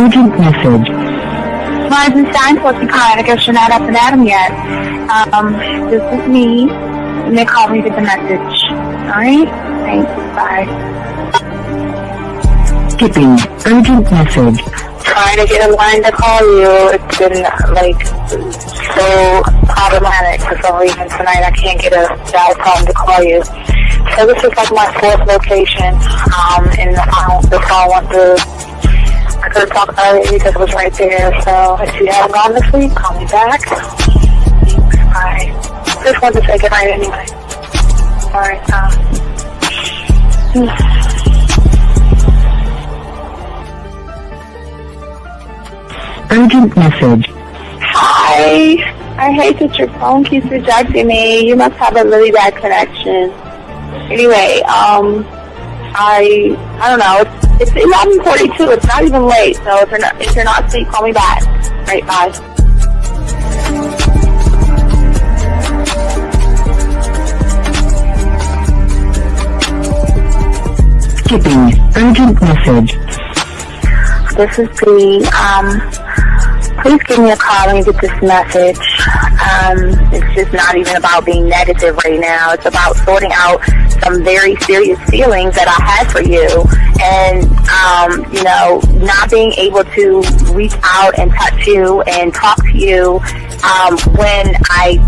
Urgent message. Weisenstein, what's the kind? I guess you're not up and at 'em yet. This is me. You may call me with the message. Alright? Thanks. Bye. Skipping. Urgent message. Trying to get a line to call you. It's been, so problematic for some reason tonight. I can't get a dial phone to call you. So this is like my fourth location, and the phone went through. I could have talked earlier because it was right there. So if you haven't gone this week, call me back. Bye. Just wanted to say goodnight anyway. Alright, Urgent message. Hi. I hate that your phone keeps rejecting me. You must have a really bad connection. Anyway, I don't know. It's 11:42. It's not even late. So if you're not asleep, call me back. Right, bye. Skipping. Urgent message. This is Bree. Please give me a call when you get this message. It's just not even about being negative right now. It's about sorting out some very serious feelings that I had for you. And, not being able to reach out and touch you and talk to you when I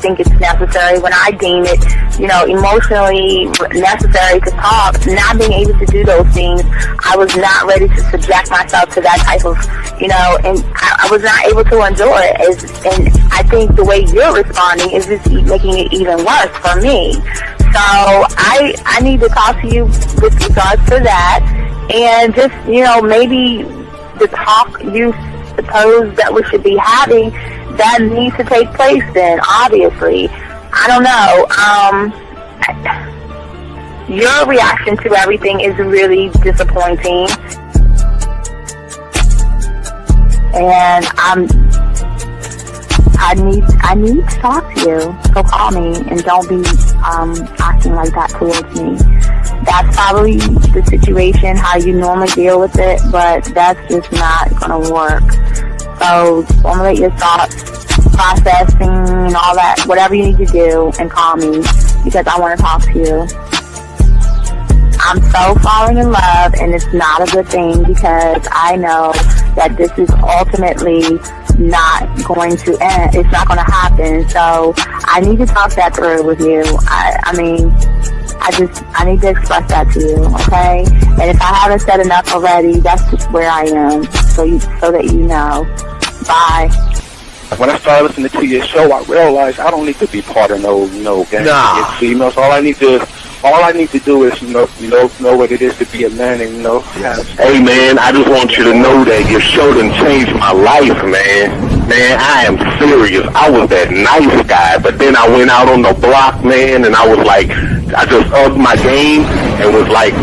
think it's necessary, when I deem it, emotionally necessary to talk. Not being able to do those things, I was not ready to subject myself to that type of, and I was not able to endure it. And I think the way you're responding is just making it even worse for me. So I need to talk to you with regards to that, and just, maybe the talk you suppose that we should be having, that needs to take place then, obviously. I don't know. Your reaction to everything is really disappointing. And I need to talk to you. So call me and don't be acting like that towards me. That's probably the situation, how you normally deal with it, but that's just not going to work. So formulate your thoughts, processing and all that, whatever you need to do, and call me because I want to talk to you. I'm so falling in love, and it's not a good thing because I know that this is ultimately not going to end. It's not going to happen. So I need to talk that through with you. I need to express that to you, okay? And if I haven't said enough already, that's just where I am, so that you know. Bye. When I started listening to your show, I realized I don't need to be part of no gang against females. All I need to do is know what it is to be a man and Hey man, I just want you to know that your show done changed my life, man. Man, I am serious. I was that nice guy, but then I went out on the block, man, and I was like, I just upped my game and was like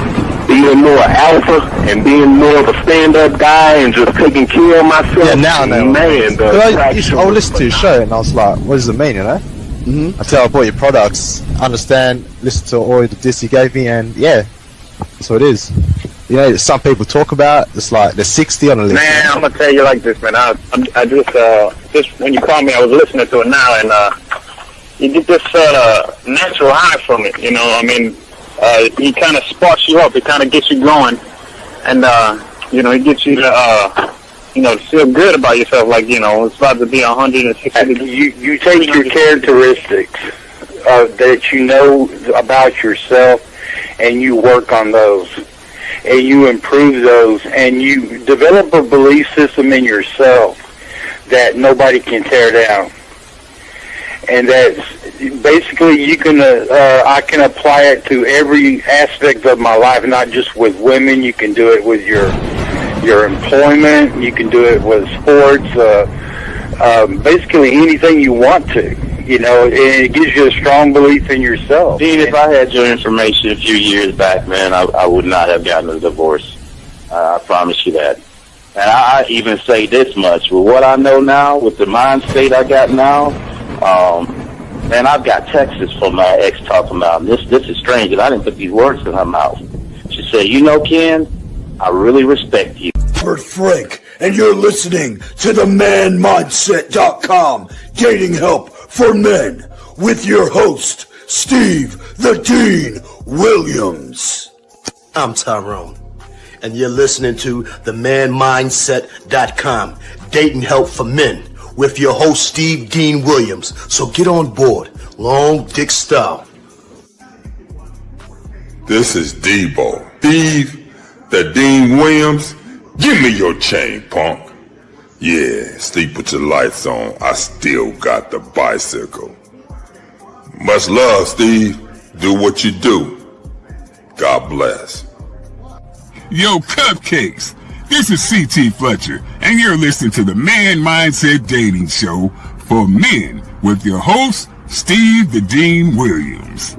being more alpha and being more of a stand-up guy and just taking care of myself. Yeah, now, man. I listened to your show and I was like, what does it mean, Mm-hmm. Until I bought your products, understand, listen to all the diss you gave me, and yeah, that's what it is. Some people talk about it's like they're 60 on the list. Man, I'm gonna tell you like this, man. I just when you called me, I was listening to it now, and you get this natural high from it. He kind of sparks you up. It kind of gets you going, and it gets you to to feel good about yourself, it's about to be 160 degrees. You take your characteristics that you know about yourself, and you work on those, and you improve those, and you develop a belief system in yourself that nobody can tear down. And that's basically I can apply it to every aspect of my life, not just with women. You can do it with your employment. You can do it with sports. Basically anything you want to. And it gives you a strong belief in yourself. Dean, if I had your information a few years back, man, I would not have gotten a divorce. I promise you that. And I even say this much. With what I know now, with the mind state I got now, man, I've got texts from my ex talking about this is strange, and I didn't put these words in her mouth. She said, Ken, I really respect you. Frank, and you're listening to the manmindset.com dating help for men with your host, Steve the Dean Williams. I'm Tyrone, and you're listening to the manmindset.com dating help for men with your host, Steve Dean Williams. So get on board, long dick style. This is Debo, Steve the Dean Williams. Give me your chain, punk. Yeah, sleep with your lights on. I still got the bicycle. Much love, Steve. Do what you do. God bless. Yo, cupcakes. This is C.T. Fletcher, and you're listening to the Man Mindset Dating Show for men with your host, Steve the Dean Williams.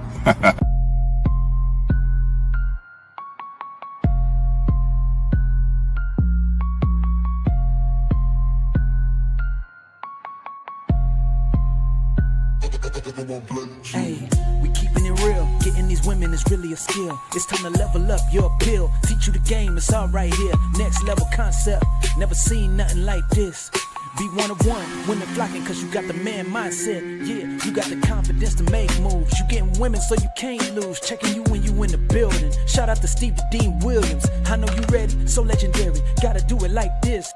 Hey, we keeping it real. Getting these women is really a skill. It's time to level up your appeal. Teach you the game, it's all right here. Next level concept. Never seen nothing like this. Be one of one, women flocking cause you got the man mindset. Yeah, you got the confidence to make moves. You getting women so you can't lose. Checking you when you in the building. Shout out to Steve the Dean Williams. I know you ready, so legendary. Gotta do it like this.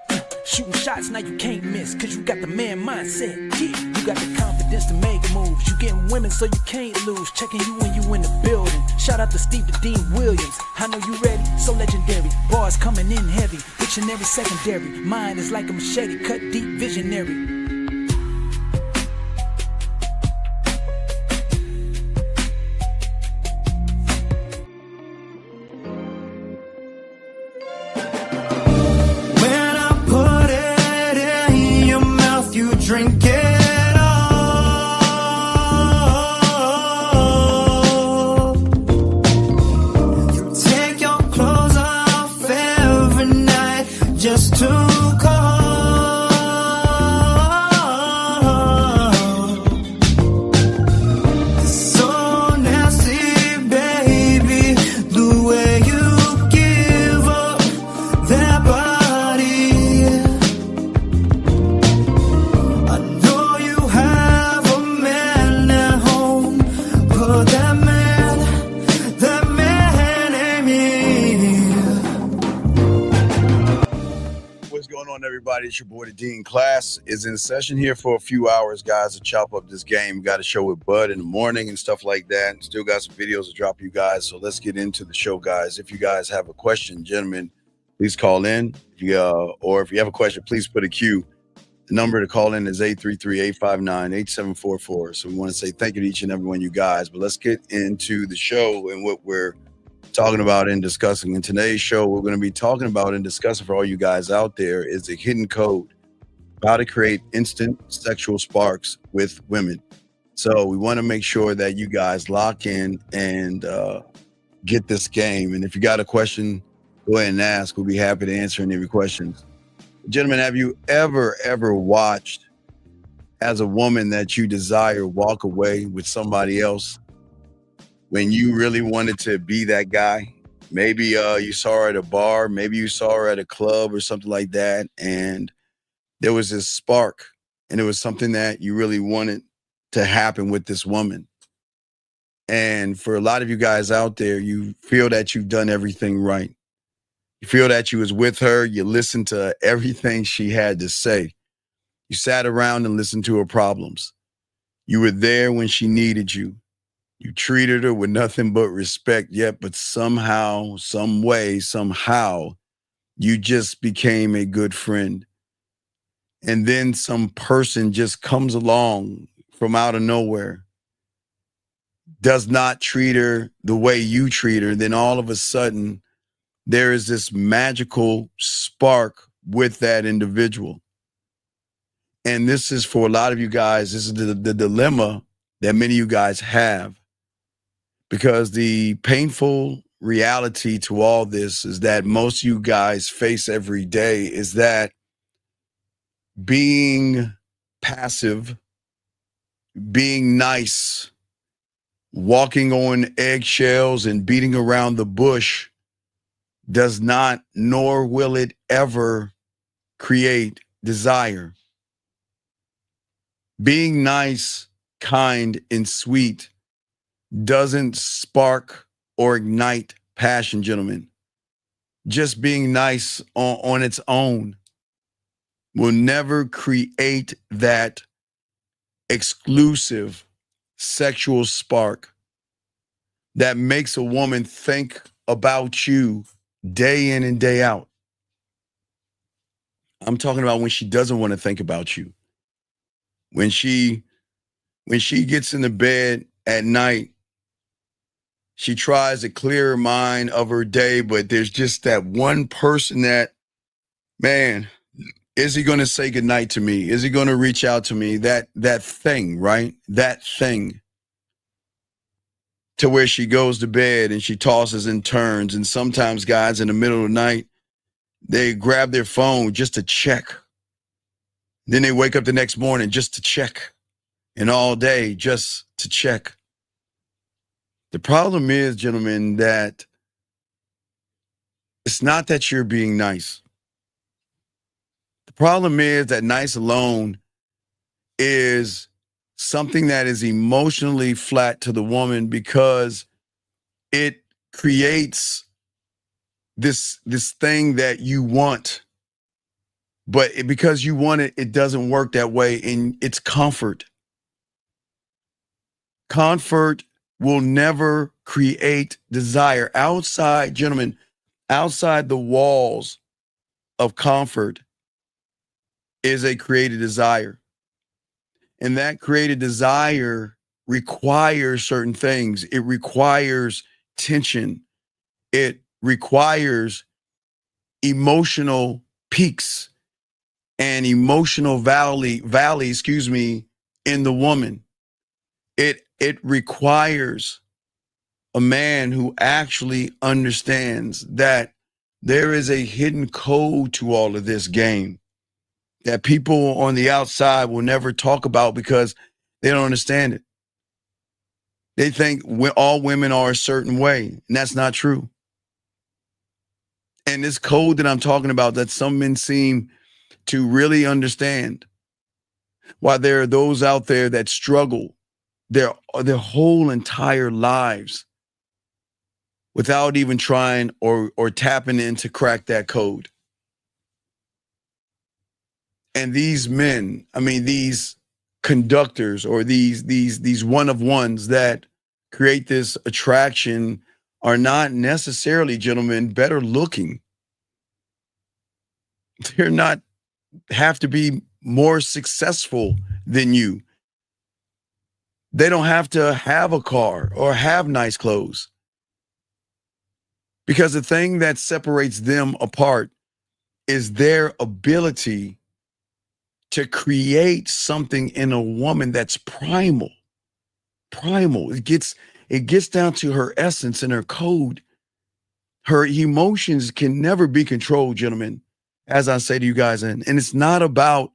Shooting shots, now you can't miss. Cause you got the man mindset. Yeah, you got the confidence to make moves. You getting women so you can't lose. Checking you when you in the building. Shout out to Steve the Dean Williams. I know you ready, so legendary. Bars coming in heavy. Dictionary secondary. Mine is like a machete, cut deep, visionary. Drink it all. You take your clothes off every night just to call. So nasty, baby, the way you give up that body. Everybody, it's your boy the Dean. Class is in session here for a few hours, guys, to chop up this game. Got a show with Bud in the morning and stuff like that. Still got some videos to drop you guys, so let's get into the show, guys. If you guys have a question, gentlemen, please call in. Or if you have a question, please put a Q. The number to call in is 833-859-8744. So we want to say thank you to each and every one of you guys, but let's get into the show and what we're talking about and discussing. In today's show, we're going to be talking about and discussing for all you guys out there is the hidden code, how to create instant sexual sparks with women. So we want to make sure that you guys lock in and get this game. And if you got a question, go ahead and ask. We'll be happy to answer any of your questions. Gentlemen, have you ever watched as a woman that you desire walk away with somebody else when you really wanted to be that guy? Maybe you saw her at a bar, maybe you saw her at a club or something like that, and there was this spark, and it was something that you really wanted to happen with this woman. And for a lot of you guys out there, you feel that you've done everything right. You feel that you was with her, you listened to everything she had to say. You sat around and listened to her problems. You were there when she needed you. You treated her with nothing but respect, yet, but somehow, some way, somehow, you just became a good friend. And then some person just comes along from out of nowhere, does not treat her the way you treat her. Then all of a sudden, there is this magical spark with that individual. And this is for a lot of you guys, this is the dilemma that many of you guys have. Because the painful reality to all this is that most of you guys face every day is that being passive, being nice, walking on eggshells and beating around the bush does not, nor will it ever create desire. Being nice, kind, and sweet doesn't spark or ignite passion, gentlemen. Just being nice on its own will never create that exclusive sexual spark that makes a woman think about you day in and day out. I'm talking about when she doesn't want to think about you. When she gets into bed at night, she tries to clear her mind of her day, but there's just that one person that, man, is he going to say goodnight to me? Is he going to reach out to me? That thing, right? That thing. To where she goes to bed and she tosses and turns. And sometimes guys in the middle of the night, they grab their phone just to check. Then they wake up the next morning just to check. And all day just to check. The problem is, gentlemen, that it's not that you're being nice. The problem is that nice alone is something that is emotionally flat to the woman because it creates this thing that you want. But because you want it, it doesn't work that way. And it's comfort. Comfort will never create desire. Outside, gentlemen, outside the walls of comfort is a created desire. And that created desire requires certain things. It requires tension. It requires emotional peaks and emotional valley, in the woman. It requires a man who actually understands that there is a hidden code to all of this game that people on the outside will never talk about because they don't understand it. They think all women are a certain way, and that's not true. And this code that I'm talking about that some men seem to really understand, while there are those out there that struggle their whole entire lives without even trying or tapping in to crack that code. And these men, I mean, these conductors or these one of ones that create this attraction are not necessarily, gentlemen, better looking. They're not have to be more successful than you. They don't have to have a car or have nice clothes. Because the thing that separates them apart is their ability to create something in a woman that's primal. Primal. It gets down to her essence and her code. Her emotions can never be controlled, gentlemen, as I say to you guys. And it's not about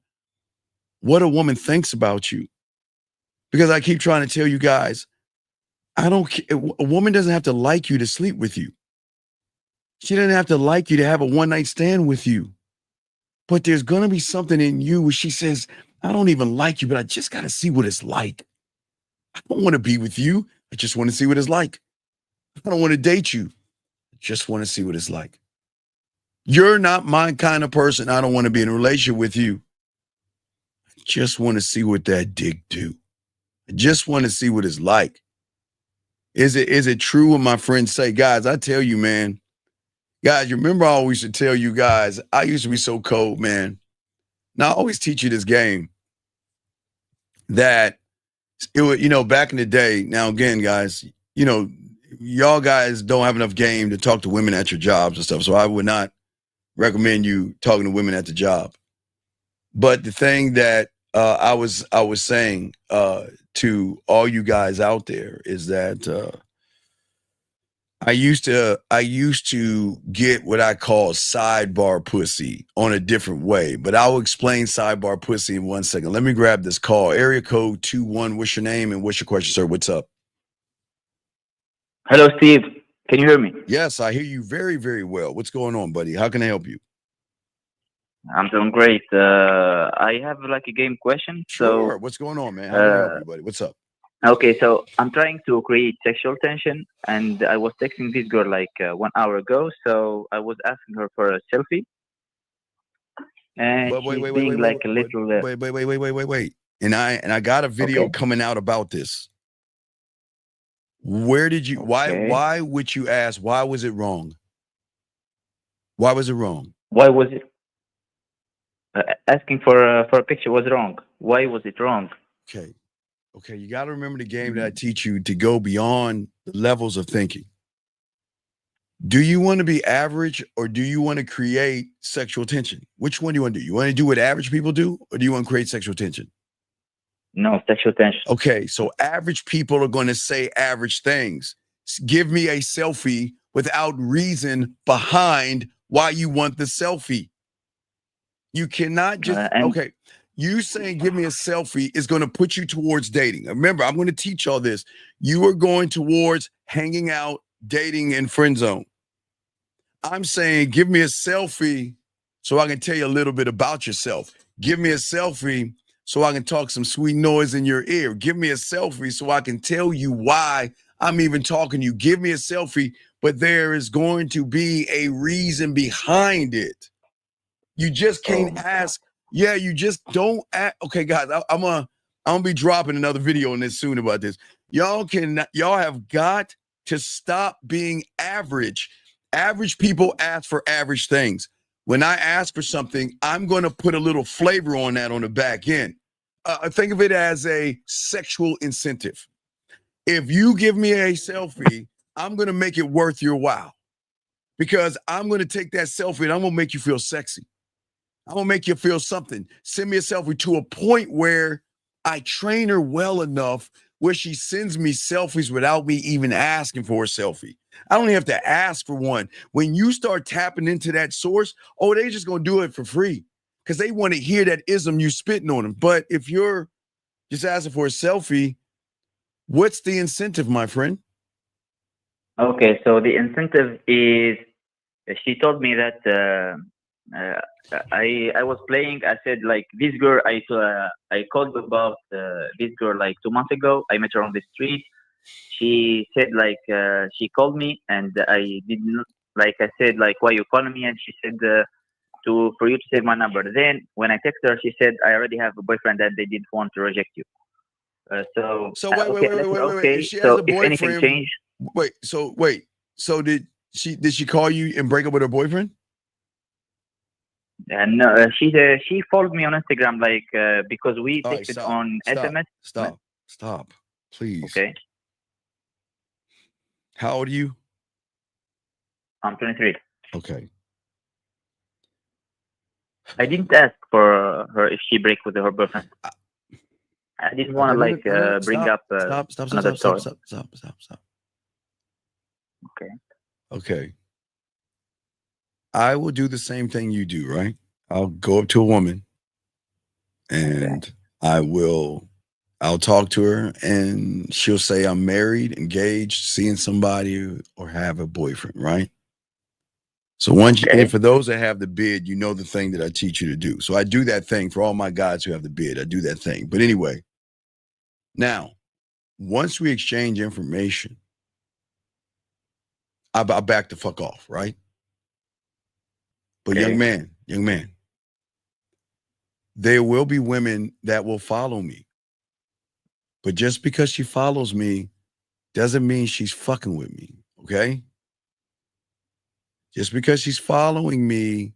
what a woman thinks about you. Because I keep trying to tell you guys, a woman doesn't have to like you to sleep with you. She doesn't have to like you to have a one-night stand with you. But there's going to be something in you where she says, I don't even like you, but I just got to see what it's like. I don't want to be with you. I just want to see what it's like. I don't want to date you. I just want to see what it's like. You're not my kind of person. I don't want to be in a relationship with you. I just want to see what that dick do. I just want to see what it's like. Is it true what my friends say? Guys, I tell you, man. Guys, you remember I always used to tell you guys, I used to be so cold, man. Now, I always teach you this game that, it would, back in the day, now again, guys, y'all guys don't have enough game to talk to women at your jobs and stuff, so I would not recommend you talking to women at the job. But the thing that I was saying to all you guys out there is that I used to get what I call sidebar pussy on a different way, but I'll explain sidebar pussy in 1 second. Let me grab this call. Area code 21. What's your name and what's your question, sir? What's up? Hello, Steve. Can you hear me? Yes, I hear you very, very well. What's going on, buddy? How can I help you? I'm doing great. I have like a game question. Sure. So, What's going on, man? How can I help uh, you, buddy? What's up? okay, so I'm trying to create sexual tension, and I was texting this girl like 1 hour ago. So I was asking her for a selfie, and But wait, she's wait, wait, being wait, like wait, a wait, little. wait, wait, wait, wait, wait, wait, wait. And I got a video Okay, coming out about this. Where did you okay. why would you ask? Why was it wrong? Why was it wrong? Why was it asking for a picture was wrong? Why was it wrong? Okay. Okay, you got to remember the game that I teach you to go beyond the levels of thinking. Do you want to be average or do you want to create sexual tension? Which one do you want to do? You want to do what average people do or do you want to create sexual tension? No, sexual tension. Okay, so average people are going to say average things. Give me a selfie without reason behind why you want the selfie. You cannot just, And okay, you saying give me a selfie is going to put you towards dating. Remember, I'm going to teach all this. You are going towards hanging out, dating, and friend zone. I'm saying give me a selfie so I can tell you a little bit about yourself. Give me a selfie so I can talk some sweet noise in your ear. Give me a selfie so I can tell you why I'm even talking to you. Give me a selfie, but there is going to be a reason behind it. You just can't ask. Yeah, you just don't ask. Okay, guys, I'm gonna be dropping another video on this soon about this. Y'all have got to stop being average. Average people ask for average things. When I ask for something, I'm going to put a little flavor on that on the back end. Think of it as a sexual incentive. If you give me a selfie, I'm going to make it worth your while because I'm going to take that selfie and I'm going to make you feel sexy. I'm going to make you feel something. Send me a selfie to a point where I train her well enough where she sends me selfies without me even asking for a selfie. I don't even have to ask for one. When you start tapping into that source, they just going to do it for free because they want to hear that ism you spitting on them. But if you're just asking for a selfie, what's the incentive, my friend? okay, so the incentive is she told me that I was playing. I said like this girl. I called about this girl like 2 months ago. I met her on the street. She said like she called me and I didn't like I said like why you calling me and she said for you to save my number. Then when I texted her, she said I already have a boyfriend and they didn't want to reject you. So wait, okay, wait. If she has so a if anything boyfriend, changed, wait. So did she call you and break up with her boyfriend? and she followed me on Instagram like because we All right, texted on SMS. Stop, please. Okay, How old are you? I'm 23. Okay. I didn't ask for her if she break with her boyfriend. I didn't want to like bring up another story. Stop. Okay. Okay. I will do the same thing you do, right? I'll go up to a woman and I'll talk to her and she'll say I'm married, engaged, seeing somebody or have a boyfriend, right? So and for those that have the bid, you know the thing that I teach you to do. So I do that thing for all my guys who have the bid. I do that thing. But anyway, now, once we exchange information, I back the fuck off, right? But young man, there will be women that will follow me. But just because she follows me doesn't mean she's fucking with me, okay? Just because she's following me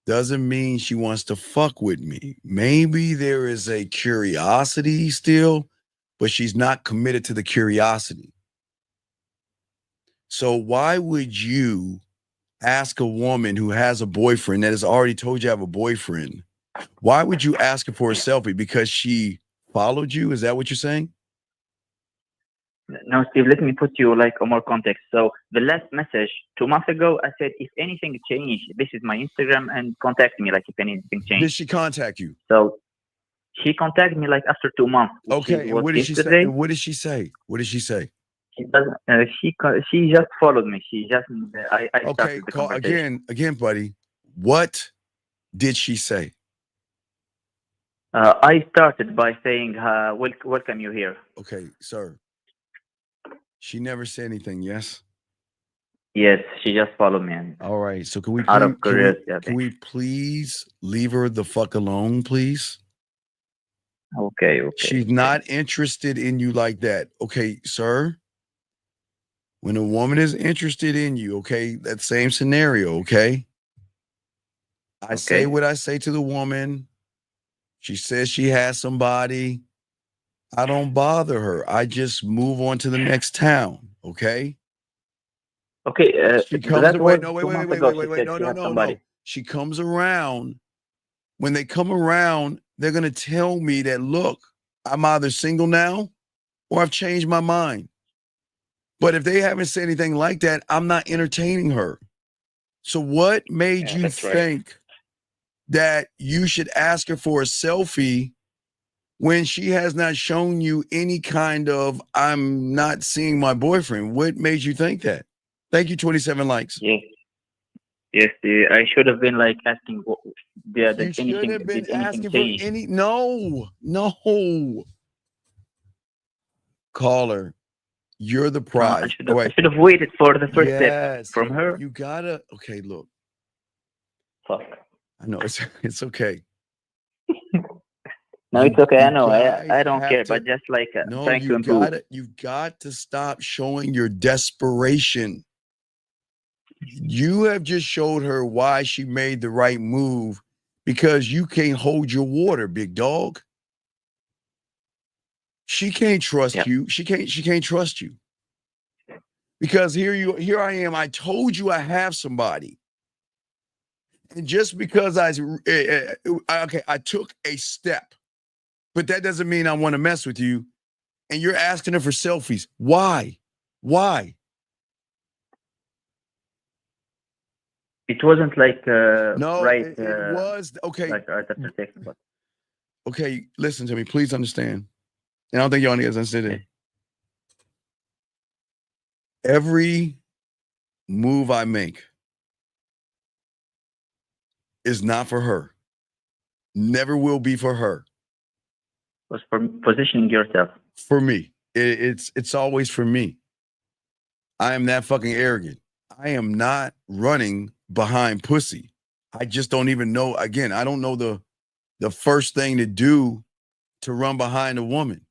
doesn't mean she wants to fuck with me. Maybe there is a curiosity still, but she's not committed to the curiosity. So why would you ask a woman who has a boyfriend that has already told you I have a boyfriend? Why would you ask her for a selfie? Because she followed you? Is that what you're saying? No, Steve, let me put you like a more context. So the last message 2 months ago, I said, if anything changed, this is my Instagram and contact me like if anything changed. Did she contact you? So she contacted me like after 2 months. Okay, and what did she say? And what did she say? What did she say? She doesn't. She just followed me. She just. I Okay, started the call conversation. again, buddy. What did she say? I started by saying, "Welcome you here." Okay, sir. She never said anything. Yes. Yes, she just followed me, and All right. So can we out please of curiosity, I can think. we please leave her the fuck alone, please? Okay, okay, She's okay. not interested in you like that. Okay, sir. When a woman is interested in you, okay, that same scenario, okay? I say Okay. what I say to the woman. She says she has somebody. I don't bother her. I just move on to the next town, okay? Okay, She comes that was wait, no, wait, two wait, months wait, ago. wait, She wait, wait. said No, she no, had no, somebody. no. She comes around. When they come around, they're gonna tell me that look, I'm either single now or I've changed my mind. But if they haven't said anything like that, I'm not entertaining her. So what made you That's right. think that you should ask her for a selfie when she has not shown you any kind of I'm not seeing my boyfriend? What made you think that? Thank you, 27 likes. Yes, yes. I should have been like asking, You should have been did anything asking for change? no. Caller, you're the prize. Oh, I wait. should have waited for the first step Yes, from her. you gotta. Okay, look. Fuck. I know it's okay. No, it's okay. I know. Guys I don't have care, to. but just like No, trying to improve. you've got to stop showing your desperation. You have just showed her why she made the right move because you can't hold your water, big dog. She can't trust you. She can't trust you. Because here I am. I told you I have somebody. And just because I took a step, but that doesn't mean I want to mess with you. And you're asking her for selfies. Why? Why? It wasn't like No, right. it was okay. Like right after taking, but Okay, listen to me. Please understand. And I don't think y'all niggas understand it. Every move I make is not for her. Never will be for her. was for positioning yourself. For me. It's always for me. I am that fucking arrogant. I am not running behind pussy. I just don't even know. Again, I don't know the first thing to do to run behind a woman.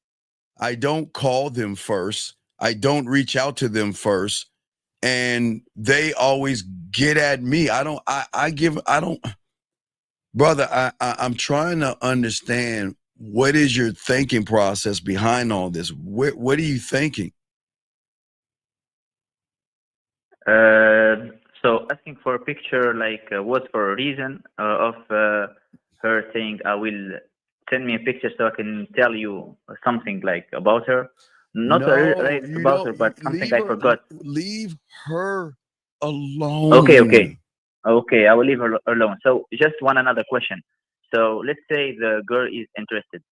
I don't call them first. I don't reach out to them first. And they always get at me. Brother, I'm trying to understand what is your thinking process behind all this? What are you thinking? So asking for a picture like was for a reason of her saying, "I will send me a picture so I can tell you something like about her." Not right you about don't her, but something I forgot. leave her alone. Okay. I will leave her alone. So just another question. So let's say the girl is interested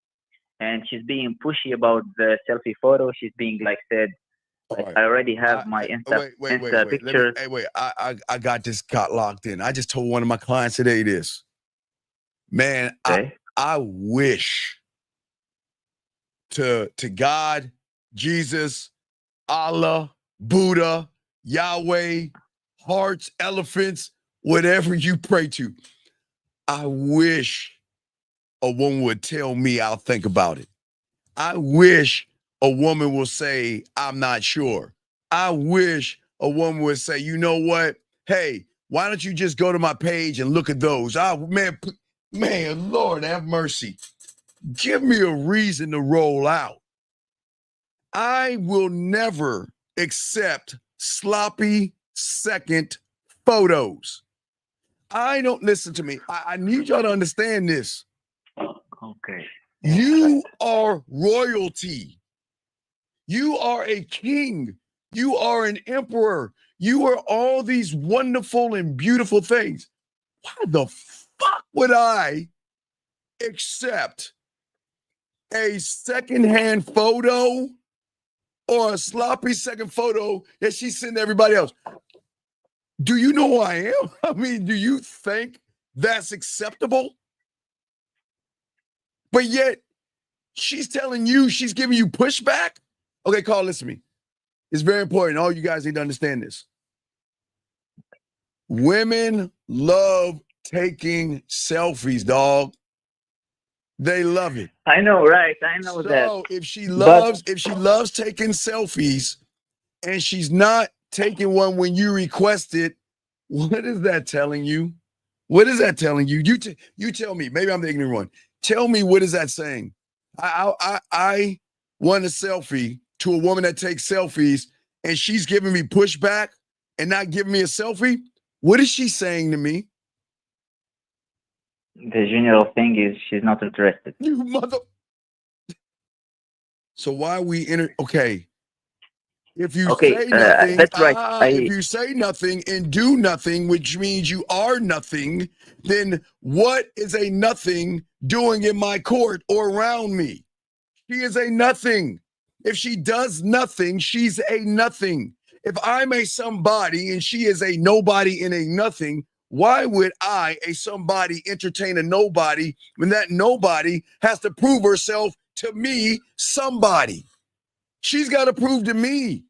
and she's being pushy about the selfie photo. She's being like said, like, right. I already have my Insta pictures. I got this got locked in. I just told one of my clients today this. Man, Okay. I wish to God, Jesus, Allah, Buddha, Yahweh, hearts, elephants, whatever you pray to. I wish a woman would tell me I'll think about it. I wish a woman will say, I'm not sure. I wish a woman would say, you know what? Hey, why don't you just go to my page and look at those? Man, Lord have mercy. Give me a reason to roll out. I will never accept sloppy second photos. I don't listen to me. I need y'all to understand this. Okay. You are royalty. You are a king. You are an emperor. You are all these wonderful and beautiful things. Why the fuck would I accept a secondhand photo or a sloppy second photo that she's sending to everybody else. Do you know who I am? I mean, do you think that's acceptable? But yet, she's telling you, she's giving you pushback? Okay, Carl, listen to me. It's very important. All you guys need to understand this. Women love taking selfies, dog. They love it. I know, right? I know that. So if she loves taking selfies and she's not taking one when you request it, what is that telling you? What is that telling you? You tell me. Maybe I'm the ignorant one. Tell me, what is that saying? I want a selfie to a woman that takes selfies and she's giving me pushback and not giving me a selfie. What is she saying to me? The general thing is she's not interested. You mother. So why we okay. If you say nothing, that's right. If you say nothing and do nothing, which means you are nothing, then what is a nothing doing in my court or around me? She is a nothing. If she does nothing, she's a nothing. If I'm a somebody and she is a nobody and a nothing, why would I, a somebody, entertain a nobody when that nobody has to prove herself to me, somebody? She's got to prove to me.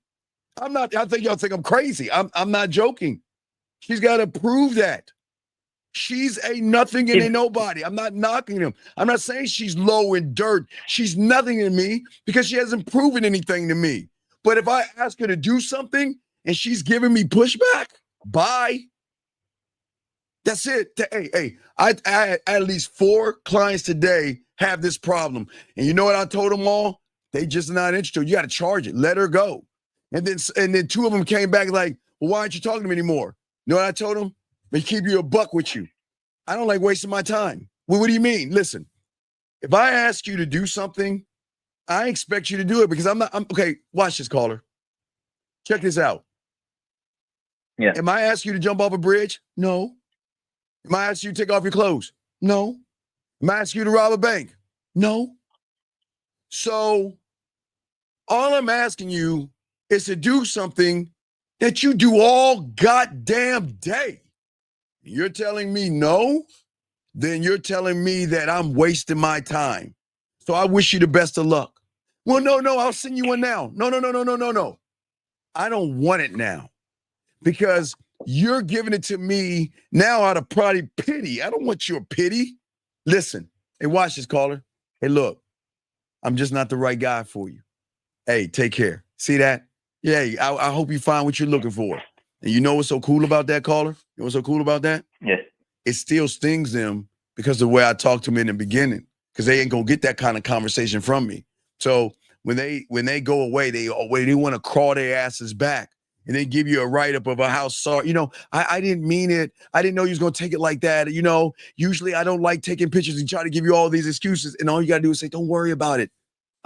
I think y'all think I'm crazy. I'm not joking. She's got to prove that. She's a nothing and a nobody. I'm not knocking him. I'm not saying she's low in dirt. She's nothing to me because she hasn't proven anything to me. But if I ask her to do something and she's giving me pushback, bye. That's it. Hey, I at least 4 clients today have this problem. And you know what I told them all? They just not interested. You got to charge it. Let her go. And then 2 of them came back like, well, why aren't you talking to me anymore? You know what I told them? They keep you a buck with you. I don't like wasting my time. Well, what do you mean? Listen, if I ask you to do something, I expect you to do it because I'm okay. Watch this, caller. Check this out. Yeah. Am I asking you to jump off a bridge? No. Am I asking you to take off your clothes? No. Am I asking you to rob a bank? No. So all I'm asking you is to do something that you do all goddamn day. You're telling me no? Then you're telling me that I'm wasting my time. So I wish you the best of luck. Well, no, I'll send you one now. No. I don't want it now because you're giving it to me now out of probably pity. I don't want your pity. Listen, hey, watch this, caller. Hey, look, I'm just not the right guy for you. Hey, take care. See that? Yeah, I hope you find what you're looking for. And you know what's so cool about that, caller? You know what's so cool about that? Yes. It still stings them because of the way I talked to them in the beginning, because they ain't gonna get that kind of conversation from me. So when they go away, they want to crawl their asses back and then give you a write-up of how sorry. You know, I didn't mean it. I didn't know you was gonna take it like that. You know, usually I don't like taking pictures and try to give you all these excuses. And all you gotta do is say, don't worry about it.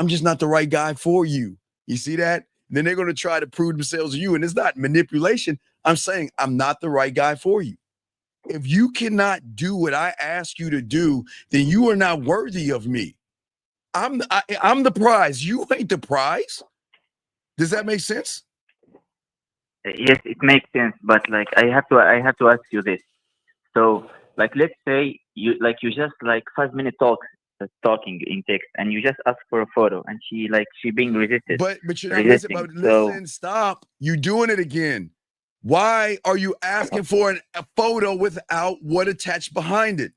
I'm just not the right guy for you. You see that? Then they're going to try to prove themselves to you. And it's not manipulation. I'm saying I'm not the right guy for you. If you cannot do what I ask you to do, then you are not worthy of me. I'm the prize. You ain't the prize. Does that make sense? Yes, it makes sense. But like, I have to ask you this. So, like, let's say you just like 5-minute talking in text, and you just ask for a photo, and she being resisted. But you're not listening. Listen, stop. You doing it again. Why are you asking for a photo without what attached behind it?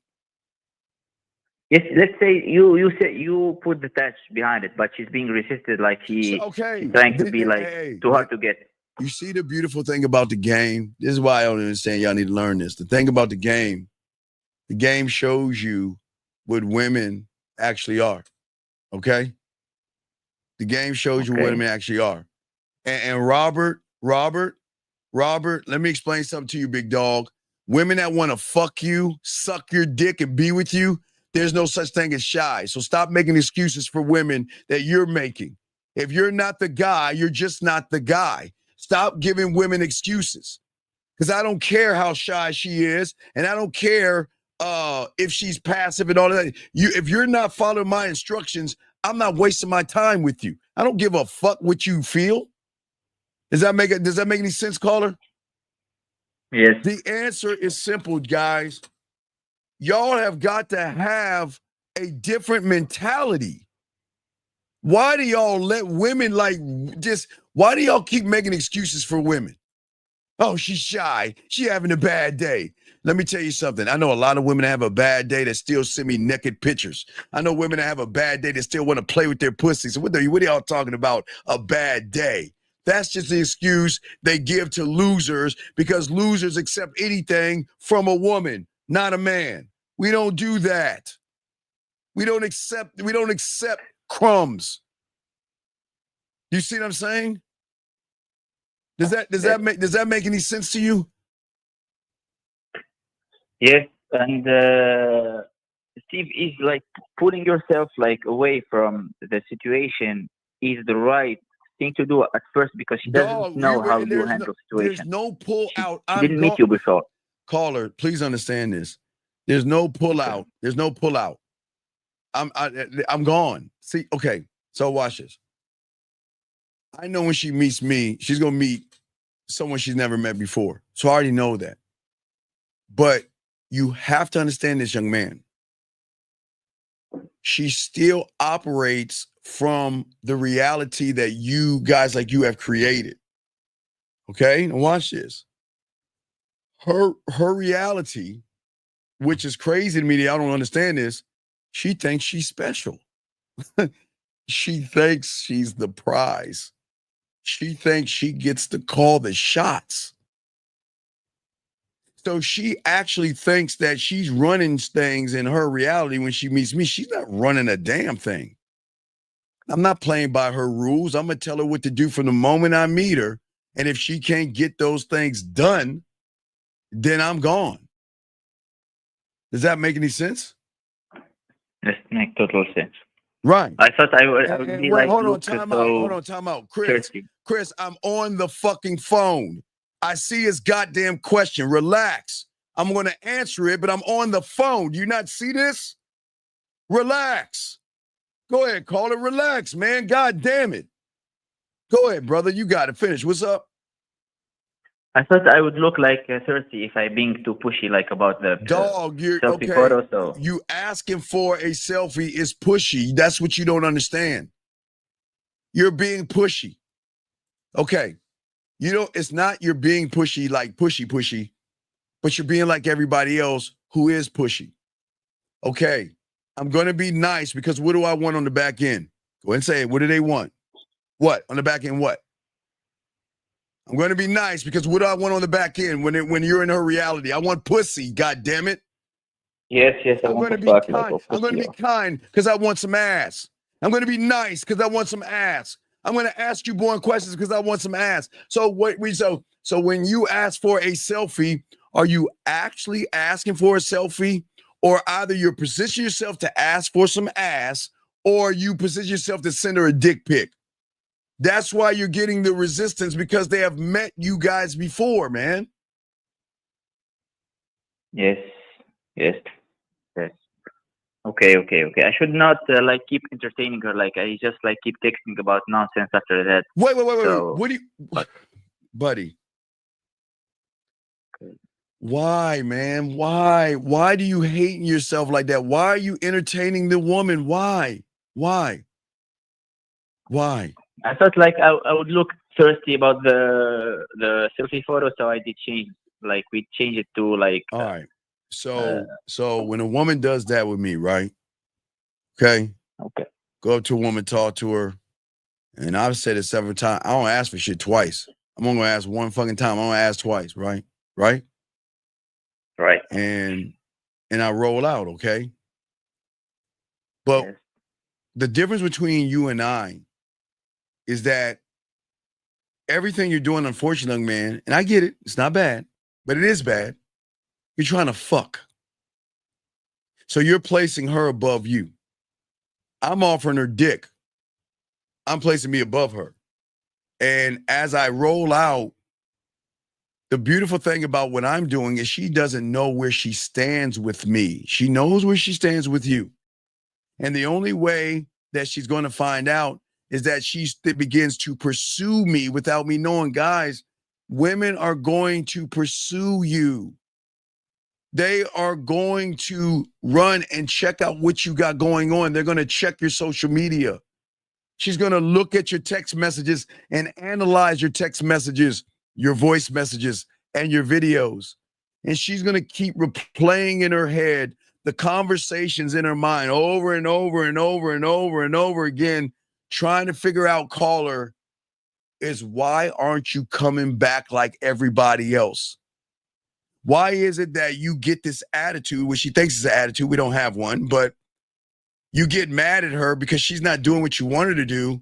Yes, let's say you put the touch behind it, but she's being resisted, like she's trying to be too hard to get. You see the beautiful thing about the game? This is why I don't understand. Y'all need to learn this. The thing about the game shows you what women actually are. Okay? The game shows you what women actually are. And Robert, let me explain something to you, big dog. Women that want to fuck you, suck your dick, and be with you, there's no such thing as shy. So stop making excuses for women that you're making. If you're not the guy, you're just not the guy. Stop giving women excuses. Because I don't care how shy she is, and I don't care if she's passive and all that. If you're not following my instructions, I'm not wasting my time with you. I don't give a fuck what you feel. Does that make any sense, caller? Yes. The answer is simple, guys. Y'all have got to have a different mentality. Why do y'all let women why do y'all keep making excuses for women? Oh, she's shy. She having a bad day. Let me tell you something. I know a lot of women that have a bad day that still send me naked pictures. I know women that have a bad day that still want to play with their pussies. What are y'all talking about? A bad day. That's just the excuse they give to losers because losers accept anything from a woman, not a man. We don't do that. We don't accept crumbs. You see what I'm saying? Does that make any sense to you? Yes, and Steve is like putting yourself like away from the situation is the right thing to do at first because she doesn't know how you handle situations. There's no pull out. She didn't meet you before. Caller, please understand this. There's no pull out. There's no pull out. I'm gone. See, okay. So watch this. I know when she meets me, she's gonna meet someone she's never met before. So I already know that. But you have to understand this, young man. She still operates from the reality that you guys like you have created. Okay? Now watch this. Her reality, which is crazy to me that I don't understand this, she thinks she's special. She thinks she's the prize. She thinks she gets to call the shots. So she actually thinks that she's running things in her reality when she meets me. She's not running a damn thing. I'm not playing by her rules. I'm going to tell her what to do from the moment I meet her. And if she can't get those things done, then I'm gone. Does that make any sense? It makes total sense. Right. I thought I would be like, hold on, time out. Chris, I'm on the fucking phone. I see his goddamn question. Relax. I'm going to answer it, but I'm on the phone. Do you not see this? Relax. Go ahead, call it. Relax, man. God damn it. Go ahead, brother. You got it. Finish. What's up? I thought I would look like thirsty if I being too pushy, like about the dog. You're selfie okay. photo. So you asking for a selfie is pushy. That's what you don't understand. You're being pushy. Okay. It's not you're being pushy like pushy, but you're being like everybody else who is pushy. Okay. I'm going to be nice because what do I want on the back end? Go ahead and say it. What do they want? What? On the back end, what? I'm going to be nice because what do I want on the back end when you're in her reality? I want pussy, God damn it. Yes. I'm going to be kind. I'm going to be kind because I want some ass. I'm going to be nice because I want some ass. I'm going to ask you boring questions because I want some ass. So when you ask for a selfie, are you actually asking for a selfie, or either you position yourself to ask for some ass, or you position yourself to send her a dick pic? That's why you're getting the resistance, because they have met you guys before, man. Yes. Okay. I should not keep entertaining her. Like I just keep texting about nonsense after that. Wait. What do you, buddy? Okay. Why, man? Why do you hate yourself like that? Why are you entertaining the woman? Why? I thought I would look thirsty about the selfie photo, so I did change. We changed it to all right. So when a woman does that with me, right? Okay. Go up to a woman, talk to her, and I've said it several times. I don't ask for shit twice. I'm only gonna ask one fucking time. I'm gonna ask twice, right? Right. And I roll out, okay? But the difference between you and I is that everything you're doing, unfortunately, young man, and I get it, it's not bad, but it is bad. You're trying to fuck. So you're placing her above you. I'm offering her dick. I'm placing me above her. And as I roll out, the beautiful thing about what I'm doing is she doesn't know where she stands with me. She knows where she stands with you. And the only way that she's going to find out is that she begins to pursue me without me knowing. Guys, women are going to pursue you. They are going to run and check out what you got going on. They're going to check your social media. She's going to look at your text messages and analyze your text messages, your voice messages, and your videos. And she's going to keep replaying in her head the conversations in her mind over and over and over and over and over again, trying to figure out, caller, is why aren't you coming back like everybody else? Why is it that you get this attitude, which she thinks is an attitude, we don't have one, but you get mad at her because she's not doing what you want her to do,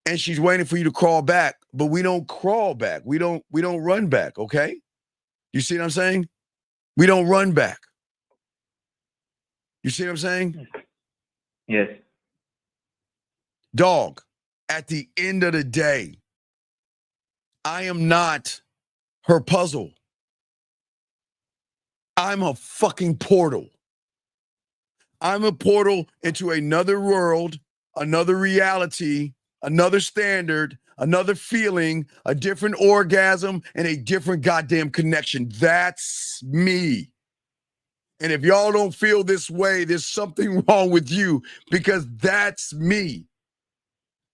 and she's waiting for you to crawl back, but we don't crawl back. We don't run back, okay? You see what I'm saying? We don't run back. You see what I'm saying? Yes. Dog, at the end of the day, I am not her puzzle. I'm a fucking portal. I'm a portal into another world, another reality, another standard, another feeling, a different orgasm, and a different goddamn connection. That's me. And if y'all don't feel this way, there's something wrong with you, because that's me.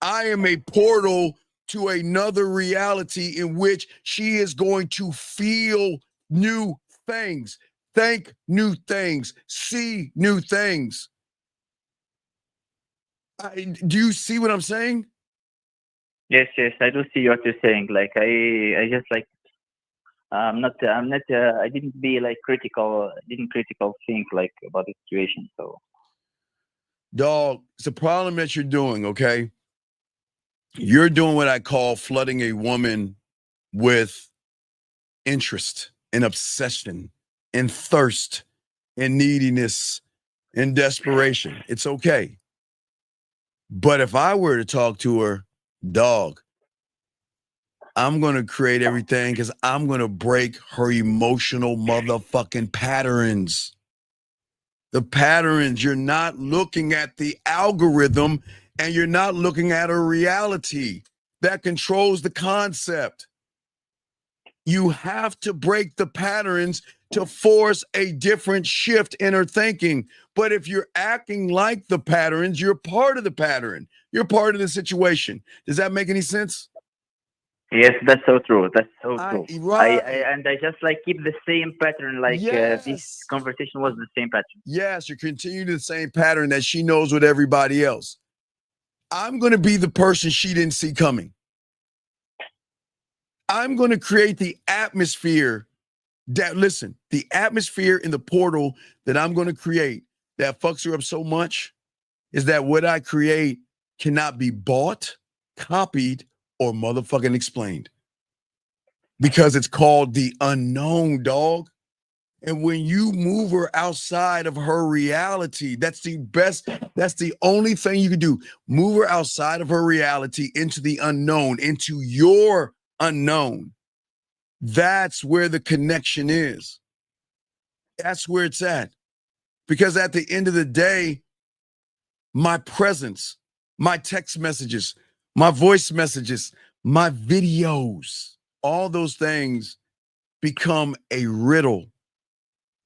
I am a portal to another reality in which she is going to feel new things, think new things, see new things. Do you see what I'm saying? Yes, I do see what you're saying. Like I just like I'm not I didn't be like didn't critical think like about the situation. So dog, it's a problem that you're doing, okay? You're doing what I call flooding a woman with interest and obsession and thirst and neediness and desperation. It's okay. But if I were to talk to her, dog, I'm going to create everything because I'm going to break her emotional motherfucking patterns. The patterns, you're not looking at the algorithm and you're not looking at a reality that controls the concept. You have to break the patterns to force a different shift in her thinking. But if you're acting like the patterns, you're part of the pattern. You're part of the situation. Does that make any sense? yes, that's so true. That's so true. Right. I just like keep the same pattern. Like Yes. this conversation was the same pattern. Yes, you're continuing the same pattern that she knows with everybody else. I'm going to be the person she didn't see coming. I'm going to create the atmosphere that, listen, the atmosphere in the portal that I'm going to create that fucks her up so much is that what I create cannot be bought, copied, or motherfucking explained. Because it's called the unknown, dog. And when you move her outside of her reality, that's the only thing you can do. Move her outside of her reality into the unknown, into your unknown. That's where the connection is. That's where it's at. Because at the end of the day, my presence, my text messages, my voice messages, my videos, all those things become a riddle.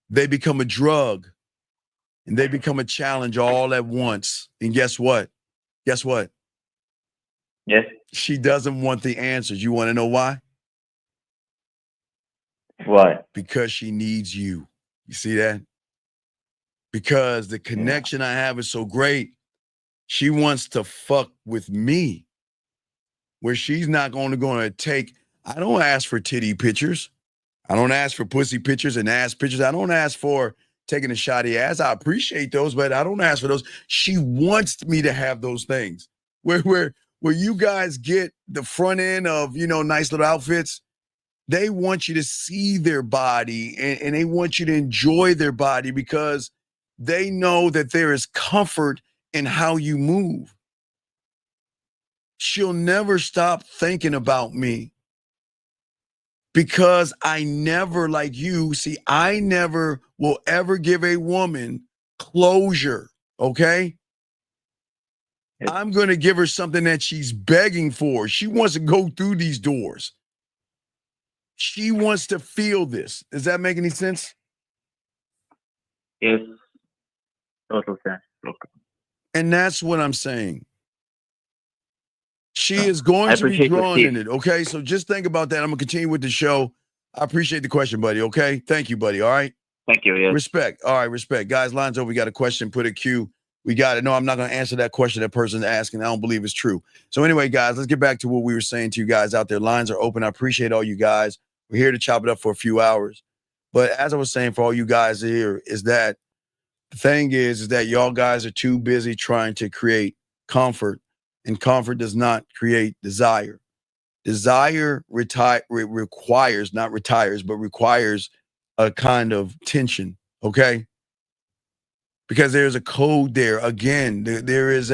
They become a drug, and they become a challenge all at once. And guess what? Guess what? Yes. She doesn't want the answers. You want to know why? Why? Because she needs you. You see that? Because the connection I have is so great. She wants to fuck with me, where she's not going to take. I don't ask for titty pictures. I don't ask for pussy pictures and ass pictures. I don't ask for taking a shoddy ass. I appreciate those, but I don't ask for those. She wants me to have those things. Where you guys get the front end of, nice little outfits, they want you to see their body and they want you to enjoy their body because they know that there is comfort in how you move. She'll never stop thinking about me. Because I never, like you, see, I never will ever give a woman closure, okay? I'm going to give her something that she's begging for. She wants to go through these doors. She wants to feel this. Does that make any sense? Yes, total sense. Okay. And that's what I'm saying. She is going I to be appreciate you, drawn Steve. in it. Okay. So just think about that. I'm going to continue with the show. I appreciate the question, buddy. Okay. Thank you, buddy. All right. Thank you. Yes. Respect. All right. Respect. Guys, lines over. We got a question. Put a Q. We got it. No, I'm not going to answer that question that person's asking. I don't believe it's true. So anyway, guys, let's get back to what we were saying to you guys out there. Lines are open. I appreciate all you guys. We're here to chop it up for a few hours. But as I was saying for all you guys here is that the thing is that y'all guys are too busy trying to create comfort, and comfort does not create desire. Desire requires, not retires, but requires a kind of tension, okay? Because there's a code there. Again, there is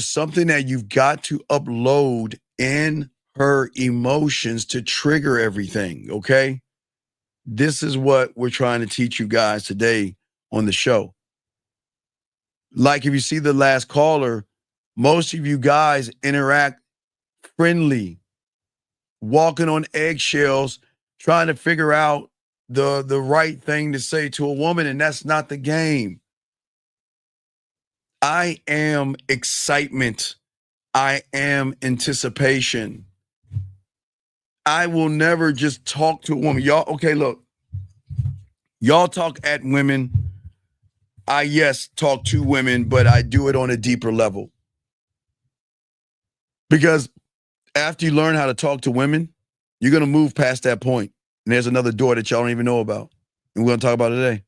something that you've got to upload in her emotions to trigger everything, okay? This is what we're trying to teach you guys today on the show. Like if you see the last caller, most of you guys interact friendly, walking on eggshells, trying to figure out the right thing to say to a woman, and that's not the game. I am excitement. I am anticipation. I will never just talk to a woman. Y'all, okay, look. Y'all talk at women. I, yes, talk to women, but I do it on a deeper level. Because after you learn how to talk to women, you're going to move past that point. And there's another door that y'all don't even know about. And we're going to talk about it today.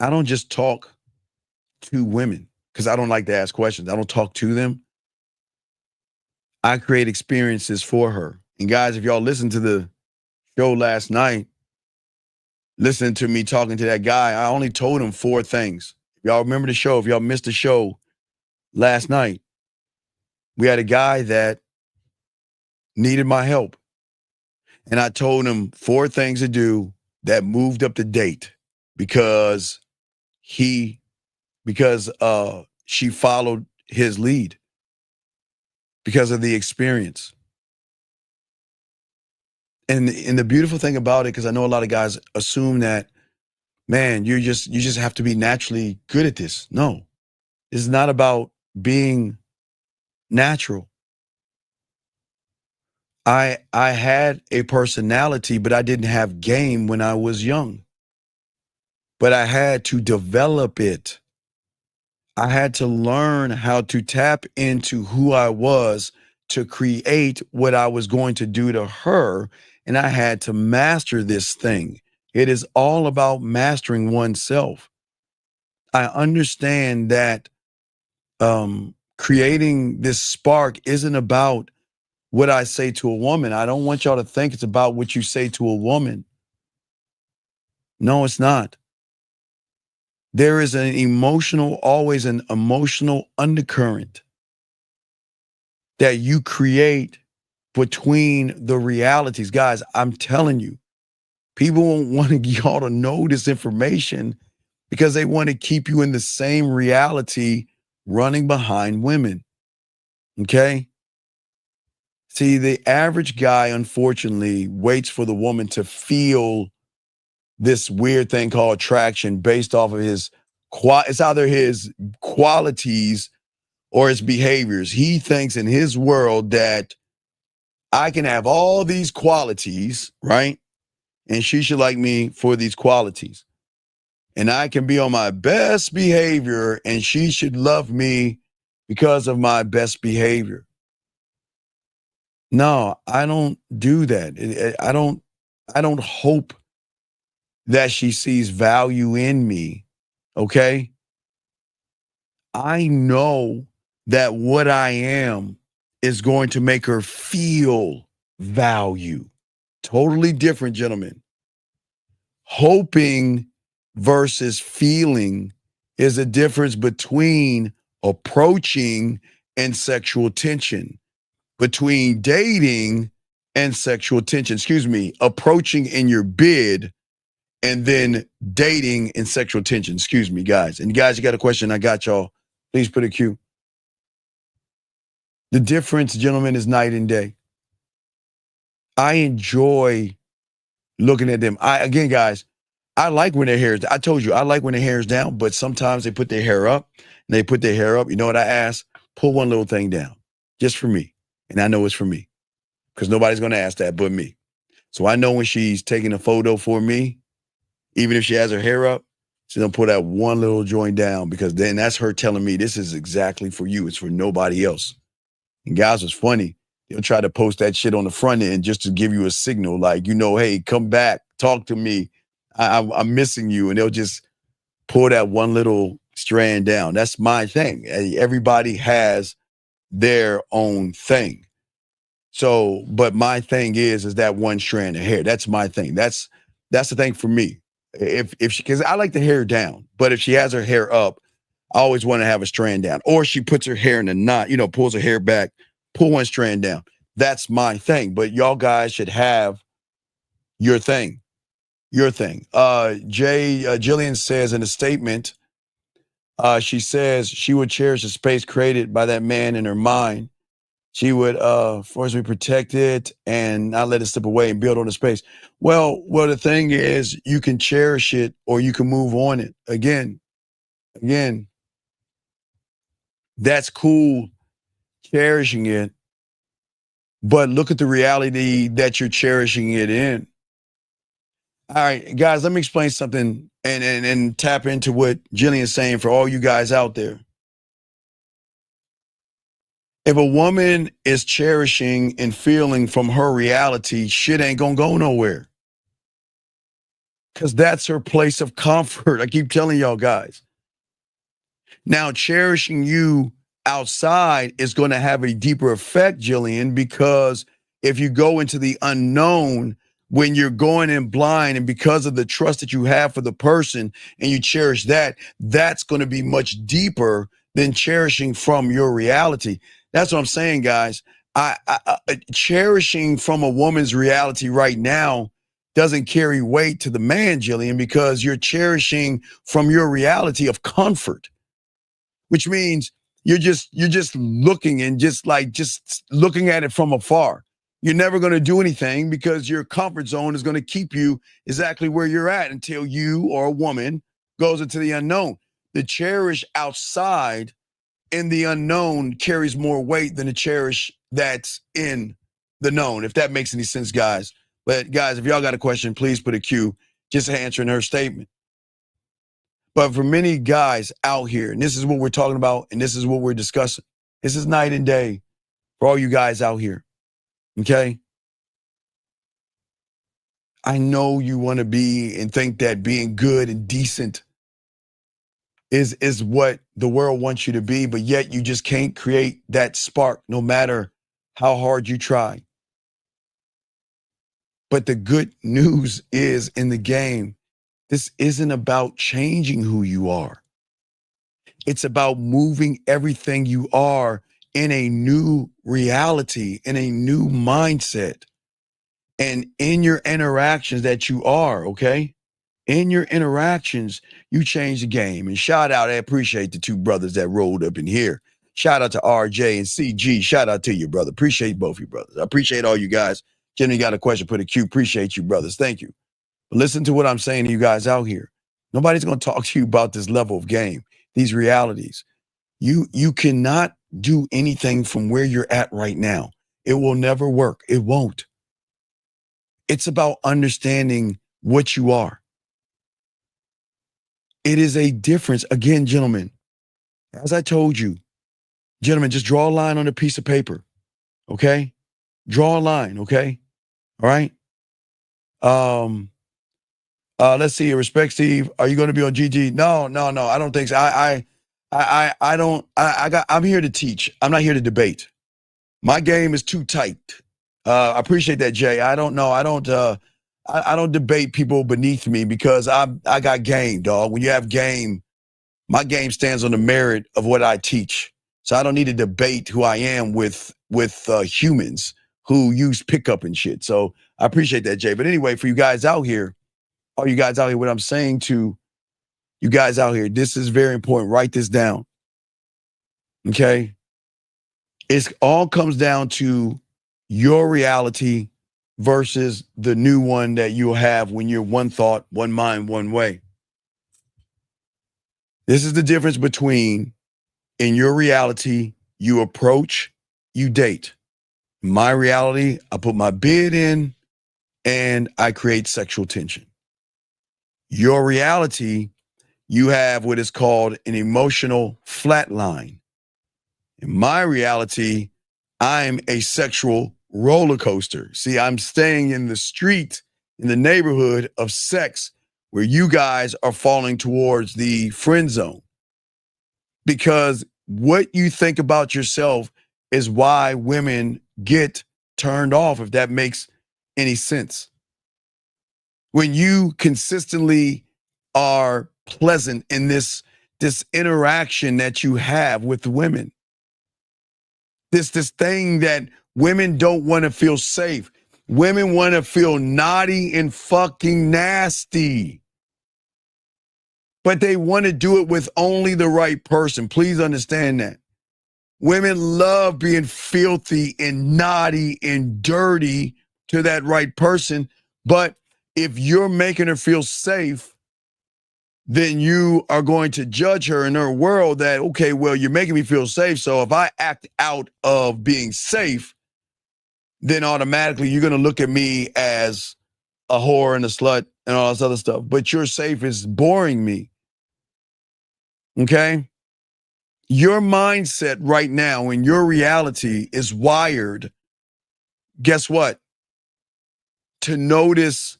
I don't just talk to women because I don't like to ask questions. I don't talk to them. I create experiences for her. And guys, if y'all listened to the show last night, listening to me talking to that guy, I only told him 4 things. If y'all remember the show, if y'all missed the show last night, we had a guy that needed my help. And I told him 4 things to do that moved up the date because she followed his lead because of the experience. And the beautiful thing about it, because I know a lot of guys assume that, man, you just have to be naturally good at this. No, it's not about being natural. I had a personality, but I didn't have game when I was young. But I had to develop it. I had to learn how to tap into who I was to create what I was going to do to her. And I had to master this thing. It is all about mastering oneself. I understand that creating this spark isn't about what I say to a woman. I don't want y'all to think it's about what you say to a woman. No, it's not. There is always an emotional undercurrent that you create between the realities. Guys, I'm telling you, people won't want y'all to know this information because they want to keep you in the same reality running behind women. Okay? See, the average guy, unfortunately, waits for the woman to feel this weird thing called attraction based off of it's either his qualities or his behaviors. He thinks in his world that I can have all these qualities, right? And she should like me for these qualities. And I can be on my best behavior and she should love me because of my best behavior. No, I don't do that. I don't hope that she sees value in me, okay? I know that what I am is going to make her feel value. Totally different, gentlemen. Hoping versus feeling is a difference between approaching and sexual tension, between dating and sexual tension. Approaching in your bid and then dating and sexual tension. Excuse me, guys. And guys, you got a question? I got y'all. Please put a Q. The difference, gentlemen, is night and day. I enjoy looking at them. Again, guys, I like when their hair is, I told you, I like when their hair is down, but sometimes they put their hair up and they put their hair up. You know what I ask? Pull one little thing down just for me. And I know it's for me because nobody's going to ask that but me. So I know when she's taking a photo for me, even if she has her hair up, she's going to put that one little joint down because then that's her telling me this is exactly for you. It's for nobody else. And guys, was funny. They'll try to post that shit on the front end just to give you a signal like, hey, come back, talk to me. I'm missing you. And they'll just pull that one little strand down. That's my thing. Everybody has their own thing. So, but my thing is that one strand of hair. That's my thing. That's the thing for me. If she, because I like the hair down, but if she has her hair up, I always want to have a strand down. Or she puts her hair in a knot, pulls her hair back, pull one strand down. That's my thing. But y'all guys should have your thing. Your thing. Jillian says in a statement, she says she would cherish the space created by that man in her mind. She would forcefully protect it and not let it slip away and build on the space. Well, the thing is, you can cherish it or you can move on it. Again, that's cool, cherishing it. But look at the reality that you're cherishing it in. All right, guys, let me explain something and tap into what Jillian's saying for all you guys out there. If a woman is cherishing and feeling from her reality, shit ain't gonna go nowhere. Because that's her place of comfort. I keep telling y'all guys. Now, cherishing you outside is going to have a deeper effect, Jillian, because if you go into the unknown, when you're going in blind and because of the trust that you have for the person and you cherish that, that's going to be much deeper than cherishing from your reality. That's what I'm saying, guys. Cherishing from a woman's reality right now doesn't carry weight to the man, Jillian, because you're cherishing from your reality of comfort, which means you're just looking and just looking at it from afar. You're never going to do anything because your comfort zone is going to keep you exactly where you're at until you or a woman goes into the unknown. The cherish outside in the unknown carries more weight than the cherish that's in the known, if that makes any sense, guys. But guys, if y'all got a question, please put a Q, just answering her statement. But for many guys out here, and this is what we're talking about, and this is what we're discussing, this is night and day for all you guys out here, okay? I know you want to be and think that being good and decent is what the world wants you to be, but yet you just can't create that spark no matter how hard you try. But the good news is in the game, this isn't about changing who you are. It's about moving everything you are in a new reality, in a new mindset, and in your interactions that you are, okay? In your interactions, you change the game. And shout out, I appreciate the two brothers that rolled up in here. Shout out to RJ and CG. Shout out to you, brother. Appreciate both you brothers. I appreciate all you guys. Jimmy got a question, put a Q. Appreciate you, brothers. Thank you. But listen to what I'm saying to you guys out here. Nobody's going to talk to you about this level of game, these realities. You cannot do anything from where you're at right now. It will never work. It won't. It's about understanding what you are. It is a difference. Again, gentlemen, as I told you, gentlemen, just draw a line on a piece of paper, okay? Draw a line, okay? All right? Let's see. Respect, Steve. Are you going to be on GG? No. I don't think so. I'm here to teach. I'm not here to debate. My game is too tight. I appreciate that, Jay. I don't know. I don't debate people beneath me because I got game, dog. When you have game, my game stands on the merit of what I teach. So I don't need to debate who I am with humans who use pickup and shit. So I appreciate that, Jay. But anyway, for you guys out here, all you guys out here, what I'm saying to you guys out here, this is very important. Write this down. Okay? It all comes down to your reality versus the new one that you'll have when you're one thought, one mind, one way. This is the difference between, in your reality, you approach, you date. My reality, I put my bid in and I create sexual tension. Your reality, you have what is called an emotional flatline. In my reality, I'm a sexual roller coaster. See, I'm staying in the street, in the neighborhood of sex, where you guys are falling towards the friend zone. Because what you think about yourself is why women get turned off, if that makes any sense. When you consistently are pleasant in this interaction that you have with women, this thing that women don't want to feel safe. Women want to feel naughty and fucking nasty. But they want to do it with only the right person. Please understand that. Women love being filthy and naughty and dirty to that right person. But if you're making her feel safe, then you are going to judge her in her world that, okay, well, you're making me feel safe. So if I act out of being safe, then automatically you're going to look at me as a whore and a slut and all this other stuff. But your safe is boring me. Okay? Your mindset right now and your reality is wired, guess what? To notice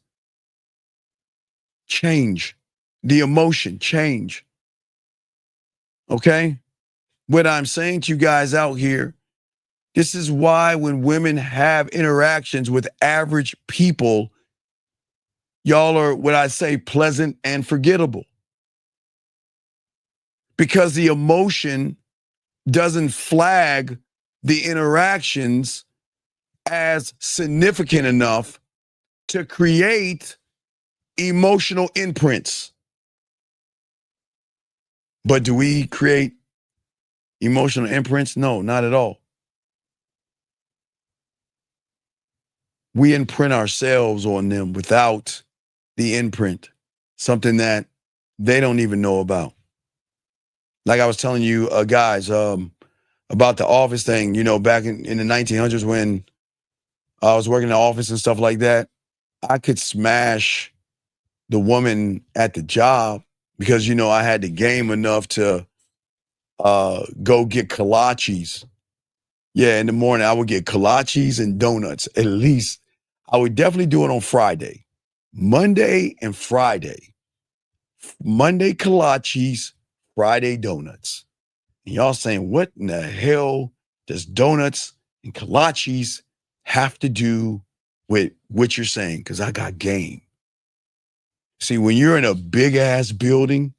change, the emotion change. Okay? What I'm saying to you guys out here, this is why when women have interactions with average people, y'all are, what I say, pleasant and forgettable. Because the emotion doesn't flag the interactions as significant enough to create emotional imprints. But do we create emotional imprints? No, not at all. We imprint ourselves on them without the imprint, something that they don't even know about. Like I was telling you guys about the office thing, you know, back in the 1900s when I was working in the office and stuff like that, I could smash the woman at the job because, you know, I had the game enough to go get kolaches. Yeah, in the morning I would get kolaches and donuts. At least I would definitely do it on Friday. Monday and Friday. Monday kolaches, Friday donuts. And y'all saying, what in the hell does donuts and kolaches have to do with what you're saying? Because I got game. See, when you're in a big ass building,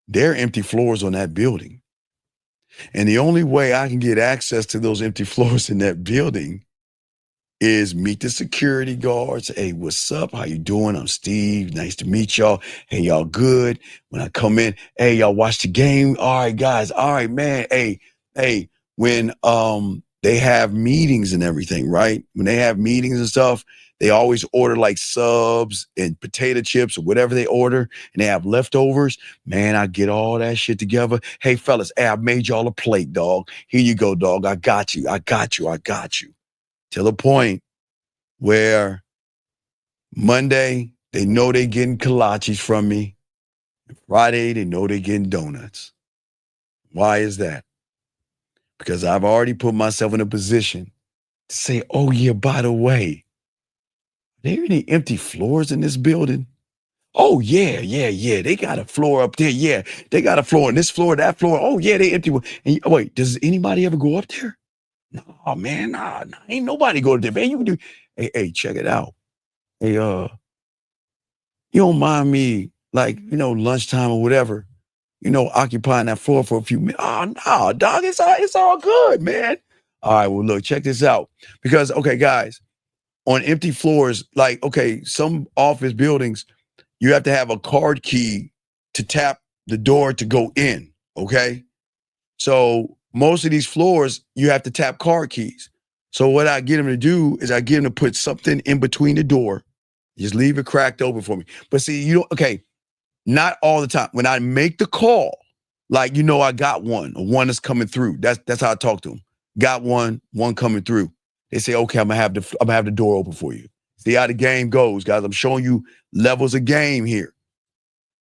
there are empty floors on that building. And the only way I can get access to those empty floors in that building is meet the security guards. Hey, what's up? How you doing? I'm Steve. Nice to meet y'all. Hey, y'all good? When I come in, hey, y'all watch the game? All right, guys. All right, man. Hey, when they have meetings and everything, right? When they have meetings and stuff, they always order like subs and potato chips or whatever they order, and they have leftovers. Man, I get all that shit together. Hey, fellas, hey, I made y'all a plate, dog. Here you go, dog. I got you. I got you. I got you. To the point where Monday, they know they getting kolaches from me. Friday, they know they getting donuts. Why is that? Because I've already put myself in a position to say, oh yeah, by the way, are there any empty floors in this building? Oh yeah. They got a floor up there. Yeah, they got a floor in this floor, that floor. Oh yeah, they empty. And wait, does anybody ever go up there? No, man, nah, ain't nobody go there, man. You can do. Hey, check it out. Hey, you don't mind me, like, you know, lunchtime or whatever, you know, occupying that floor for a few minutes? Oh, no, dog, it's all good, man. All right, well, look, check this out. Because, okay, guys, on empty floors, like, okay, some office buildings, you have to have a card key to tap the door to go in, okay? So most of these floors, you have to tap card keys. So what I get them to do is I get them to put something in between the door. Just leave it cracked open for me. But see, you don't, okay, not all the time. When I make the call, like, I got one, or one is coming through. That's how I talk to them. Got one coming through. They say, okay, I'm gonna have the door open for you. See how the game goes, guys. I'm showing you levels of game here.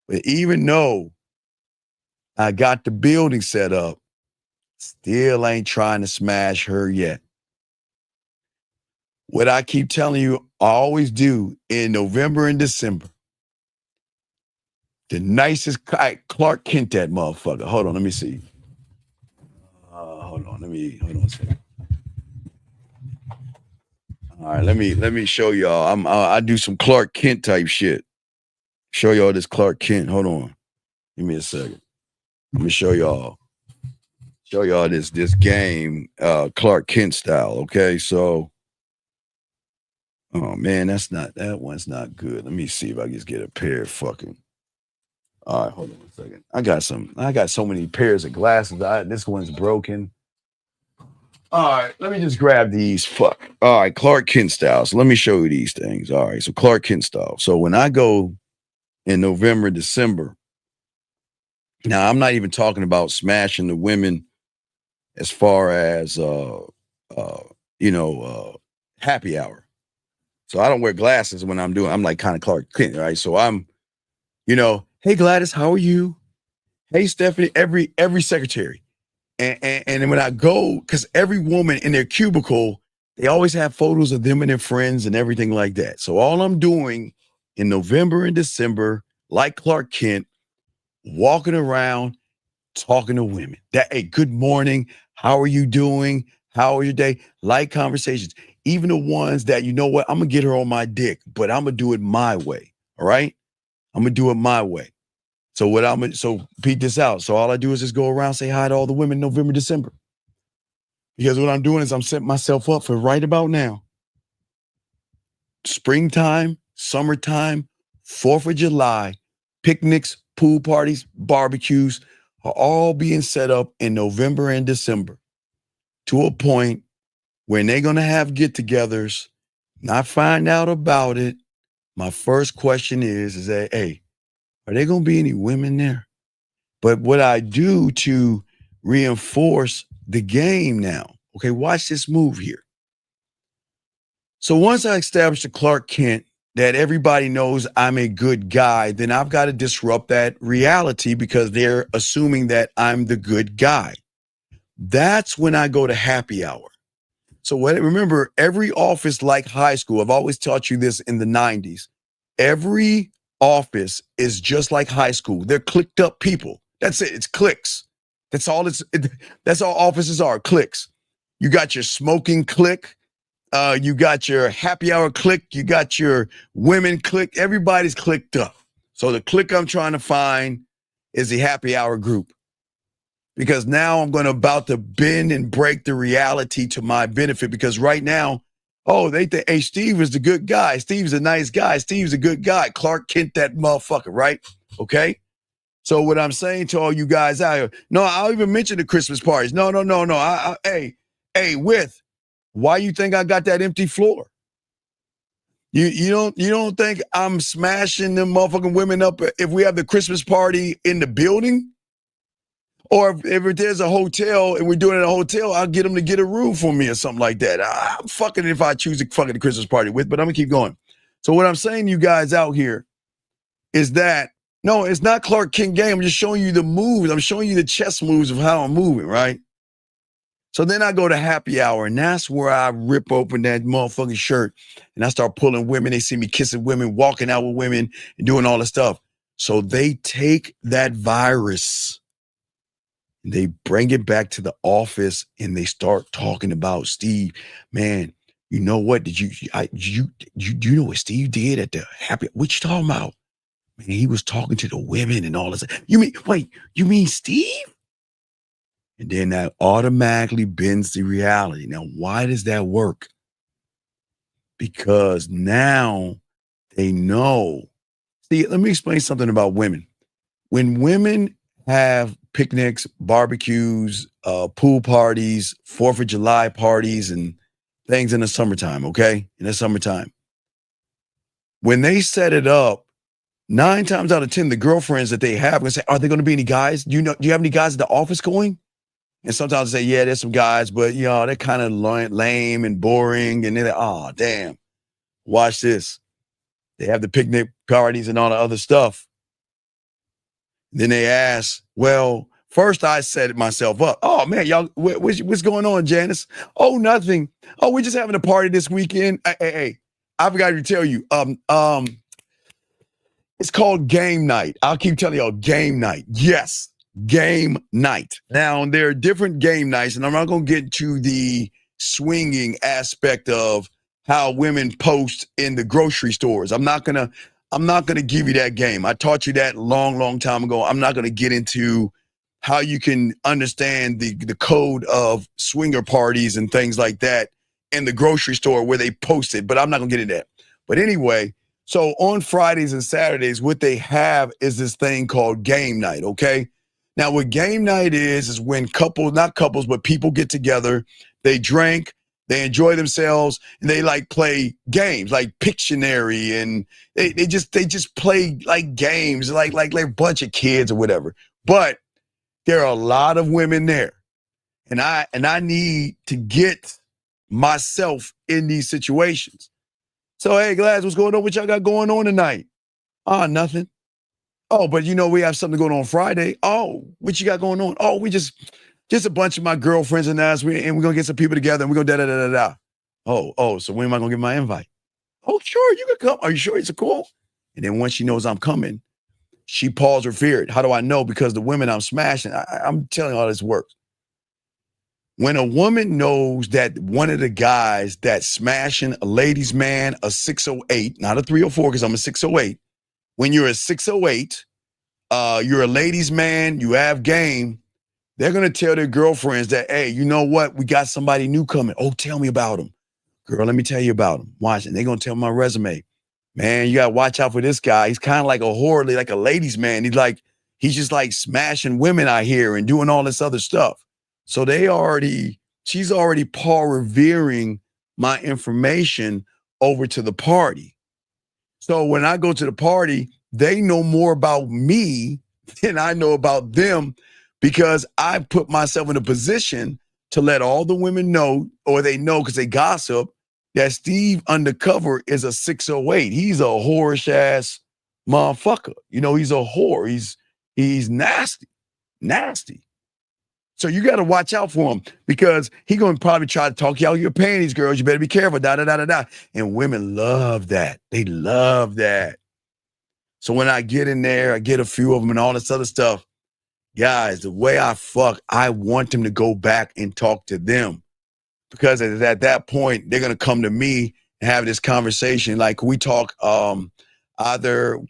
But even though I got the building set up, still ain't trying to smash her yet. What I keep telling you, I always do in November and December. The nicest Clark Kent, that motherfucker. Hold on, let me see. Hold on a second. All right, let me show y'all. I do some Clark Kent type shit. Show y'all this Clark Kent. Hold on. Give me a second. Let me show y'all this game, Clark Kent style. Okay, so oh man, that one's not good. Let me see if I can just get a pair of fucking. All right, hold on a second. I got so many pairs of glasses. This one's broken. All right, let me just grab these. Fuck. All right, Clark Kent style. So let me show you these things. All right, so Clark Kent style. So when I go in November, December, now I'm not even talking about smashing the women as far as happy hour. So I don't wear glasses when I'm like kind of Clark Kent, right? So I'm, hey Gladys, how are you? Hey Stephanie, every secretary. And then when I go, because every woman in their cubicle, they always have photos of them and their friends and everything like that. So all I'm doing in November and December, like Clark Kent, walking around, talking to women. Hey, good morning. How are you doing? How are your day? Light conversations. Even the ones that, I'm going to get her on my dick, but I'm going to do it my way. All right? I'm going to do it my way. So peep this out. So all I do is just go around, say hi to all the women November, December. Because what I'm doing is I'm setting myself up for right about now. Springtime, summertime, 4th of July, picnics, pool parties, barbecues are all being set up in November and December to a point when they're going to have get-togethers, not find out about it. My first question is that, hey, are there going to be any women there? But what I do to reinforce the game now, okay, watch this move here. So once I establish the Clark Kent that everybody knows I'm a good guy, then I've got to disrupt that reality because they're assuming that I'm the good guy. That's when I go to happy hour. So remember, every office like high school, I've always taught you this in the 90s. Every office is just like high school. They're clicked up people. That's it. It's cliques. That's all offices are, cliques. You got your smoking clique. You got your happy hour clique. You got your women clique. Everybody's clicked up. So the clique I'm trying to find is the happy hour group. Because now I'm about to bend and break the reality to my benefit. Because right now, they think, hey, Steve is the good guy. Steve's a nice guy. Steve's a good guy. Clark Kent, that motherfucker, right? Okay? So what I'm saying to all you guys out here, no, I'll even mention the Christmas parties. No. Why you think I got that empty floor? You don't think I'm smashing them motherfucking women up if we have the Christmas party in the building? Or if there's a hotel and we're doing it in a hotel, I'll get them to get a room for me or something like that. I'm fucking if I choose to fucking the Christmas party with, but I'm gonna keep going. So what I'm saying to you guys out here is that, no, it's not Clark Kent game. I'm just showing you the moves. I'm showing you the chess moves of how I'm moving, right? So then I go to happy hour, and that's where I rip open that motherfucking shirt, and I start pulling women. They see me kissing women, walking out with women, and doing all this stuff. So they take that virus, they bring it back to the office, and they start talking about Steve. Man, you know what? Do you know what Steve did at the happy? What you talking about? Man, he was talking to the women and all this. You mean Steve? And then that automatically bends the reality. Now, why does that work? Because now they know. See, let me explain something about women. When women have picnics, barbecues, pool parties, 4th of July parties, and things in the summertime, okay? In the summertime. When they set it up, 9 times out of 10, the girlfriends that they have are gonna say, are there gonna be any guys? Do you have any guys at the office going? And sometimes they say, yeah, there's some guys, but they're kind of lame and boring. And they're like, oh, damn, watch this. They have the picnic parties and all the other stuff. Then they ask, well, first I set myself up. Oh man, y'all, what's going on, Janice? Oh, nothing. Oh, we're just having a party this weekend. Hey, I forgot to tell you. It's called game night. I'll keep telling y'all game night. Yes, game night. Now, there are different game nights, and I'm not going to get to the swinging aspect of how women post in the grocery stores. I'm not gonna give you that game. I taught you that long time ago. I'm not gonna get into how you can understand the code of swinger parties and things like that in the grocery store where they post it, but I'm not gonna get into that. But anyway, so on Fridays and Saturdays, what they have is this thing called game night, okay? Now, what game night is when not couples, but people get together, they drink, they enjoy themselves, and they like play games like Pictionary, and they just play like games, like a bunch of kids or whatever. But there are a lot of women there, and I need to get myself in these situations. So, hey, Glass, what's going on? What y'all got going on tonight? Nothing. Oh, but we have something going on Friday. Oh, what you got going on? Oh, we just a bunch of my girlfriends and us, and we're going to get some people together, and we're going to da-da-da-da-da. Oh, so when am I going to get my invite? Oh, sure, you can come. Are you sure it's cool? And then once she knows I'm coming, she paused her feared. How do I know? Because the women I'm smashing, I'm telling you how this works. When a woman knows that one of the guys that's smashing a ladies' man, a 608, not a 304, because I'm a 608. When you're a 608, you're a ladies' man, you have game, they're going to tell their girlfriends that, hey, you know what? We got somebody new coming. Oh, tell me about him. Girl, let me tell you about him. Watch it. They're going to tell my resume. Man, you got to watch out for this guy. He's kind of like a whore, like a ladies' man. He's just like smashing women out here and doing all this other stuff. So she's already Paul revering my information over to the party. So when I go to the party, they know more about me than I know about them, because I put myself in a position to let all the women know, or they know because they gossip, that Steve undercover is a 608. He's a whorish ass motherfucker. He's a whore. He's nasty. So you got to watch out for him, because he going to probably try to talk you out of your panties, girls. You better be careful, da-da-da-da-da. And women love that. They love that. So when I get in there, I get a few of them and all this other stuff. Guys, the way I fuck, I want them to go back and talk to them, because at that point, they're going to come to me and have this conversation. Like, can we talk can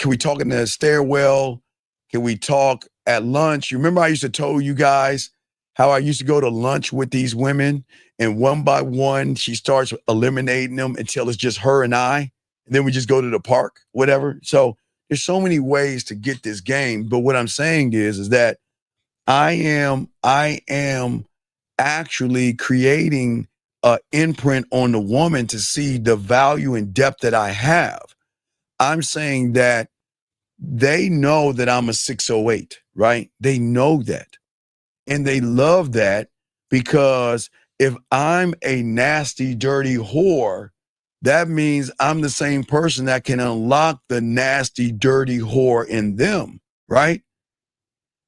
we talk in the stairwell? Can we talk at lunch? You remember I used to tell you guys how I used to go to lunch with these women, and one by one, she starts eliminating them until it's just her and I. And then we just go to the park, whatever. So there's so many ways to get this game. But what I'm saying is that I am actually creating an imprint on the woman to see the value and depth that I have. I'm saying that they know that I'm a 608, right? They know that. And they love that, because if I'm a nasty, dirty whore, that means I'm the same person that can unlock the nasty, dirty whore in them, right?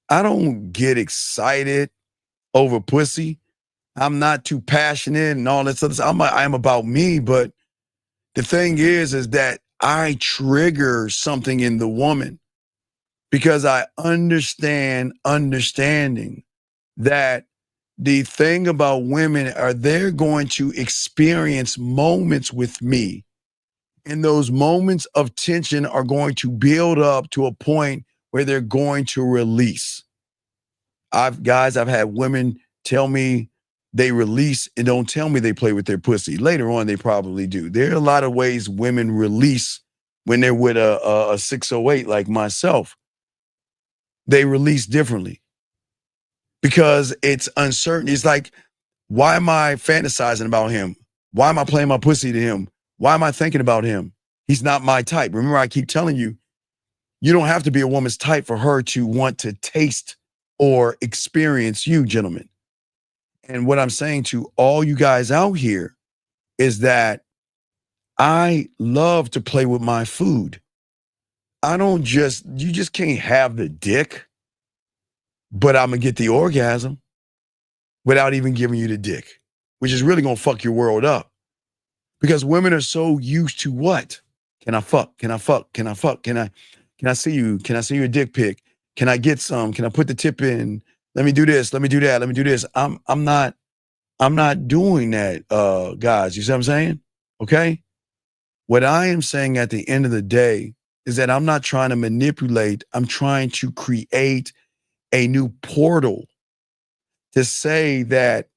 I don't get excited over pussy. I'm not too passionate and all this other stuff. I'm about me, but the thing is that I trigger something in the woman, because I understanding that the thing about women are they're going to experience moments with me, and those moments of tension are going to build up to a point where they're going to release. I've had women tell me they release and don't tell me they play with their pussy. Later on, they probably do. There are a lot of ways women release when they're with a 608 like myself. They release differently. because it's uncertain. It's like, why am I fantasizing about him? Why am I playing my pussy to him? Why am I thinking about him? He's not my type. Remember, I keep telling you, you don't have to be a woman's type for her to want to taste or experience you, gentlemen. And what I'm saying to all you guys out here is that I love to play with my food. You just can't have the dick, but I'm gonna get the orgasm without even giving you the dick, which is really gonna fuck your world up. Because women are so used to what? Can I fuck? Can I fuck? Can I fuck? Can I see you? Can I see your dick pic? Can I get some? Can I put the tip in? Let me do this. Let me do that. Let me do this. I'm not doing that, guys. You see what I'm saying? Okay? What I am saying at the end of the day is that I'm not trying to manipulate. I'm trying to create a new portal to say that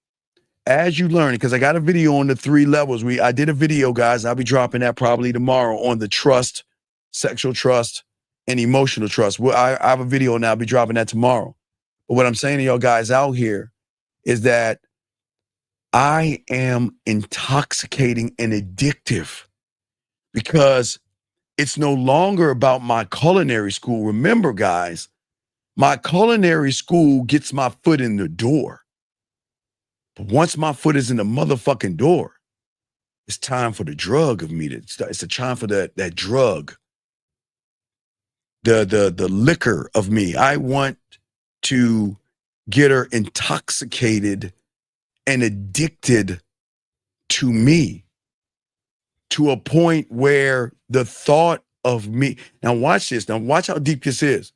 as you learn, because I got a video on the 3 levels. I did a video, guys. I'll be dropping that probably tomorrow on the trust, sexual trust, and emotional trust. Well, I have a video now. I'll be dropping that tomorrow. But what I'm saying to y'all guys out here is that I am intoxicating and addictive because it's no longer about my culinary school. Remember, guys, my culinary school gets my foot in the door. But once my foot is in the motherfucking door, it's time for the drug of me to start. It's the time for that drug, the liquor of me. I want to get her intoxicated and addicted to me to a point where the thought of me, now watch this, now watch how deep this is.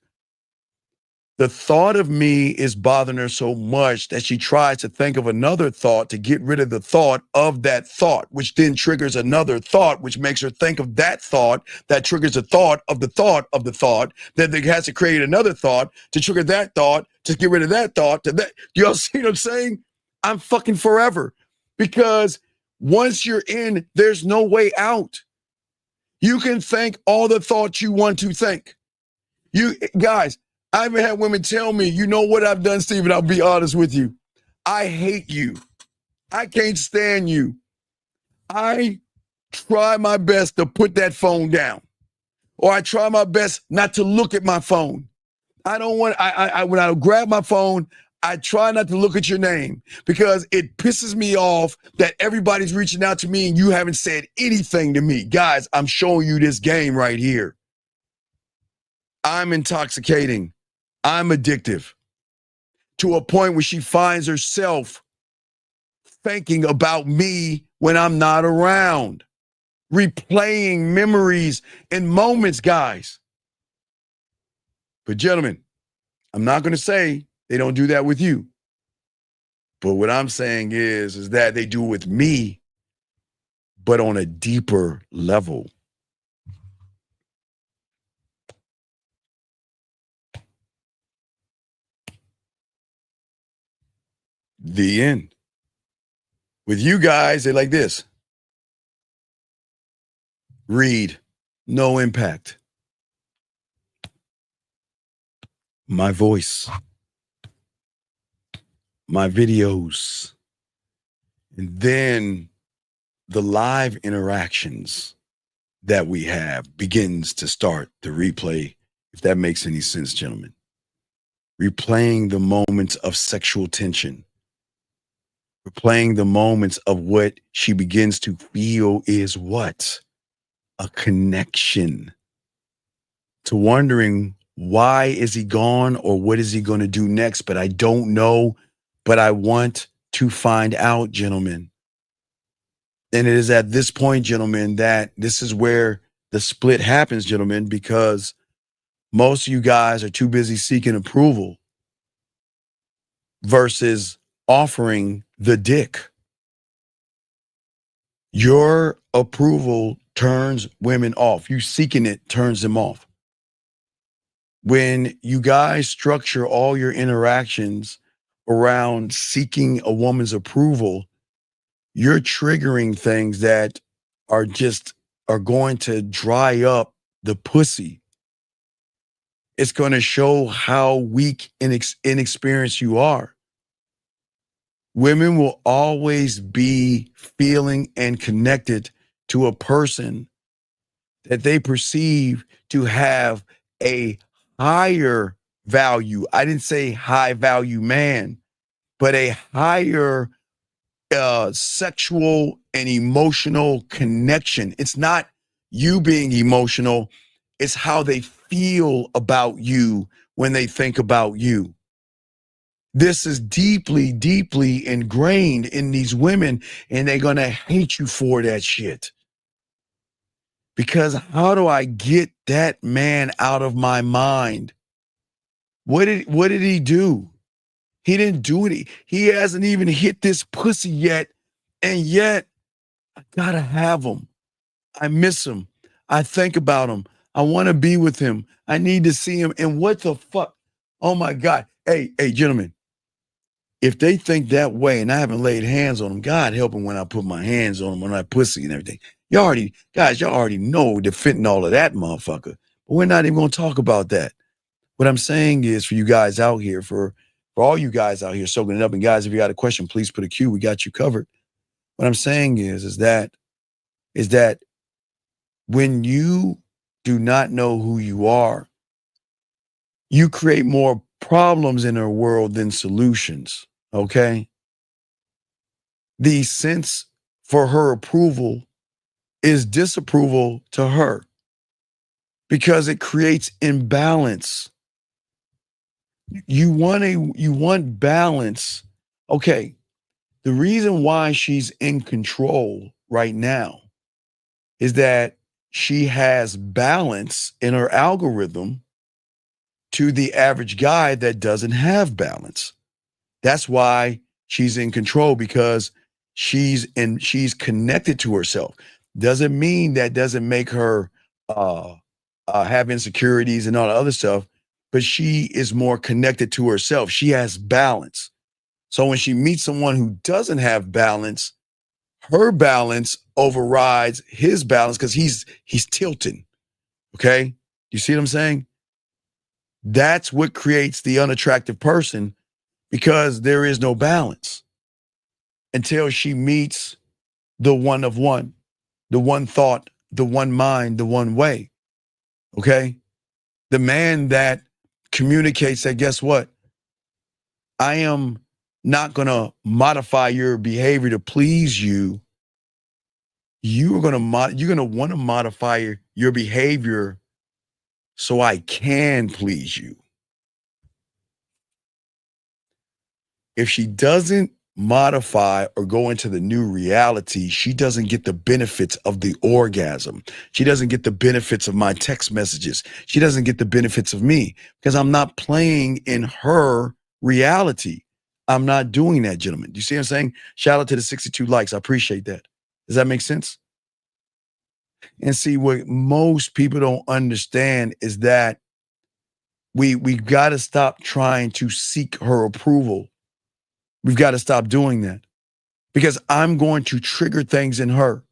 The thought of me is bothering her so much that she tries to think of another thought to get rid of the thought of that thought, which then triggers another thought, which makes her think of that thought, that triggers a thought of the thought of the thought, then they has to create another thought to trigger that thought, to get rid of that thought, to that. Y'all see what I'm saying? I'm fucking forever. Because once you're in, there's no way out. You can think all the thoughts you want to think. You guys, I even had women tell me, you know what I've done, Stephen? I'll be honest with you. I hate you. I can't stand you. I try my best to put that phone down. Or I try my best not to look at my phone. I don't want, when I grab my phone, I try not to look at your name because it pisses me off that everybody's reaching out to me and you haven't said anything to me. Guys, I'm showing you this game right here. I'm intoxicating. I'm addictive to a point where she finds herself thinking about me when I'm not around, replaying memories and moments, guys. But gentlemen, I'm not going to say they don't do that with you. But what I'm saying is that they do it with me, but on a deeper level. The end. With you guys, they're like this. Read, no impact. My voice, my videos, and then the live interactions that we have begins to start the replay, if that makes any sense, gentlemen. Replaying the moments of sexual tension. Replaying the moments of what she begins to feel is what? A connection. To wondering, why is he gone or what is he going to do next? But I don't know, but I want to find out, gentlemen. And it is at this point, gentlemen, that this is where the split happens, gentlemen, because most of you guys are too busy seeking approval versus offering the dick. Your approval turns women off. You seeking it turns them off. When you guys structure all your interactions around seeking a woman's approval, you're triggering things that are going to dry up the pussy. It's going to show how weak and inexperienced you are. Women will always be feeling and connected to a person that they perceive to have a higher value. I didn't say high value man, but a higher sexual and emotional connection. It's not you being emotional, it's how they feel about you when they think about you. This is deeply, deeply ingrained in these women, and they're going to hate you for that shit. Because how do I get that man out of my mind? What did he do? He didn't do it. He hasn't even hit this pussy yet, and yet I gotta have him. I miss him. I think about him. I want to be with him. I need to see him. And what the fuck? Oh my God. Hey, gentlemen, if they think that way and I haven't laid hands on them, God help them when I put my hands on them, when I pussy and everything. Y'all already know the fentanyl of that motherfucker. But we're not even going to talk about that. What I'm saying is for you guys out here, for all you guys out here soaking it up, and guys, if you got a question, please put a Q. We got you covered. What I'm saying is that when you do not know who you are, you create more problems in our world than solutions, okay? The sense for her approval is disapproval to her because it creates imbalance. You want balance. Okay, the reason why she's in control right now is that she has balance in her algorithm to the average guy that doesn't have balance. That's why she's in control, because she's connected to herself. Doesn't mean that doesn't make her have insecurities and all the other stuff, but she is more connected to herself. She has balance. So when she meets someone who doesn't have balance, her balance overrides his balance because he's tilting. Okay? You see what I'm saying? That's what creates the unattractive person, because there is no balance until she meets the one of one, the one thought, the one mind, the one way. Okay? The man that communicates that, guess what? I am not going to modify your behavior to please you. You're going to want to modify your behavior so I can please you. If she doesn't modify or go into the new reality, she doesn't get the benefits of the orgasm. She doesn't get the benefits of my text messages. She doesn't get the benefits of me because I'm not playing in her reality. I'm not doing that, gentlemen. Do you see what I'm saying? Shout out to the 62 likes. I appreciate that. Does that make sense? And see, what most people don't understand is that we got to stop trying to seek her approval. We've got to stop doing that, because I'm going to trigger things in her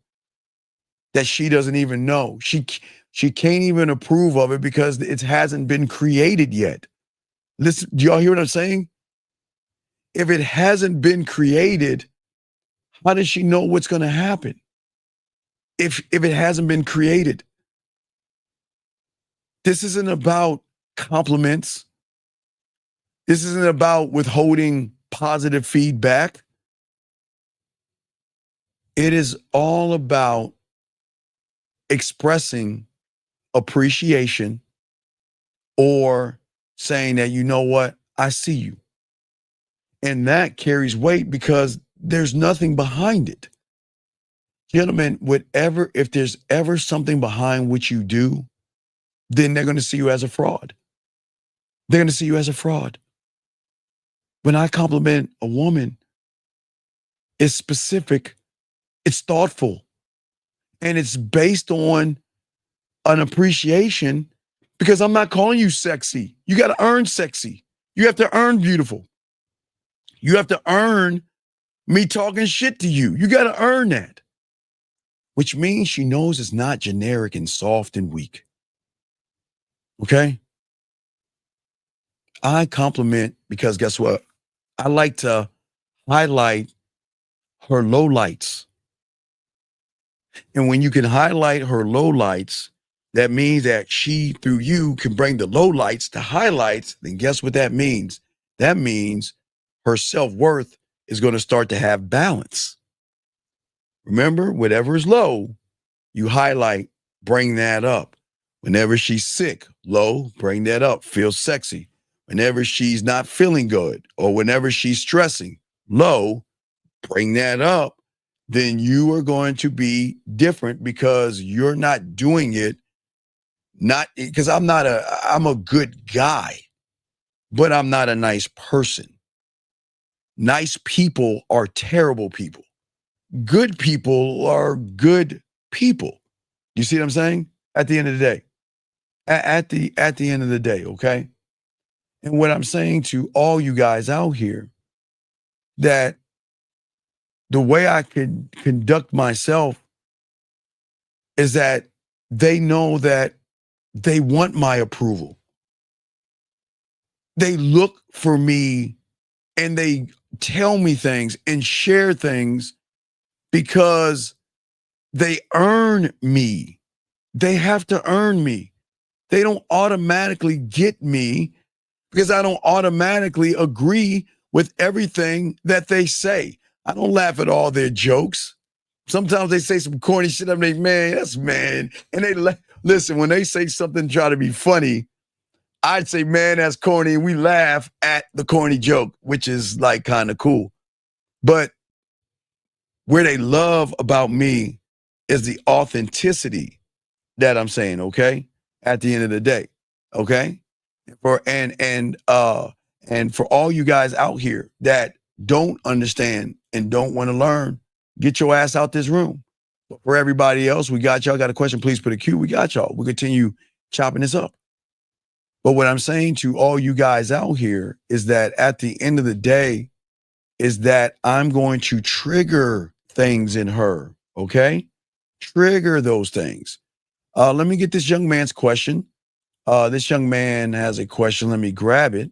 that she doesn't even know. She can't even approve of it because it hasn't been created yet. Listen, do y'all hear what I'm saying? If it hasn't been created, how does she know what's going to happen? If it hasn't been created. This isn't about compliments. This isn't about withholding positive feedback. It is all about expressing appreciation or saying that, you know what, I see you. And that carries weight because there's nothing behind it. Gentlemen, if there's ever something behind what you do, then they're going to see you as a fraud. They're going to see you as a fraud. When I compliment a woman, it's specific, it's thoughtful, and it's based on an appreciation, because I'm not calling you sexy. You got to earn sexy. You have to earn beautiful. You have to earn me talking shit to you. You got to earn that, which means she knows it's not generic and soft and weak. Okay? I compliment because guess what? I like to highlight her lowlights. And when you can highlight her lowlights, that means that she, through you, can bring the lowlights to highlights. Then guess what that means? That means her self-worth is going to start to have balance. Remember, whatever is low, you highlight, bring that up. Whenever she's sick, low, bring that up, feel sexy. Whenever she's not feeling good or whenever she's stressing, low, bring that up. Then you are going to be different because you're not doing it, not because I'm a good guy, but I'm not a nice person. Nice people are terrible people. Good people are good people. You see what I'm saying? At the end of the day. At the end of the day, okay? And what I'm saying to all you guys out here, that the way I can conduct myself is that they know that they want my approval. They look for me and they tell me things and share things because they earn me. They have to earn me. They don't automatically get me because I don't automatically agree with everything that they say. I don't laugh at all their jokes. Sometimes they say some corny shit. I'm like, man, that's man. And they listen, when they say something, try to be funny, I'd say, man, that's corny. And we laugh at the corny joke, which is like kind of cool. But where they love about me is the authenticity that I'm saying, okay? At the end of the day, okay? And for all you guys out here that don't understand and don't want to learn, get your ass out this room. But for everybody else, we got y'all. Got a question? Please put a Q. We got y'all. We'll continue chopping this up. But what I'm saying to all you guys out here is that at the end of the day, is that I'm going to trigger things in her, okay? Trigger those things. Let me get this young man's question. This young man has a question. Let me grab it.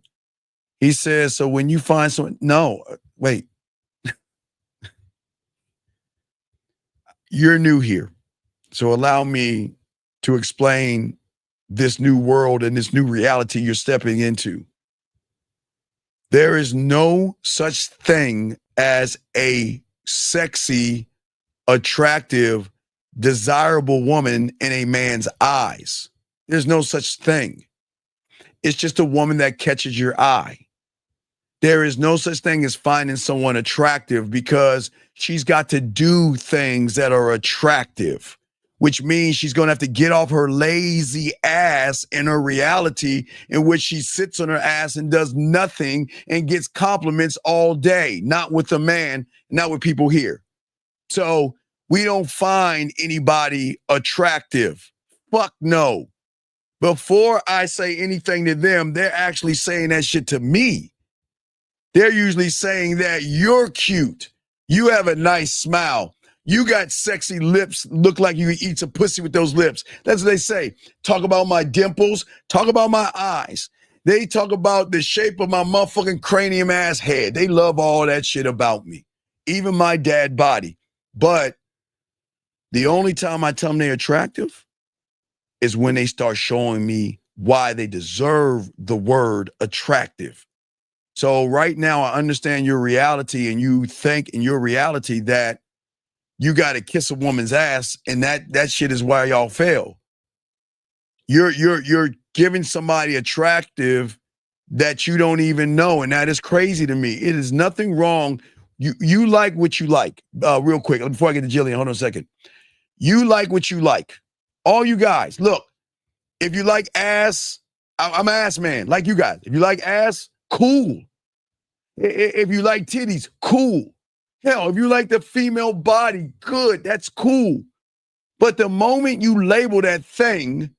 He says, so when you find someone, no, wait. You're new here. So allow me to explain this new world and this new reality you're stepping into. There is no such thing as a sexy, attractive, desirable woman in a man's eyes. There's no such thing. It's just a woman that catches your eye. There is no such thing as finding someone attractive because she's got to do things that are attractive, which means she's going to have to get off her lazy ass in her reality in which she sits on her ass and does nothing and gets compliments all day, not with a man, not with people here. So we don't find anybody attractive. Fuck no. Before I say anything to them, they're actually saying that shit to me. They're usually saying that you're cute. You have a nice smile. You got sexy lips. Look like you eat some pussy with those lips. That's what they say. Talk about my dimples. Talk about my eyes. They talk about the shape of my motherfucking cranium ass head. They love all that shit about me. Even my dad body. But the only time I tell them they're attractive is when they start showing me why they deserve the word attractive. So right now, I understand your reality, and you think in your reality that you got to kiss a woman's ass, and that shit is why y'all fail. You're giving somebody attractive that you don't even know, and that is crazy to me. It is nothing wrong. You like what you like. Real quick, before I get to Jillian, hold on a second. You like what you like. All you guys, look. If you like ass, I'm an ass man, like you guys. If you like ass, cool. If you like titties, cool. Hell, if you like the female body, good, that's cool. But the moment you label that thing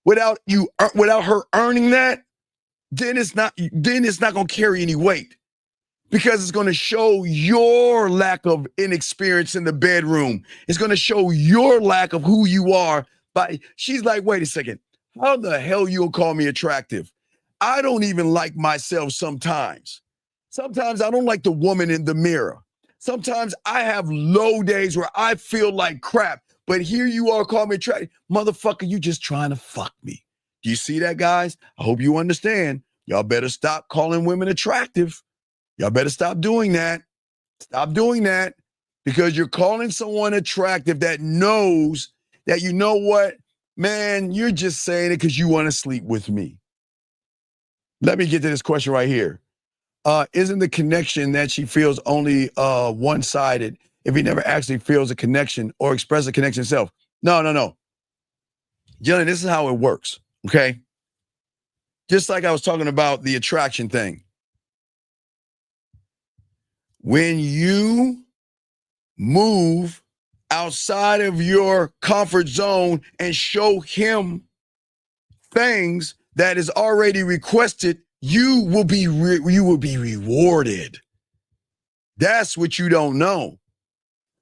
without her earning that, then it's not gonna carry any weight. Because it's gonna show your lack of inexperience in the bedroom. It's gonna show your lack of who you are. She's like, wait a second, how the hell you'll call me attractive? I don't even like myself sometimes. Sometimes I don't like the woman in the mirror. Sometimes I have low days where I feel like crap. But here you are calling me attractive. Motherfucker, you just trying to fuck me. Do you see that, guys? I hope you understand. Y'all better stop calling women attractive. Y'all better stop doing that. Stop doing that, because you're calling someone attractive that knows that, you know what, man, you're just saying it because you want to sleep with me. Let me get to this question right here. Isn't the connection that she feels only one-sided if he never actually feels a connection or expresses a connection himself? No. Johnny, this is how it works, okay? Just like I was talking about the attraction thing. When you move outside of your comfort zone and show him things that is already requested, you will be rewarded. That's what you don't know.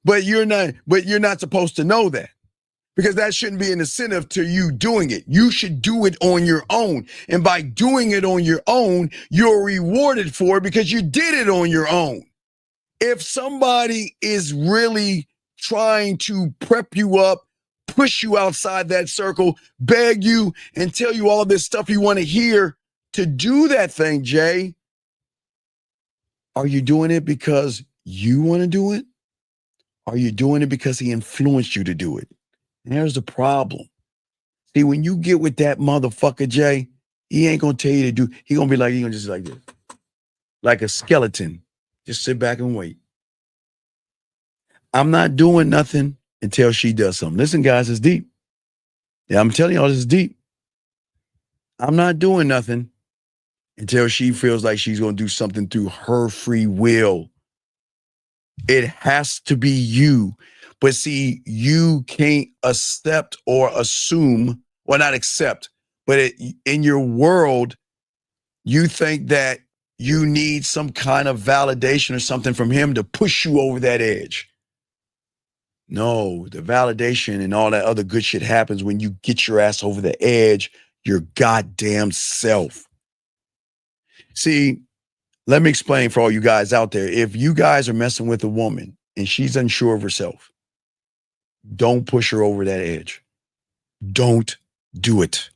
But you're not supposed to know that, because that shouldn't be an incentive to you doing it. You should do it on your own. And by doing it on your own, you're rewarded for it because you did it on your own. If somebody is really trying to prep you up, push you outside that circle, beg you, and tell you all this stuff you want to hear to do that thing, Jay, are you doing it because you want to do it? Are you doing it because he influenced you to do it? And there's the problem. See, when you get with that motherfucker, Jay, he ain't going to tell you to do, he going to be like, he going to just like this. Like a skeleton. Just sit back and wait. I'm not doing nothing until she does something. Listen, guys, it's deep. Yeah, I'm telling y'all, this is deep. I'm not doing nothing until she feels like she's going to do something through her free will. It has to be you. But see, you can't accept or assume, well, not accept, but in your world, you think that you need some kind of validation or something from him to push you over that edge. No, the validation and all that other good shit happens when you get your ass over the edge, your goddamn self. See, let me explain for all you guys out there. If you guys are messing with a woman and she's unsure of herself, don't push her over that edge. Don't do it.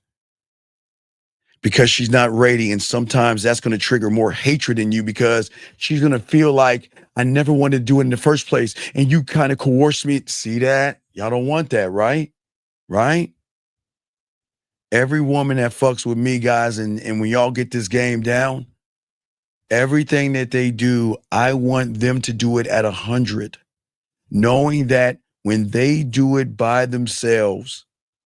Because she's not ready. And sometimes that's going to trigger more hatred in you, because she's going to feel like, I never wanted to do it in the first place. And you kind of coerced me. See that? Y'all don't want that, right? Right? Every woman that fucks with me, guys, and when y'all get this game down, everything that they do, I want them to do it at 100. Knowing that when they do it by themselves,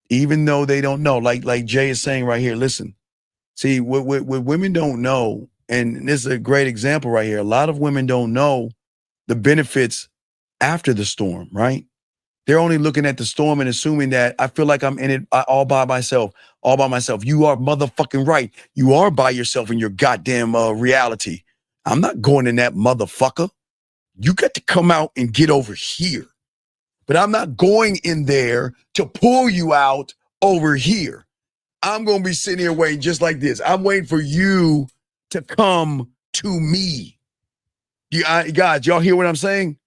even though they don't know, like Jay is saying right here, listen, see, what women don't know, and this is a great example right here. A lot of women don't know the benefits after the storm, right? They're only looking at the storm and assuming that I feel like I'm in it all by myself. You are motherfucking right. You are by yourself in your goddamn reality. I'm not going in that motherfucker. You got to come out and get over here. But I'm not going in there to pull you out over here. I'm going to be sitting here waiting just like this. I'm waiting for you to come to me. Guys, y'all hear what I'm saying?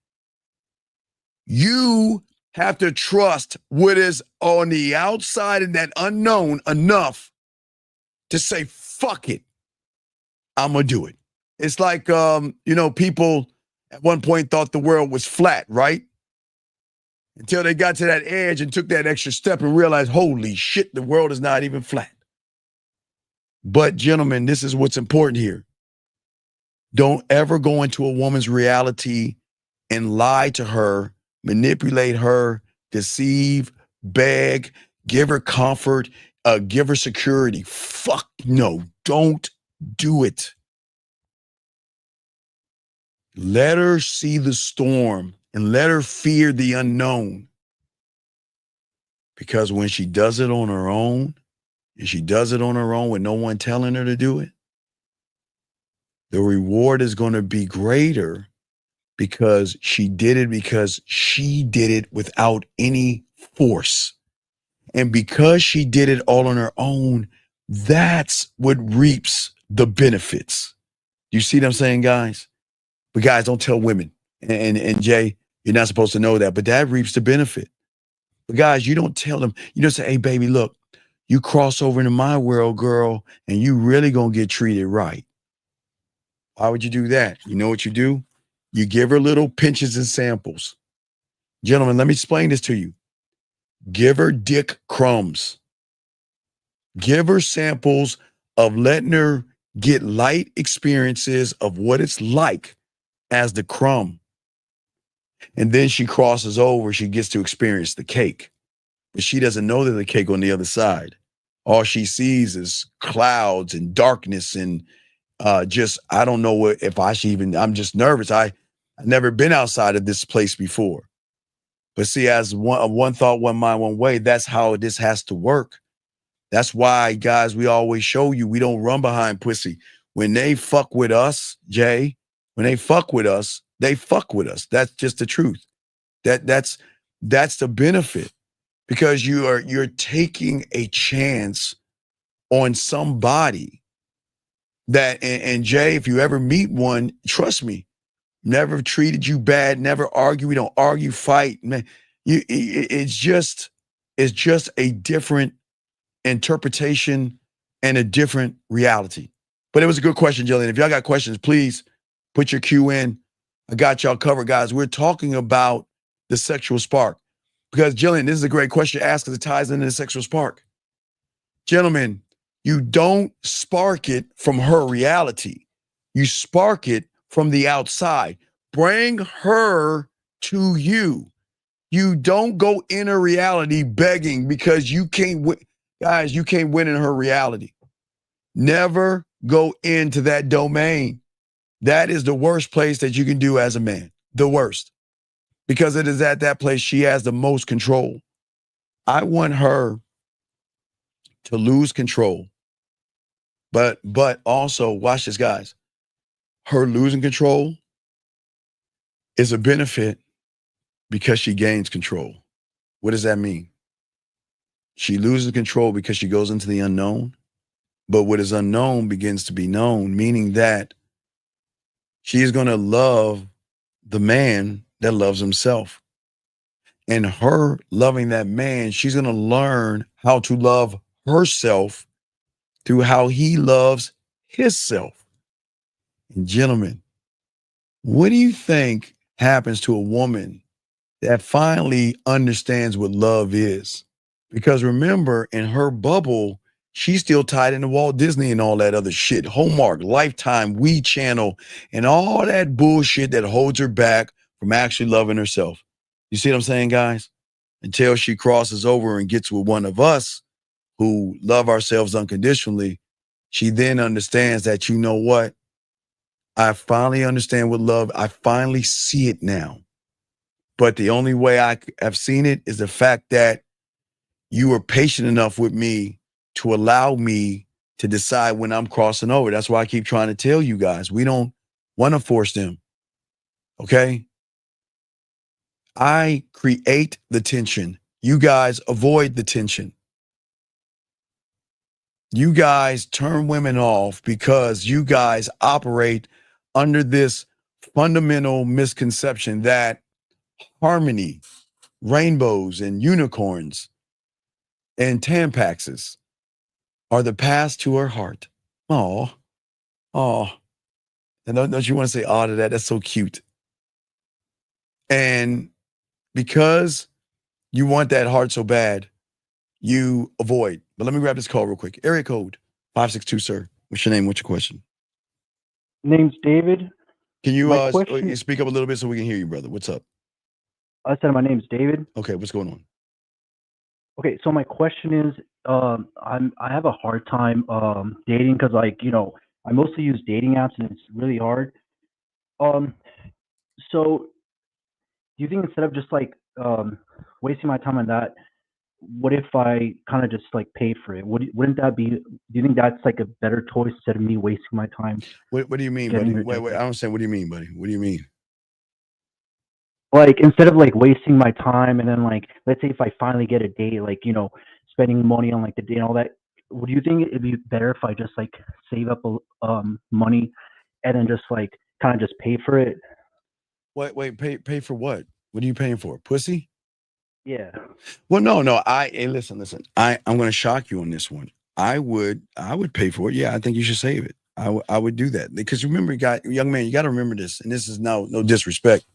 You have to trust what is on the outside and that unknown enough to say, fuck it. I'm going to do it. It's like, people at one point thought the world was flat, right? Until they got to that edge and took that extra step and realized, holy shit, the world is not even flat. But gentlemen, this is what's important here. Don't ever go into a woman's reality and lie to her, manipulate her, deceive, beg, give her comfort, give her security. Fuck no, don't do it. Let her see the storm and let her fear the unknown. Because when she does it on her own, and she does it on her own with no one telling her to do it, the reward is going to be greater because she did it without any force. And because she did it all on her own, that's what reaps the benefits. You see what I'm saying, guys? But guys, don't tell women. And Jay, you're not supposed to know that, but that reaps the benefit. But guys, you don't tell them. You don't say, "Hey, baby, look, you cross over into my world, girl, and you really gonna get treated right." Why would you do that? You know what you do? You give her little pinches and samples. Gentlemen, let me explain this to you. Give her dick crumbs. Give her samples of letting her get light experiences of what it's like as the crumb. And then she crosses over, she gets to experience the cake. But she doesn't know there's a cake on the other side. All she sees is clouds and darkness and just, I don't know if I should even, I'm just nervous. I've never been outside of this place before. But see, as one thought, one mind, one way, that's how this has to work. That's why, guys, we always show you we don't run behind pussy. When they fuck with us, Jay, when they fuck with us, they fuck with us. That's just the truth. That's the benefit, because you're taking a chance on somebody that, and Jay, if you ever meet one, trust me, never treated you bad, never argue. We don't argue, fight, man. It's just a different interpretation and a different reality. But it was a good question, Jillian. If y'all got questions, please put your cue in. I got y'all covered, guys. We're talking about the sexual spark. Because, Jillian, this is a great question to ask because it ties into the sexual spark. Gentlemen, you don't spark it from her reality. You spark it from the outside. Bring her to you. You don't go in her reality begging because you can't win. Guys, you can't win in her reality. Never go into that domain. That is the worst place that you can do as a man. The worst. Because it is at that place she has the most control. I want her to lose control. But also, watch this, guys. Her losing control is a benefit because she gains control. What does that mean? She loses control because she goes into the unknown. But what is unknown begins to be known, meaning that she is going to love the man that loves himself. And her loving that man, she's going to learn how to love herself through how he loves himself. And gentlemen, what do you think happens to a woman that finally understands what love is? Because remember, in her bubble, she's still tied into Walt Disney and all that other shit. Hallmark, Lifetime, We Channel, and all that bullshit that holds her back from actually loving herself. You see what I'm saying, guys? Until she crosses over and gets with one of us who love ourselves unconditionally, she then understands that, you know what? I finally understand what love, I finally see it now. But the only way I have seen it is the fact that you were patient enough with me to allow me to decide when I'm crossing over. That's why I keep trying to tell you guys, we don't want to force them. Okay? I create the tension. You guys avoid the tension. You guys turn women off because you guys operate under this fundamental misconception that harmony, rainbows, and unicorns and Tampaxes are the path to her heart. Oh, and don't you want to say "oh" to that? That's so cute. And because you want that heart so bad, you avoid. But let me grab this call real quick. Area code 562, sir. What's your name? What's your question? Name's David. Can you My question- speak up a little bit so we can hear you, brother? What's up? I said my name's David. Okay, what's going on? Okay, so my question is, I have a hard time dating because, like, I mostly use dating apps and it's really hard. So do you think instead of just like wasting my time on that, what if I kind of just like pay for it? Wouldn't that be? Do you think that's like a better choice instead of me wasting my time? What do you mean, buddy? Wait, I don't understand. What do you mean, buddy? What do you mean? Like, instead of like wasting my time and then, like, let's say if I finally get a date, like, spending money on like the date and all that, would you think it'd be better if I just like save up money and then just like kind of just pay for it. Wait, pay for what? What are you paying for? Pussy? Yeah. Well, no. Hey, listen. I'm going to shock you on this one. I would pay for it. Yeah, I think you should save it. I would do that because remember, young man, you got to remember this, and this is no disrespect.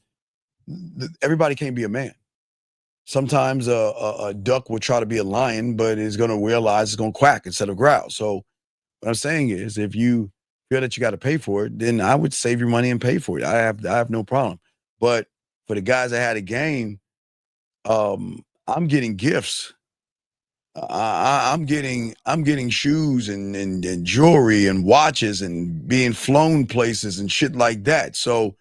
Everybody can't be a man. Sometimes a duck will try to be a lion, but is going to realize it's going to quack instead of growl. So what I'm saying is, if you feel that you got to pay for it, then I would save your money and pay for it. I have no problem. But for the guys that had a game, I'm getting gifts. I'm getting shoes and jewelry and watches and being flown places and shit like that. So,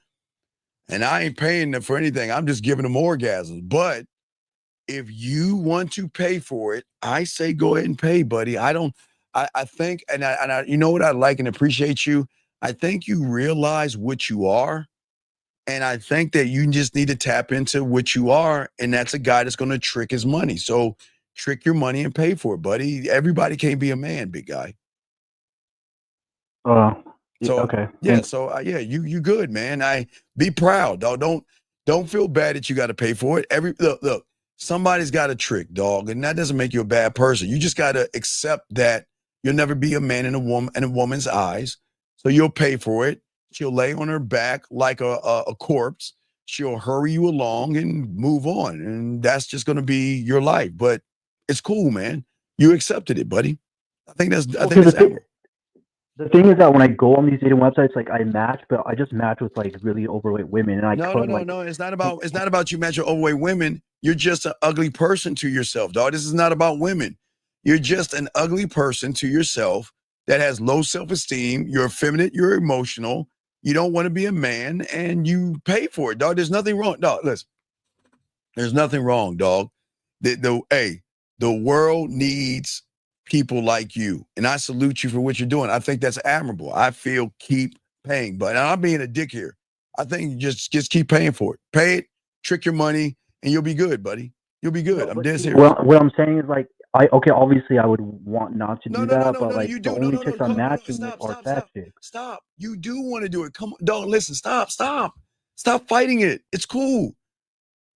and I ain't paying them for anything. I'm just giving them orgasms. But if you want to pay for it, I say go ahead and pay, buddy. I think, and I, you know what I like and appreciate you. I think you realize what you are. And I think that you just need to tap into what you are. And that's a guy that's going to trick his money. So trick your money and pay for it, buddy. Everybody can't be a man, big guy. So Okay. yeah, so yeah, you good, man. I be proud, dog. Don't feel bad that you got to pay for it. Look, somebody's got a trick, dog, and that doesn't make you a bad person. You just got to accept that you'll never be a man in a woman's eyes. So you'll pay for it. She'll lay on her back like a corpse. She'll hurry you along and move on, and that's just going to be your life. But it's cool, man. You accepted it, buddy. I think that's admirable. The thing is that when I go on these dating websites, like I match, but I just match with like really overweight women, and I No. It's not about you matching overweight women. You're just an ugly person to yourself, dog. This is not about women. You're just an ugly person to yourself that has low self-esteem. You're effeminate. You're emotional. You don't want to be a man, and you pay for it, dog. There's nothing wrong, dog. Listen, there's nothing wrong, dog. The world needs people like you, and I salute you for what you're doing. I think that's admirable. I feel keep paying, but I'm being a dick here. I think just keep paying for it. Pay it, trick your money, and you'll be good, buddy. You'll be good. I'm dead serious. Well, what I'm saying is like obviously I would want not to do that, but like the only chicks I'm matching with are fat chicks. Stop. You do want to do it. Come on, don't listen. Stop fighting it. It's cool.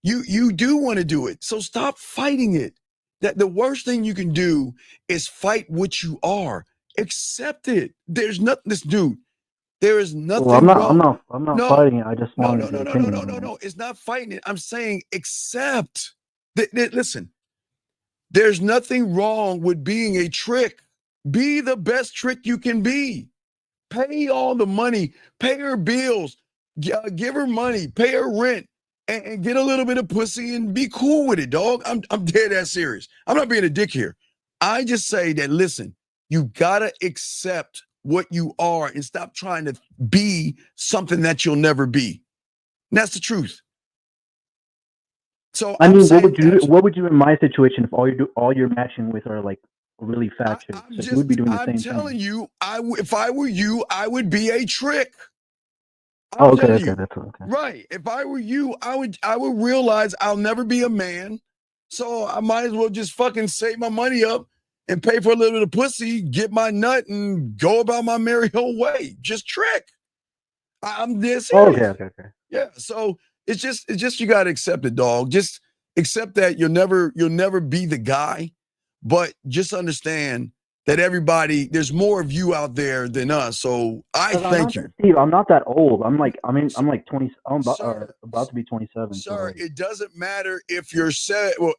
You do want to do it. So stop fighting it. That the worst thing you can do is fight what you are. Accept it. There's nothing, there is nothing wrong. I'm not fighting it. I just want No. It's not fighting it. I'm saying accept. Listen, there's nothing wrong with being a trick. Be the best trick you can be. Pay all the money. Pay her bills. Give her money. Pay her rent. And get a little bit of pussy and be cool with it, dog. I'm dead ass serious. I'm not being a dick here. I just say that, listen, you gotta accept what you are and stop trying to be something that you'll never be. And that's the truth. So I mean, what would you in my situation if all you're matching with are like really fat chicks? Like, you would be doing the same thing. I'm telling you, if I were you, I would be a trick. Okay, that's okay. Right. If I were you, I would realize I'll never be a man. So I might as well just fucking save my money up and pay for a little bit of pussy, get my nut, and go about my merry old way. Just trick. I'm this serious. Okay. Yeah. So it's just you gotta accept it, dog. Just accept that you'll never be the guy, but just understand that there's more of you out there than us. So I thank you. Steve, I'm not that old. I'm like 20. I'm about to be 27. Sir, it doesn't matter if you're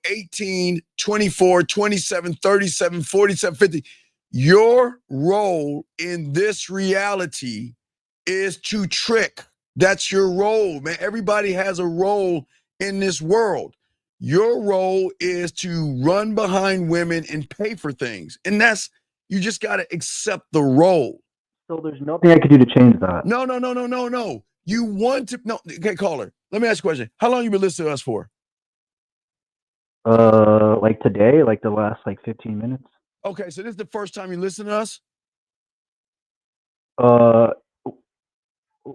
18, 24, 27, 37, 47, 50. Your role in this reality is to trick. That's your role, man. Everybody has a role in this world. Your role is to run behind women and pay for things. And you just got to accept the role. So there's nothing I could do to change that. No. You want to, no, okay, caller. Let me ask you a question. How long you been listening to us for? Like today, like the last 15 minutes. Okay, so this is the first time you listen to us? No,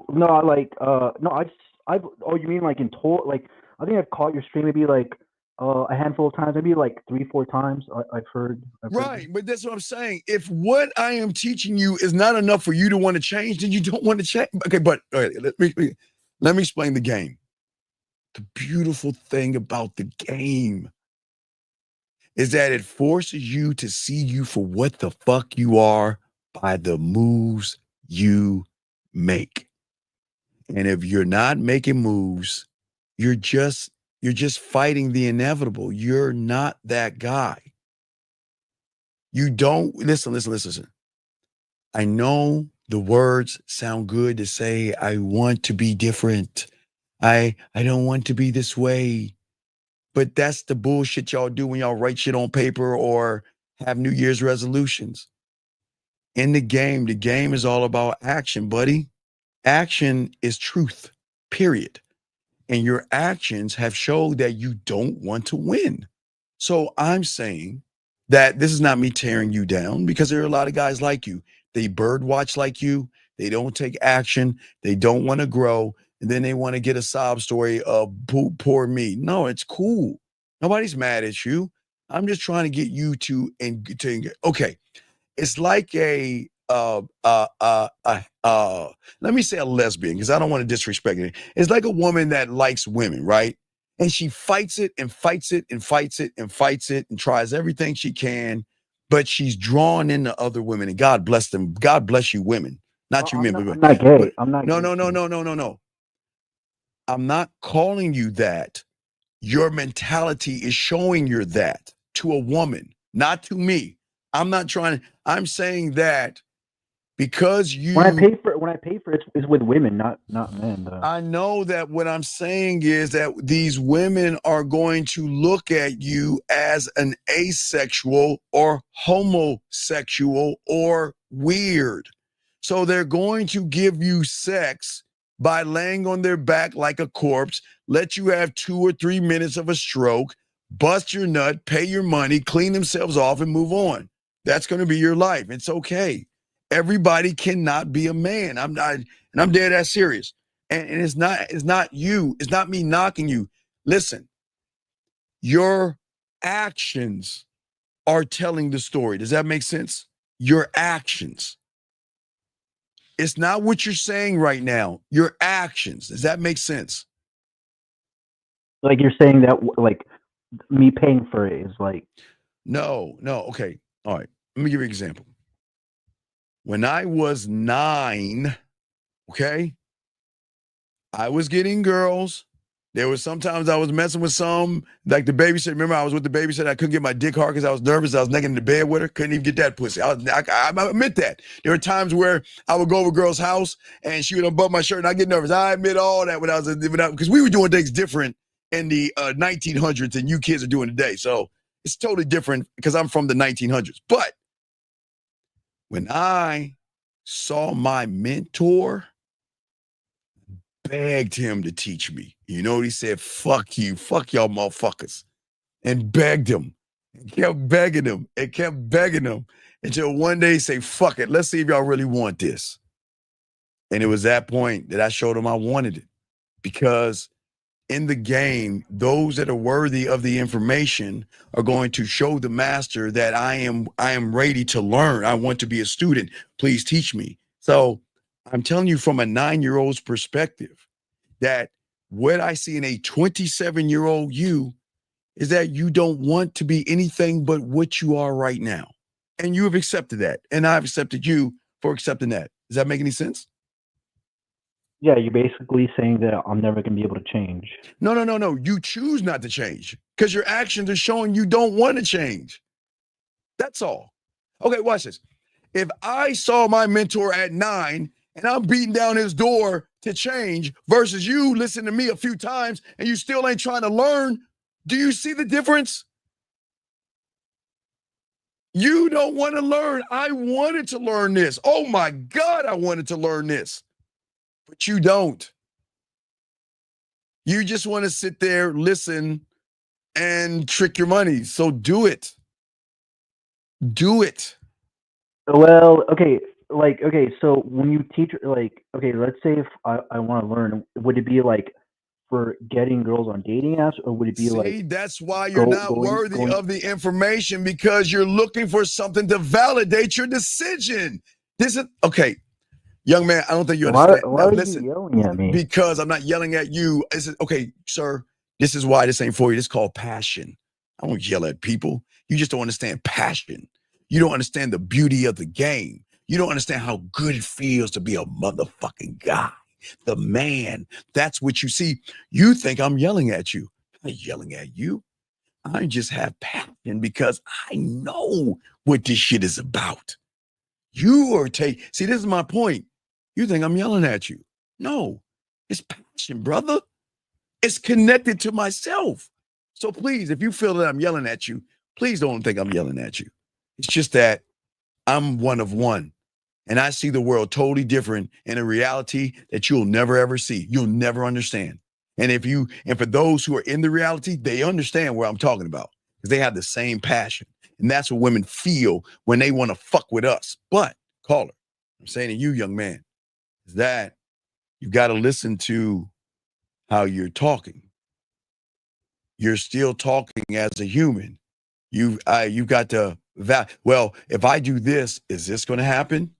no, you mean like in total, like, I think I've caught your stream maybe like a handful of times, maybe like 3-4 times. I've heard. Right, but that's what I'm saying. If what I am teaching you is not enough for you to want to change, then you don't want to change. Okay, but all right, let me explain the game. The beautiful thing about the game is that it forces you to see you for what the fuck you are by the moves you make. And if you're not making moves, you're just fighting the inevitable. You're not that guy. You don't listen. I know the words sound good to say, I want to be different. I don't want to be this way. But that's the bullshit y'all do when y'all write shit on paper or have New Year's resolutions. In the game is all about action, buddy. Action is truth, period. And your actions have showed that you don't want to win. So I'm saying that this is not me tearing you down, because there are a lot of guys like you. They bird watch like you. They don't take action. They don't want to grow. And then they want to get a sob story of poor me. No, it's cool. Nobody's mad at you. I'm just trying to get you to okay. It's like let me say a lesbian, because I don't want to disrespect it. It's like a woman that likes women, right? And she fights it and fights it and fights it and fights it and tries everything she can, but she's drawn into other women. And God bless them. God bless you, women. Not you men, I'm not gay. I'm not. No, gay. no. I'm not calling you that. Your mentality is showing you're that to a woman, not to me. I'm saying that because when I pay for it, it's with women, not men. Though. I know that what I'm saying is that these women are going to look at you as an asexual or homosexual or weird. So they're going to give you sex by laying on their back like a corpse, let you have 2 or 3 minutes of a stroke, bust your nut, pay your money, clean themselves off, and move on. That's going to be your life. It's okay. Everybody cannot be a man. I'm dead ass serious. And it's not you. It's not me knocking you. Listen, your actions are telling the story. Does that make sense? Your actions. It's not what you're saying right now. Your actions. Does that make sense? Like you're saying that, like me paying for it is like. No. Okay. All right. Let me give you an example. When I was 9, okay, I was getting girls. There was sometimes I was messing with some, like the babysitter. Remember, I was with the babysitter. I couldn't get my dick hard because I was nervous. I was naked in the bed with her. Couldn't even get that pussy. I admit that. There were times where I would go over a girl's house and she would unbutton my shirt and I get nervous. I admit all that because we were doing things different in the 1900s than you kids are doing today. So it's totally different because I'm from the 1900s. But when I saw my mentor, begged him to teach me. You know what he said? Fuck you. Fuck y'all motherfuckers. And begged him. And kept begging him. And kept begging him. Until one day he said, fuck it. Let's see if y'all really want this. And it was that point that I showed him I wanted it. Because in the game, those that are worthy of the information are going to show the master that I am ready to learn. I want to be a student. Please teach me. So I'm telling you from a 9-year-old's perspective that what I see in a 27-year-old you is that you don't want to be anything but what you are right now. And you have accepted that. And I've accepted you for accepting that. Does that make any sense? Yeah, you're basically saying that I'm never going to be able to change. No. You choose not to change because your actions are showing you don't want to change. That's all. Okay, watch this. If I saw my mentor at 9 and I'm beating down his door to change versus you listen to me a few times and you still ain't trying to learn, do you see the difference? You don't want to learn. I wanted to learn this. Oh my God, I wanted to learn this. But you don't. You just want to sit there, listen, and trick your money. So do it. Do it. Well, okay, so when you teach, like, okay, let's say if I want to learn, would it be like for getting girls on dating apps, or would it be like that's why you're not worthy of the information, because you're looking for something to validate your decision. This is okay, young man. I don't think you understand. Why are you yelling at me? Because I'm not yelling at you. Okay, sir. This is why this ain't for you. This is called passion. I don't yell at people. You just don't understand passion. You don't understand the beauty of the game. You don't understand how good it feels to be a motherfucking guy. The man. That's what you see. You think I'm yelling at you. I'm not yelling at you. I just have passion because I know what this shit is about. You are see, this is my point. You think I'm yelling at you. No, it's passion, brother. It's connected to myself. So please, if you feel that I'm yelling at you, please don't think I'm yelling at you. It's just that I'm one of one. And I see the world totally different in a reality that you'll never ever see. You'll never understand. And for those who are in the reality, they understand what I'm talking about because they have the same passion. And that's what women feel when they want to fuck with us. But caller, I'm saying to you, young man, is that you got to listen to how you're talking. You're still talking as a human. You've got to well, if I do this, is this going to happen?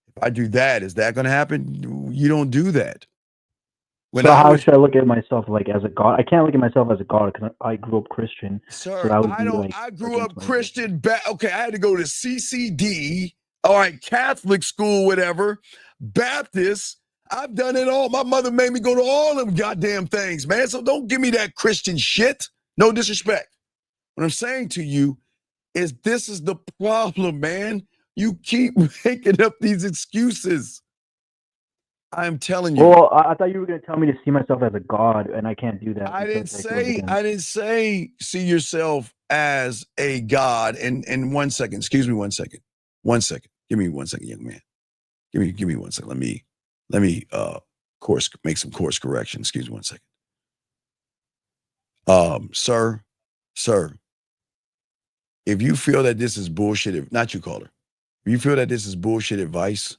If I do that, is that going to happen? You don't do that. So how should I look at myself like as a god? I can't look at myself as a god because I grew up Christian. Sir, so that would be I grew up Christian. Okay, I had to go to CCD. All right, Catholic school, whatever. Baptist. I've done it all. My mother made me go to all them goddamn things, man. So don't give me that Christian shit. No disrespect. What I'm saying to you is this is the problem, man. You keep making up these excuses. I'm telling you. Well, I thought you were going to tell me to see myself as a god, and I can't do that. I didn't say see yourself as a god. And 1 second, excuse me 1 second. 1 second. Give me 1 second, young man. Give me 1 second. Let me make some course correction. Excuse me 1 second. Sir, if you feel that this is bullshit, not you, caller. If you feel that this is bullshit advice,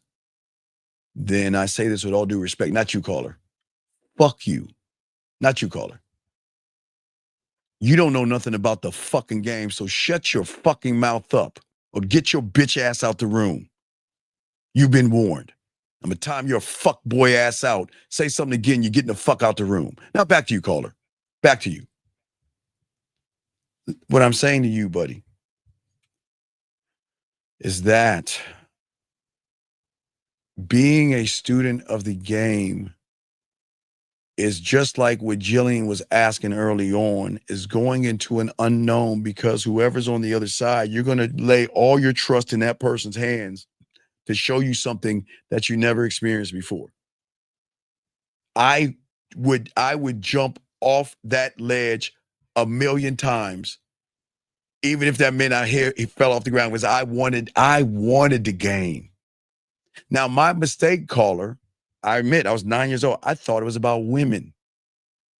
then I say this with all due respect. Not you, caller. Fuck you. Not you, caller. You don't know nothing about the fucking game, so shut your fucking mouth up or get your bitch ass out the room. You've been warned. I'm gonna time your fuck boy ass out. Say something again, you're getting the fuck out the room. Now back to you, caller. Back to you. What I'm saying to you, buddy, is that being a student of the game is just like what Jillian was asking early on, is going into an unknown, because whoever's on the other side, you're going to lay all your trust in that person's hands to show you something that you never experienced before. I would jump off that ledge 1,000,000 times, even if that meant he fell off the ground, because I wanted the game. Now, my mistake, caller, I admit I was 9 years old. I thought it was about women.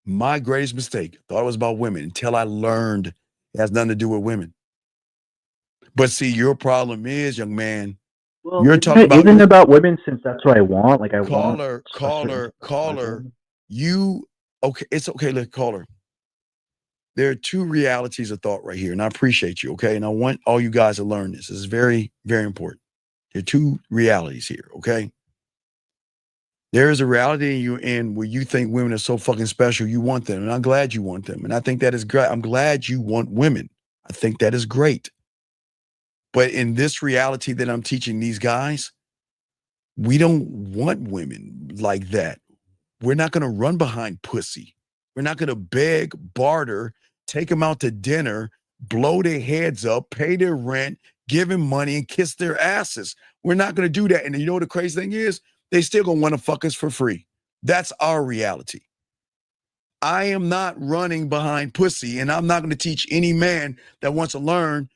My greatest mistake, thought it was about women until I learned it has nothing to do with women. But see, your problem is, young man, well, you're talking about isn't about women, since that's what I want. Like caller, you okay? It's okay, look, caller. There are two realities of thought right here, and I appreciate you, okay? And I want all you guys to learn this. This is very, very important. There are two realities here, okay? There is a reality you're in where you think women are so fucking special, you want them, and I'm glad you want them, and I think that is great. I'm glad you want women. I think that is great. But in this reality that I'm teaching these guys, we don't want women like that. We're not going to run behind pussy. We're not going to beg, barter, take them out to dinner, blow their heads up, pay their rent, give them money, and kiss their asses. We're not going to do that. And you know what the crazy thing is? They still going to want to fuck us for free. That's our reality. I am not running behind pussy, and I'm not going to teach any man that wants to learn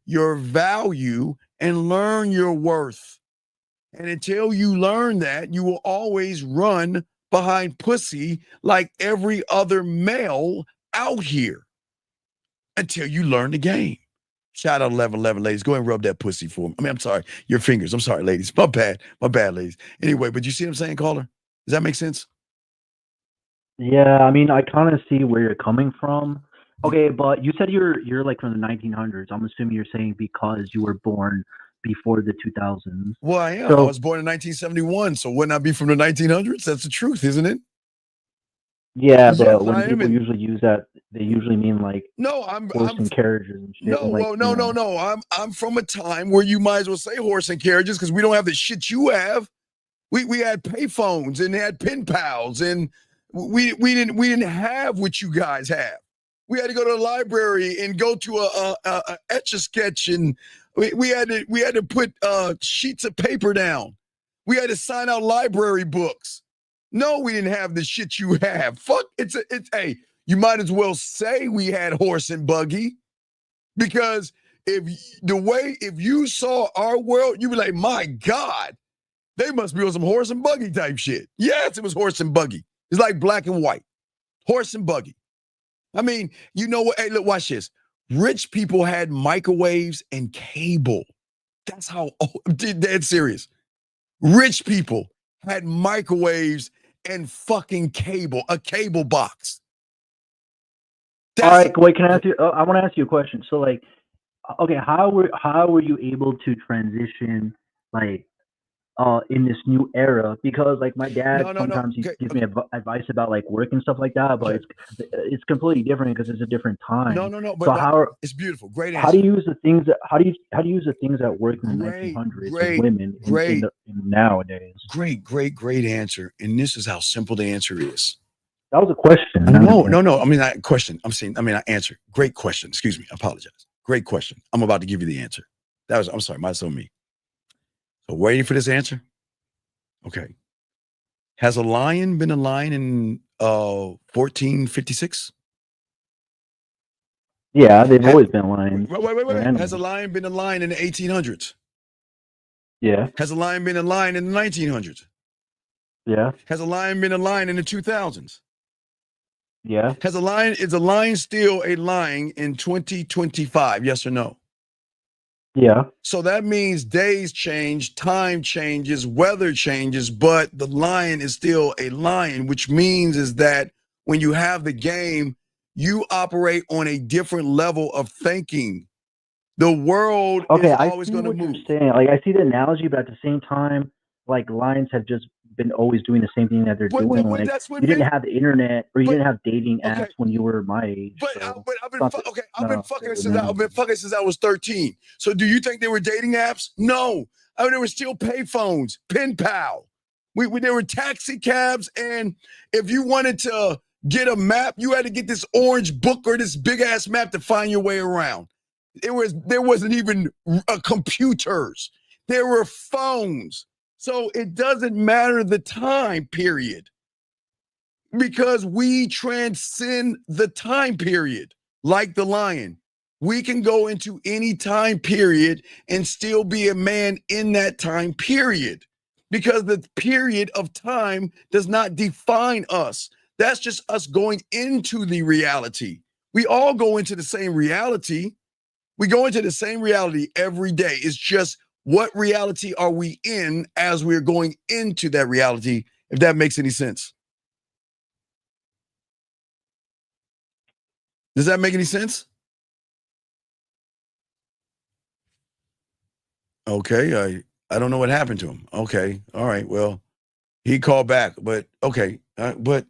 your value and learn your worth. And until you learn that, you will always run behind pussy like every other male out here until you learn the game. Shout out 1111, ladies. Go ahead and rub that pussy for me. I mean, I'm sorry, your fingers. I'm sorry, ladies. My bad, ladies. Anyway, but you see what I'm saying, caller? Does that make sense? Yeah, I mean, I kind of see where you're coming from. Okay, but you said you're like from the 1900s. I'm assuming you're saying because you were born before the 2000s. Well, I am. I So was born in 1971, so wouldn't I be from the 1900s? That's the truth, isn't it? yeah, Yes, but when I am. people usually use that, they usually mean like No, horse and carriages and shit, no, and like well, no. I'm from a time where you might as well say horse and carriages because we don't have the shit you have. We had payphones and had pen pals, and we didn't have what you guys have. We had to go to the library and go to a etch a sketch, and we had to put sheets of paper down. We had to sign out library books. No, we didn't have the shit you have. Fuck, it's hey, you might as well say we had horse and buggy because if you saw our world, you'd be like, my God, they must be on some horse and buggy type shit. Yes, it was horse and buggy. It's like black and white. Horse and buggy. I mean, you know what? Hey, look, watch this. Rich people had microwaves and cable. That's how dead serious. Rich people had microwaves and fucking cable, a cable box. all right, wait, can I ask you? I want to ask you a question. So, like, okay, how were you able to transition like in this new era? Because like my dad sometimes he gives me advice about like work and stuff like that, but it's completely different because it's a different time. No. But So how it's beautiful. Great answer. how do you use the things that how do you use the things that work in the 1900s with women in nowadays? Great answer. And this is how simple the answer is. That was a question. No. I mean, not question. I answer. Great question. Excuse me. I apologize. Great question. I'm about to give you the answer. I'm sorry. That's on me. So waiting for this answer. Okay. Has a lion been a lion in 1456? Yeah, they've always been lions. Wait. Has a lion been a lion in the 1800s? Yeah. Has a lion been a lion in the 1900s? Yeah. Has a lion been a lion in the 2000s? Yeah. Is a lion still a lion in 2025? Yes or no? Yeah. So that means days change, time changes, weather changes, but the lion is still a lion, which means is that when you have the game, you operate on a different level of thinking. The world is always going to move. You're saying. Like I see the analogy, but at the same time, like lions have just been always doing the same thing that they're doing. Like you didn't have the internet or you didn't have dating apps when you were my age. I've been fucking since I was 13. So do you think they were dating apps? No. I mean, there were still payphones, pen pal. There were taxi cabs, and if you wanted to get a map, you had to get this orange book or this big ass map to find your way around. There wasn't even computers. There were phones. So it doesn't matter the time period because we transcend the time period like the lion. We can go into any time period and still be a man in that time period because the period of time does not define us. That's just us going into the reality. We all go into the same reality. We go into the same reality every day. It's just what reality are we in as we're going into that reality, if that makes any sense. Does that make any sense? Okay, I don't know what happened to him. Okay, all right, well, he called back, but okay, but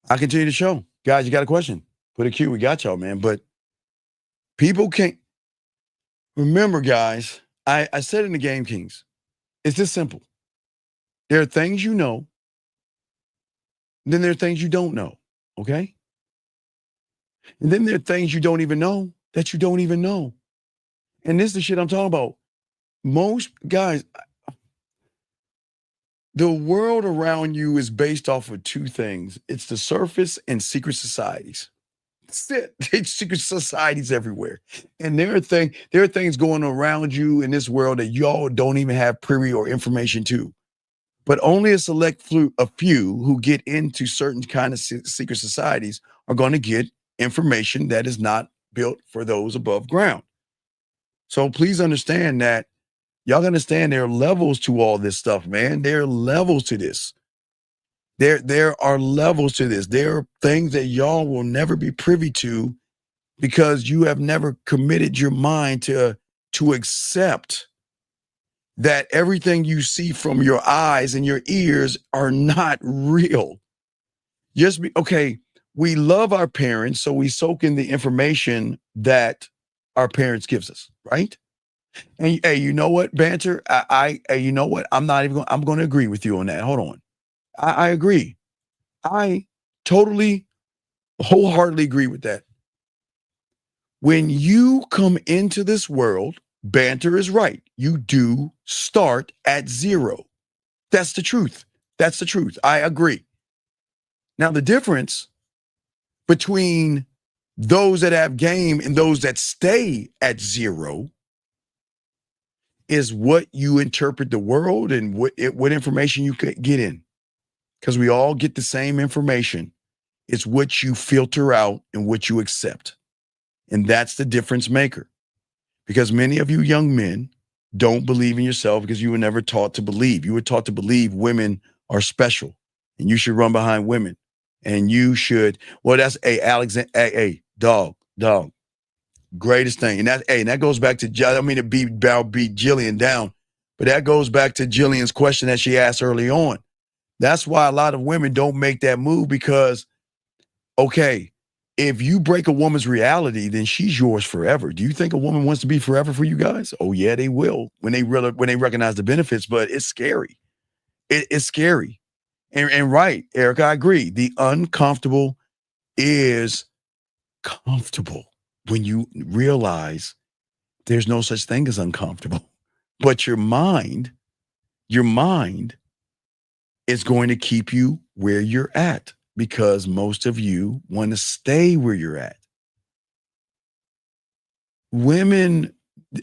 I continue the show. Guys, you got a question? Put a Q, we got y'all, man, but people can't, remember, guys, I said in the Game Kings, it's this simple. There are things you know, then there are things you don't know, okay? And then there are things you don't even know that you don't even know. And this is the shit I'm talking about. Most guys, the world around you is based off of two things. It's the surface and secret societies. That's it. It's secret societies everywhere. And there are things going around you in this world that y'all don't even have privy or information to. But only a few who get into certain kind of secret societies are going to get information that is not built for those above ground. So please understand that y'all understand there are levels to all this stuff, man. There are levels to this. There are levels to this. There are things that y'all will never be privy to because you have never committed your mind to accept that everything you see from your eyes and your ears are not real. Okay, we love our parents, so we soak in the information that our parents gives us, right? And hey, you know what, banter? You know what? I'm going to agree with you on that. Hold on. I agree. I totally, wholeheartedly agree with that. When you come into this world, banter is right. You do start at zero. That's the truth. That's the truth. I agree. Now, the difference between those that have game and those that stay at zero is what you interpret the world and what information you get in. Because we all get the same information. It's what you filter out and what you accept. And that's the difference maker. Because many of you young men don't believe in yourself because you were never taught to believe. You were taught to believe women are special and you should run behind women. And you should, well, that's dog. Greatest thing. And that goes back to, I don't mean to beat Jillian down, but that goes back to Jillian's question that she asked early on. That's why a lot of women don't make that move because, okay, if you break a woman's reality, then she's yours forever. Do you think a woman wants to be forever for you guys? Oh yeah, they will when they recognize the benefits, but it's scary. It's scary. And right, Eric, I agree. The uncomfortable is comfortable when you realize there's no such thing as uncomfortable. But your mind is going to keep you where you're at because most of you want to stay where you're at. Women,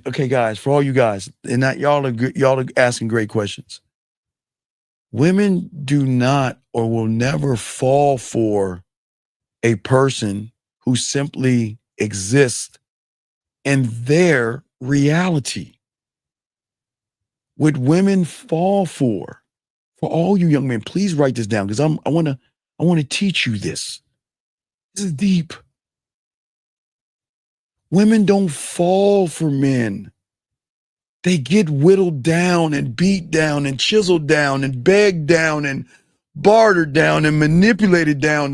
okay, guys, for all you guys, and that y'all are asking great questions. Women do not or will never fall for a person who simply exists in their reality. What women fall for all you young men, please write this down because I want to teach you this. This is deep. Women don't fall for men. They get whittled down and beat down and chiseled down and begged down and bartered down and manipulated down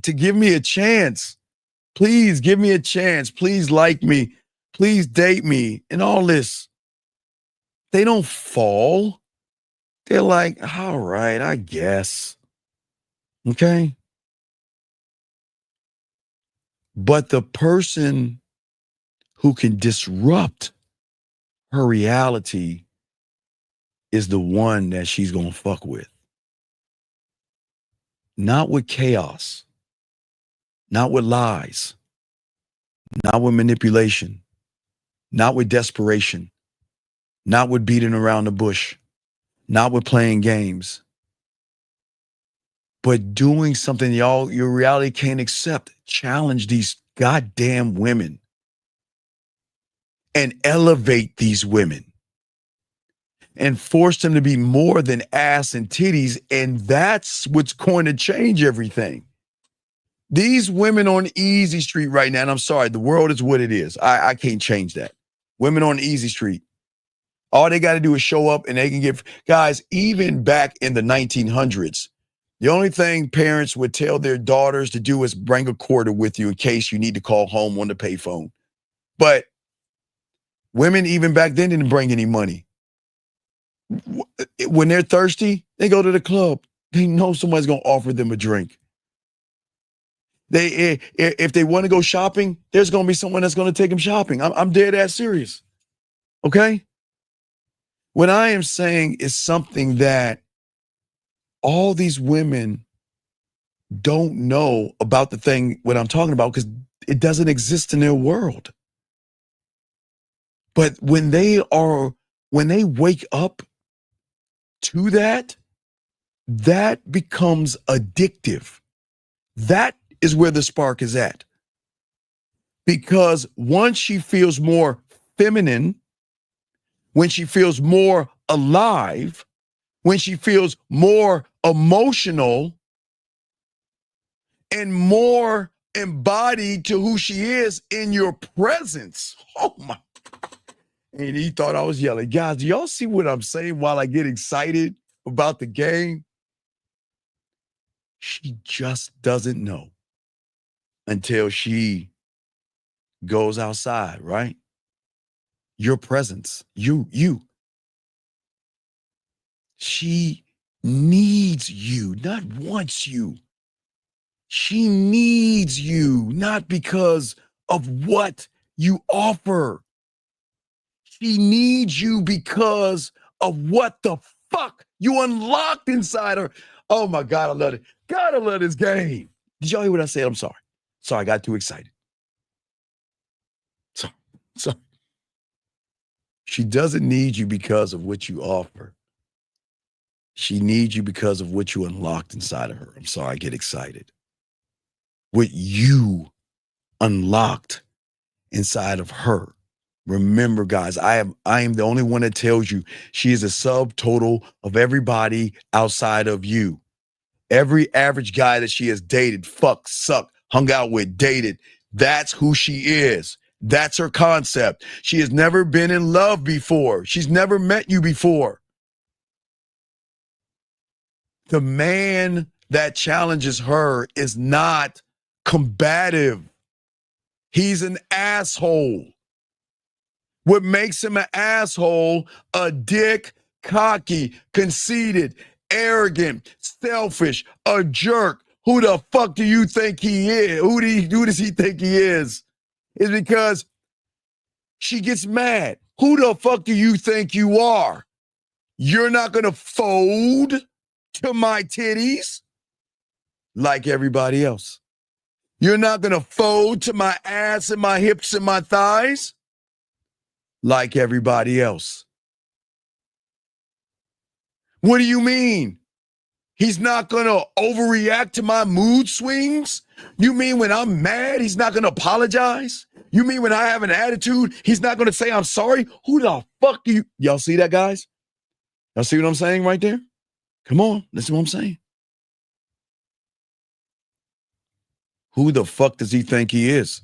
to give me a chance. Please give me a chance. Please like me. Please date me and all this. They don't fall. They're like, all right, I guess. Okay. But the person who can disrupt her reality is the one that she's going to fuck with. Not with chaos, not with lies, not with manipulation, not with desperation, not with beating around the bush, not with playing games, but doing something your reality can't accept. Challenge these goddamn women and elevate these women and force them to be more than ass and titties. And that's what's going to change everything. These women on Easy Street right now, and I'm sorry, the world is what it is. I can't change that. Women on Easy Street, all they got to do is show up and they can give, guys, even back in the 1900s, the only thing parents would tell their daughters to do is bring a quarter with you in case you need to call home on the payphone. But women even back then didn't bring any money. When they're thirsty, they go to the club. They know somebody's going to offer them a drink. If they want to go shopping, there's going to be someone that's going to take them shopping. I'm dead ass serious. Okay? What I am saying is something that all these women don't know about the thing, what I'm talking about, because it doesn't exist in their world. But when they wake up to that becomes addictive. That is where the spark is at. Because once she feels more feminine, when she feels more alive, when she feels more emotional and more embodied to who she is in your presence. Oh my. And he thought I was yelling. Guys, do y'all see what I'm saying while I get excited about the game? She just doesn't know until she goes outside, right? Your presence, you. She needs you, not wants you. She needs you, not because of what you offer. She needs you because of what the fuck you unlocked inside her. Oh my God, I love it. God, I love this game. Did y'all hear what I said? I'm sorry. Sorry, I got too excited. So she doesn't need you because of what you offer. She needs you because of what you unlocked inside of her. I'm sorry, I get excited. What you unlocked inside of her. Remember, guys, I am the only one that tells you she is a subtotal of everybody outside of you. Every average guy that she has dated, fucked, sucked, hung out with, dated, that's who she is. That's her concept. She has never been in love before. She's never met you before. The man that challenges her is not combative. He's an asshole. What makes him an asshole? A dick, cocky, conceited, arrogant, selfish, a jerk. Who the fuck do you think he is? Who does he think he is? It's because she gets mad. Who the fuck do you think you are? You're not going to fold to my titties like everybody else. You're not going to fold to my ass and my hips and my thighs like everybody else. What do you mean? He's not going to overreact to my mood swings? You mean when I'm mad, he's not going to apologize? You mean when I have an attitude, he's not going to say I'm sorry? Who the fuck do you... Y'all see that, guys? Y'all see what I'm saying right there? Come on, listen to what I'm saying. Who the fuck does he think he is?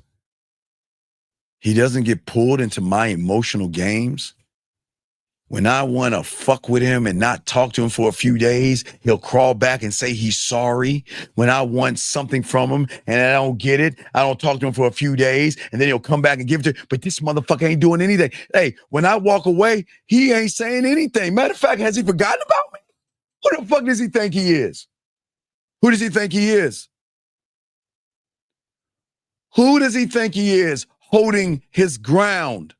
He doesn't get pulled into my emotional games. When I want to fuck with him and not talk to him for a few days, he'll crawl back and say he's sorry. When I want something from him and I don't get it, I don't talk to him for a few days, and then he'll come back and give it to me. But this motherfucker ain't doing anything. Hey, when I walk away, he ain't saying anything. Matter of fact, has he forgotten about me? Who the fuck does he think he is? Who does he think he is? Who does he think he is holding his ground?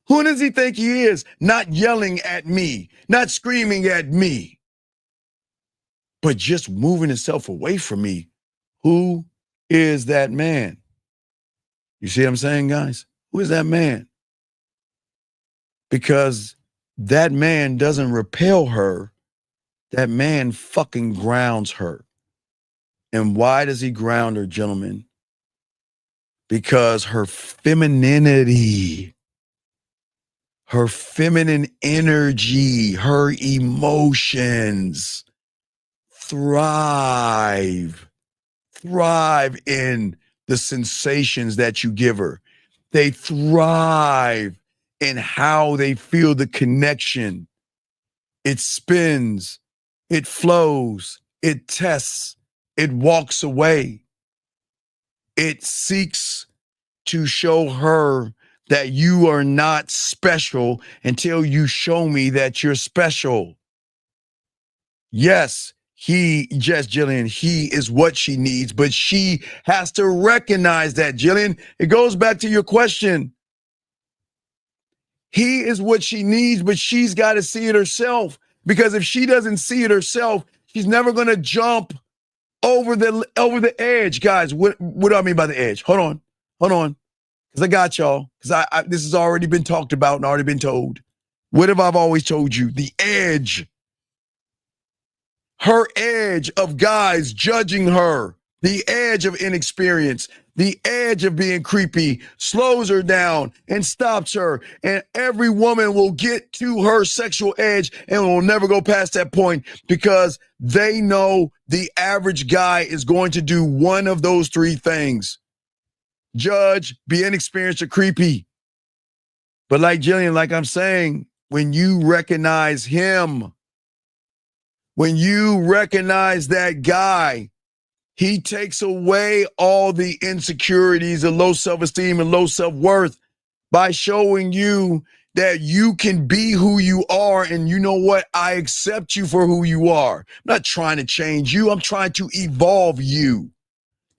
Who does he think he is not yelling at me, not screaming at me, but just moving himself away from me? Who is that man? You see what I'm saying, guys? Who is that man? Because that man doesn't repel her. That man fucking grounds her. And why does he ground her, gentlemen? Because her femininity, her feminine energy, her emotions thrive in the sensations that you give her. They thrive in how they feel the connection. It spins, it flows, it tests, it walks away. It seeks to show her that you are not special until you show me that you're special. Yes, Jillian, he is what she needs, but she has to recognize that, Jillian. It goes back to your question. He is what she needs, but she's got to see it herself, because if she doesn't see it herself, she's never going to jump over the edge. Guys, what do I mean by the edge? Hold on. Because I got y'all. Because this has already been talked about and already been told. What have I always told you? The edge. Her edge of guys judging her, The edge of inexperience, the edge of being creepy slows her down and stops her. And every woman will get to her sexual edge and will never go past that point because they know the average guy is going to do one of those three things. Judge, be inexperienced or creepy. But like Jillian, like I'm saying, when you recognize him, when you recognize that guy, he takes away all the insecurities and low self-esteem and low self-worth by showing you that you can be who you are. And you know what? I accept you for who you are. I'm not trying to change you. I'm trying to evolve you.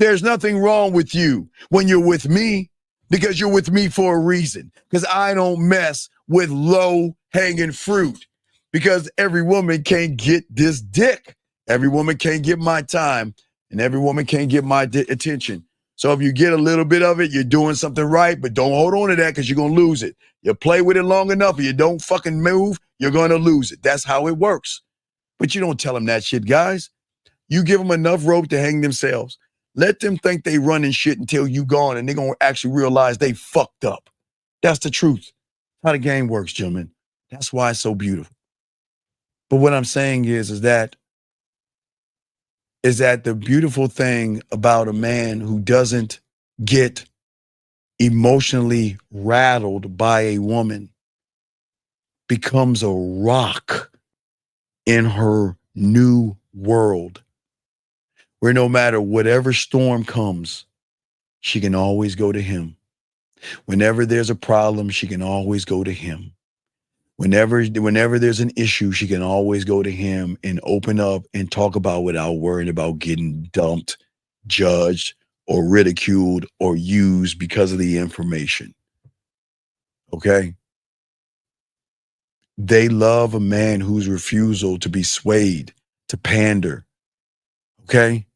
There's nothing wrong with you when you're with me because you're with me for a reason. Because I don't mess with low-hanging fruit because every woman can't get this dick. Every woman can't get my time. And every woman can't get my attention. So if you get a little bit of it, you're doing something right, but don't hold on to that because you're going to lose it. You play with it long enough and you don't fucking move, you're going to lose it. That's how it works. But you don't tell them that shit, guys. You give them enough rope to hang themselves. Let them think they running shit until you gone and they're going to actually realize they fucked up. That's the truth. How the game works, gentlemen. That's why it's so beautiful. But what I'm saying is that the beautiful thing about a man who doesn't get emotionally rattled by a woman becomes a rock in her new world, where no matter whatever storm comes, she can always go to him. Whenever there's a problem, she can always go to him. Whenever there's an issue, she can always go to him and open up and talk about without worrying about getting dumped, judged, or ridiculed or used because of the information. Okay? They love a man whose refusal to be swayed, to pander. Okay?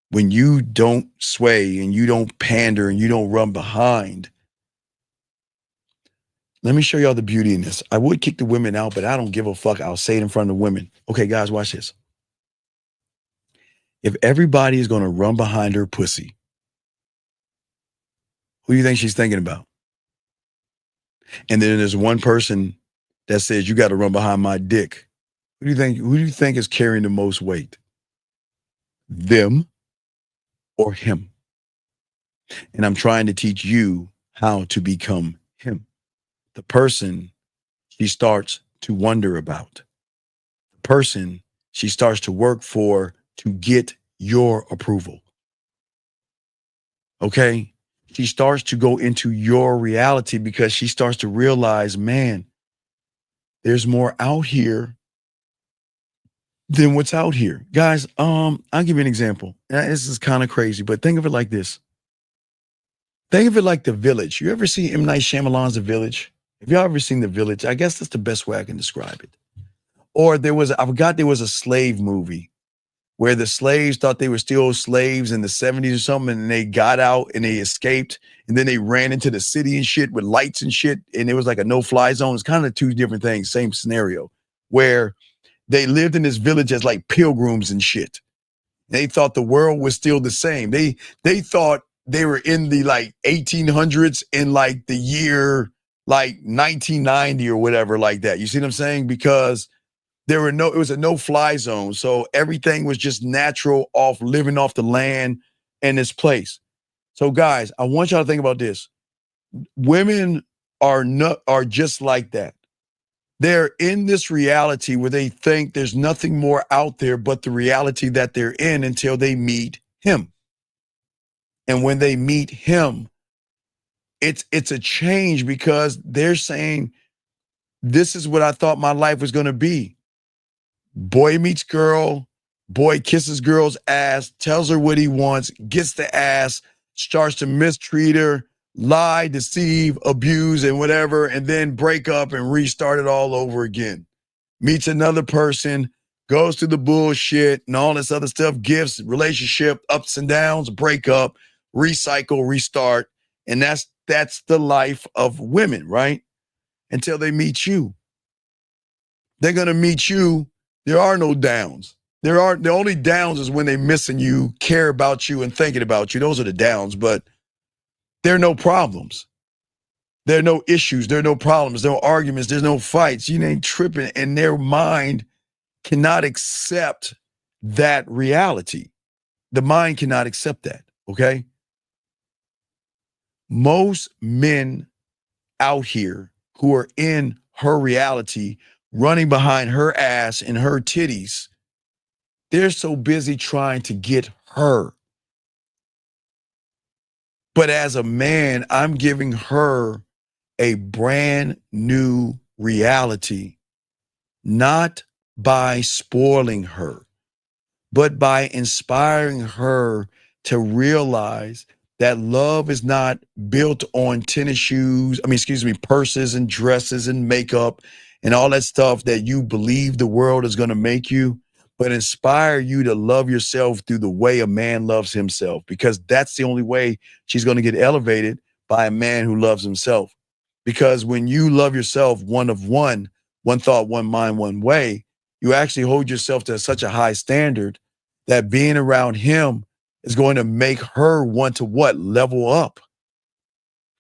When you don't sway and you don't pander and you don't run behind, let me show y'all the beauty in this. I would kick the women out, but I don't give a fuck. I'll say it in front of the women. Okay, guys, watch this. If everybody is going to run behind her pussy, who do you think she's thinking about? And then there's one person that says, you got to run behind my dick. Who do you think is carrying the most weight? Them or him? And I'm trying to teach you how to become him. The person she starts to wonder about. The person she starts to work for to get your approval. Okay? She starts to go into your reality because she starts to realize, man, there's more out here than what's out here. Guys, I'll give you an example. This is kind of crazy, but think of it like this. Think of it like The Village. You ever see M. Night Shyamalan's The Village? If y'all ever seen The Village, I guess that's the best way I can describe it. Or I forgot there was a slave movie where the slaves thought they were still slaves in the 70s or something, and they got out and they escaped, and then they ran into the city and shit with lights and shit, and it was like a no-fly zone. It's kind of two different things, same scenario, where they lived in this village as like pilgrims and shit. They thought the world was still the same. They thought they were in the like 1800s in like the year like 1990 or whatever like that. You see what I'm saying? Because it was a no-fly zone. So everything was just natural living off the land and this place. So guys, I want y'all to think about this. Women are just like that. They're in this reality where they think there's nothing more out there but the reality that they're in until they meet him. And when they meet him, it's a change because they're saying, this is what I thought my life was going to be. Boy meets girl, boy kisses girl's ass, tells her what he wants, gets the ass, starts to mistreat her, lie, deceive, abuse, and whatever, and then break up and restart it all over again. Meets another person, goes through the bullshit and all this other stuff, gifts, relationship, ups and downs, break up, recycle, restart. And that's the life of women, right? Until they meet you. They're going to meet you. There are no downs. The only downs is when they missing you, care about you, and thinking about you. Those are the downs, but there are no problems. There are no issues. There are no problems. No arguments. There's no fights. You ain't tripping, and their mind cannot accept that reality. The mind cannot accept that, okay? Most men out here who are in her reality, running behind her ass and her titties, they're so busy trying to get her. But as a man, I'm giving her a brand new reality, not by spoiling her, but by inspiring her to realize that love is not built on tennis shoes, purses and dresses and makeup and all that stuff that you believe the world is going to make you, but inspire you to love yourself through the way a man loves himself, because that's the only way she's going to get elevated, by a man who loves himself. Because when you love yourself one thought, one mind, one way, you actually hold yourself to such a high standard that being around him is going to make her want to what? Level up.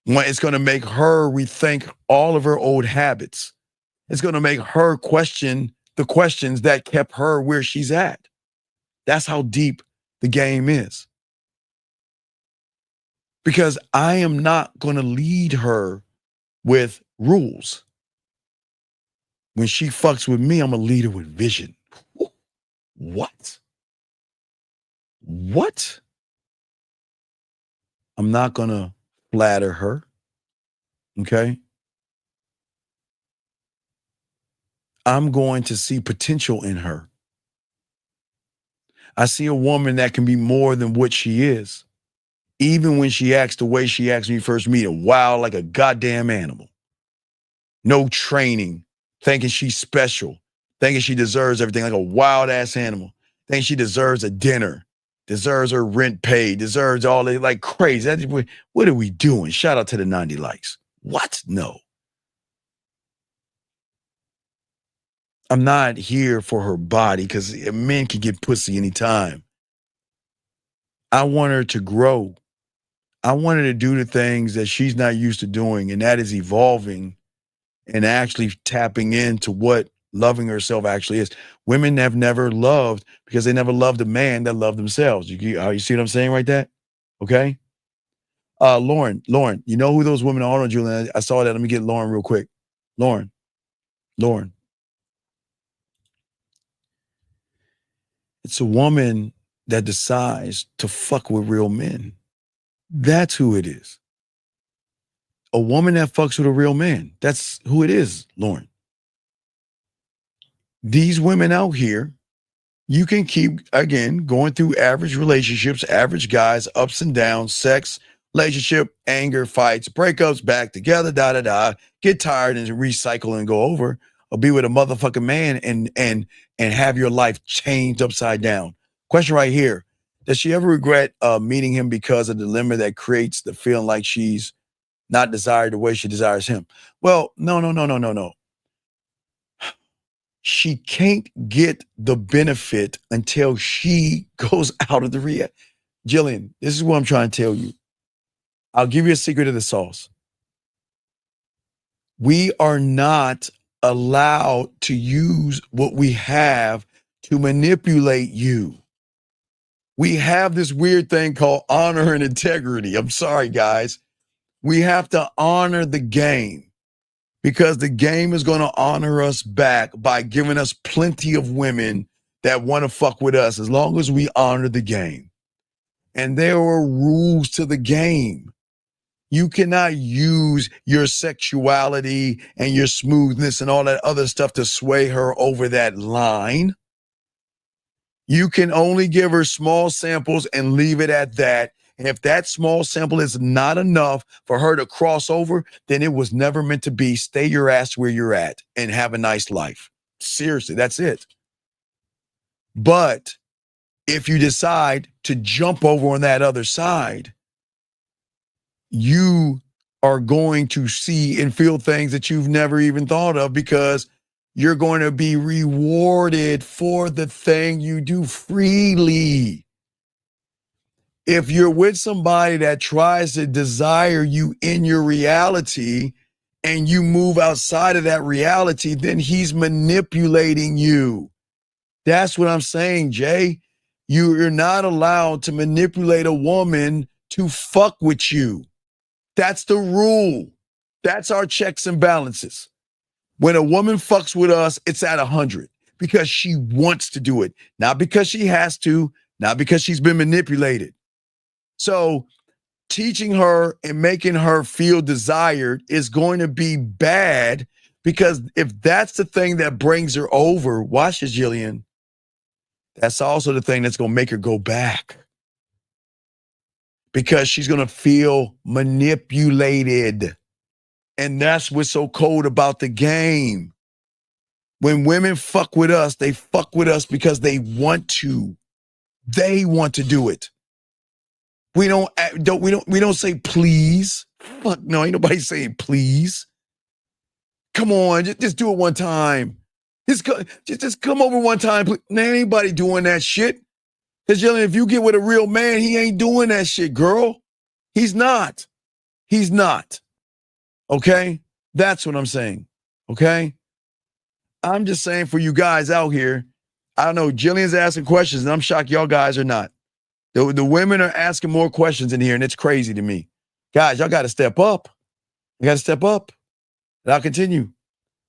It's going to make her rethink all of her old habits. It's going to make her question the questions that kept her where she's at. That's how deep the game is. Because I am not going to lead her with rules. When she fucks with me, I'm a leader with vision. What? What? I'm not going to flatter her. Okay? I'm going to see potential in her. I see a woman that can be more than what she is. Even when she acts the way she acts when you first meet her, wild like a goddamn animal. No training, thinking she's special, thinking she deserves everything like a wild ass animal, thinking she deserves a dinner, deserves her rent paid, deserves all that, like crazy. What are we doing? Shout out to the 90 likes. What? No. I'm not here for her body, because men can get pussy anytime. I want her to grow. I want her to do the things that she's not used to doing, and that is evolving and actually tapping into what loving herself actually is. Women have never loved because they never loved a man that loved themselves. You see what I'm saying right there? Okay? Lauren, you know who those women are? No, Julian, I saw that. Let me get Lauren real quick. Lauren. It's a woman that decides to fuck with real men. That's who it is. A woman that fucks with a real man. That's who it is, Lauren. These women out here, you can keep, again, going through average relationships, average guys, ups and downs, sex, relationship, anger, fights, breakups, back together, get tired and recycle and go over, or be with a motherfucking man and have your life changed upside down. Question right here. Does she ever regret meeting him because of the dilemma that creates the feeling like she's not desired the way she desires him? Well, no. She can't get the benefit until she goes out of the reality. Jillian, this is what I'm trying to tell you. I'll give you a secret of the sauce. We are not allowed to use what we have to manipulate you. We have this weird thing called honor and integrity. I'm sorry, guys. We have to honor the game, because the game is going to honor us back by giving us plenty of women that want to fuck with us as long as we honor the game. And there are rules to the game. You cannot use your sexuality and your smoothness and all that other stuff to sway her over that line. You can only give her small samples and leave it at that. And if that small sample is not enough for her to cross over, then it was never meant to be. Stay your ass where you're at and have a nice life. Seriously, that's it. But if you decide to jump over on that other side, you are going to see and feel things that you've never even thought of, because you're going to be rewarded for the thing you do freely. If you're with somebody that tries to desire you in your reality and you move outside of that reality, then he's manipulating you. That's what I'm saying, Jay. You're not allowed to manipulate a woman to fuck with you. That's the rule. That's our checks and balances. When a woman fucks with us, it's at 100 because she wants to do it, not because she has to, not because she's been manipulated. So teaching her and making her feel desired is going to be bad because if that's the thing that brings her over, watch this, Jillian, that's also the thing that's going to make her go back because she's going to feel manipulated. And that's what's so cold about the game. When women fuck with us, they fuck with us because they want to. They want to do it. We don't say please. Fuck no, ain't nobody saying please. Come on, just do it one time. Just come over one time. Please. Ain't anybody doing that shit. Because if you get with a real man, he ain't doing that shit, girl. He's not. He's not. Okay? That's what I'm saying. Okay? I'm just saying for you guys out here, I don't know, Jillian's asking questions, and I'm shocked y'all guys are not. The women are asking more questions in here, and it's crazy to me. Guys, y'all got to step up. You got to step up. And I'll continue.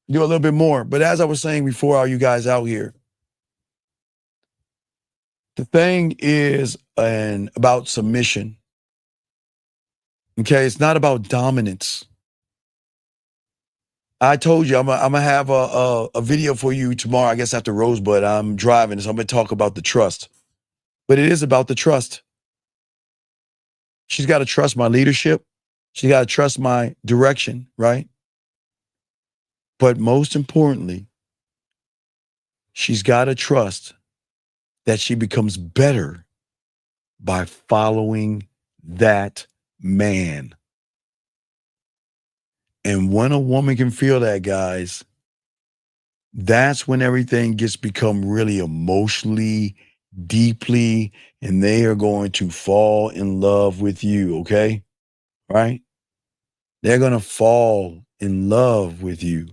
Do a little bit more. But as I was saying before, all you guys out here, the thing is about submission. Okay? It's not about dominance. I told you I'm gonna have a video for you tomorrow, I guess after Rosebud. I'm driving, so I'm going to talk about the trust. But it is about the trust. She's got to trust my leadership. She's got to trust my direction, right? But most importantly, she's got to trust that she becomes better by following that man. And when a woman can feel that, guys, that's when everything gets become really emotionally, deeply, and they are going to fall in love with you, okay? Right? They're going to fall in love with you.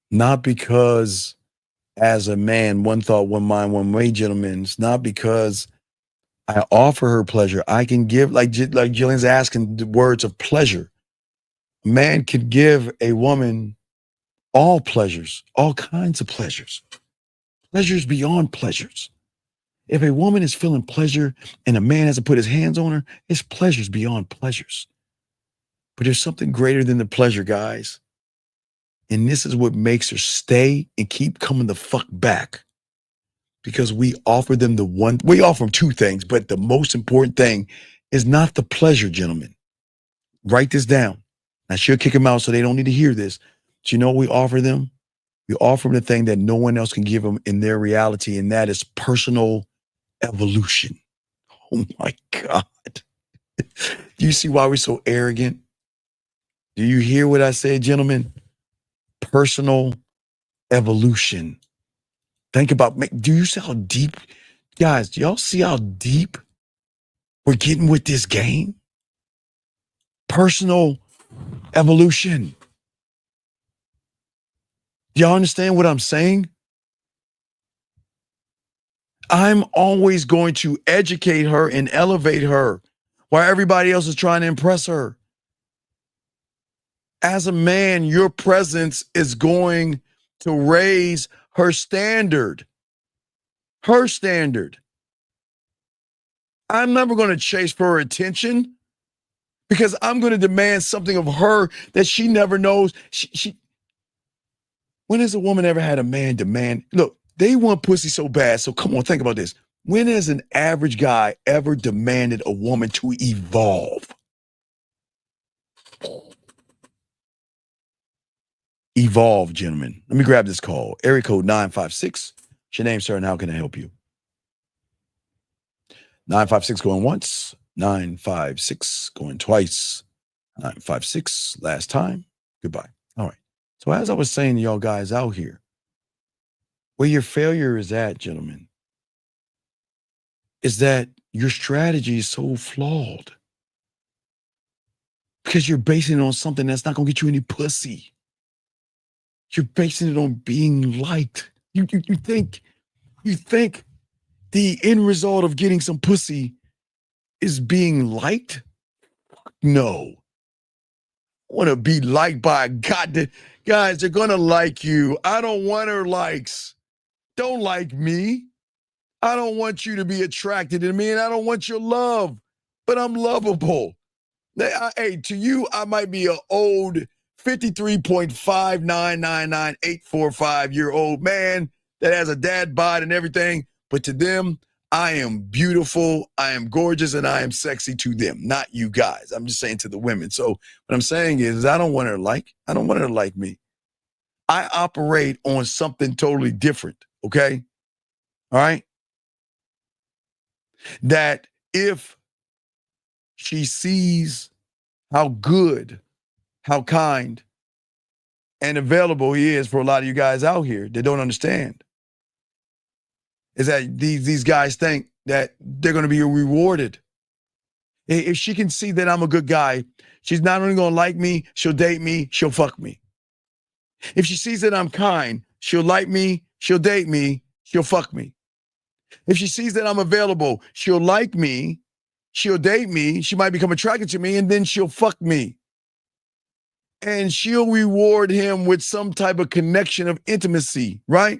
Not because as a man, one thought, one mind, one way, gentlemen. It's not because I offer her pleasure. I can give, like Jillian's asking, the words of pleasure. A man can give a woman all pleasures, all kinds of pleasures. Pleasures beyond pleasures. If a woman is feeling pleasure and a man hasn't put his hands on her, it's pleasures beyond pleasures. But there's something greater than the pleasure, guys. And this is what makes her stay and keep coming the fuck back. Because we offer them we offer them two things, but the most important thing is not the pleasure, gentlemen. Write this down. I should kick them out so they don't need to hear this. But you know what we offer them? We offer them the thing that no one else can give them in their reality, and that is personal evolution. Oh my God. Do you see why we're so arrogant? Do you hear what I said, gentlemen? Personal evolution. Think about, do you see how deep, guys, do y'all see how deep we're getting with this game? Personal evolution. Do y'all understand what I'm saying? I'm always going to educate her and elevate her while everybody else is trying to impress her. As a man, your presence is going to raise her standard. Her standard. I'm never going to chase for her attention because I'm going to demand something of her that she never knows. When has a woman ever had a man demand? Look, they want pussy so bad. So come on, think about this. When has an average guy ever demanded a woman to evolve? Evolve, gentlemen. Let me grab this call. Area code 956. What's your name, sir, and how can I help you? 956 going once. 956 going twice. 956 last time. Goodbye. All right. So as I was saying to y'all guys out here, where your failure is at, gentlemen, is that your strategy is so flawed because you're basing it on something that's not going to get you any pussy. You're basing it on being liked. You think the end result of getting some pussy is being liked? No. I want to be liked by a goddamn guys. They're gonna like you. I don't want her likes. Don't like me. I don't want you to be attracted to me, and I don't want your love. But I'm lovable. Hey, to you, I might be an old 53.5999845-year-old man that has a dad bod and everything. But to them, I am beautiful, I am gorgeous, and I am sexy to them, not you guys. I'm just saying to the women. So what I'm saying is I don't want her I don't want her to like me. I operate on something totally different, okay? All right? That if she sees how good, how kind, and available he is for a lot of you guys out here that don't understand, is that these guys think that they're going to be rewarded. If she can see that I'm a good guy, she's not only going to like me, she'll date me, she'll fuck me. If she sees that I'm kind, she'll like me, she'll date me, she'll fuck me. If she sees that I'm available, she'll like me, she'll date me, she might become attracted to me, and then she'll fuck me. And she'll reward him with some type of connection of intimacy, right?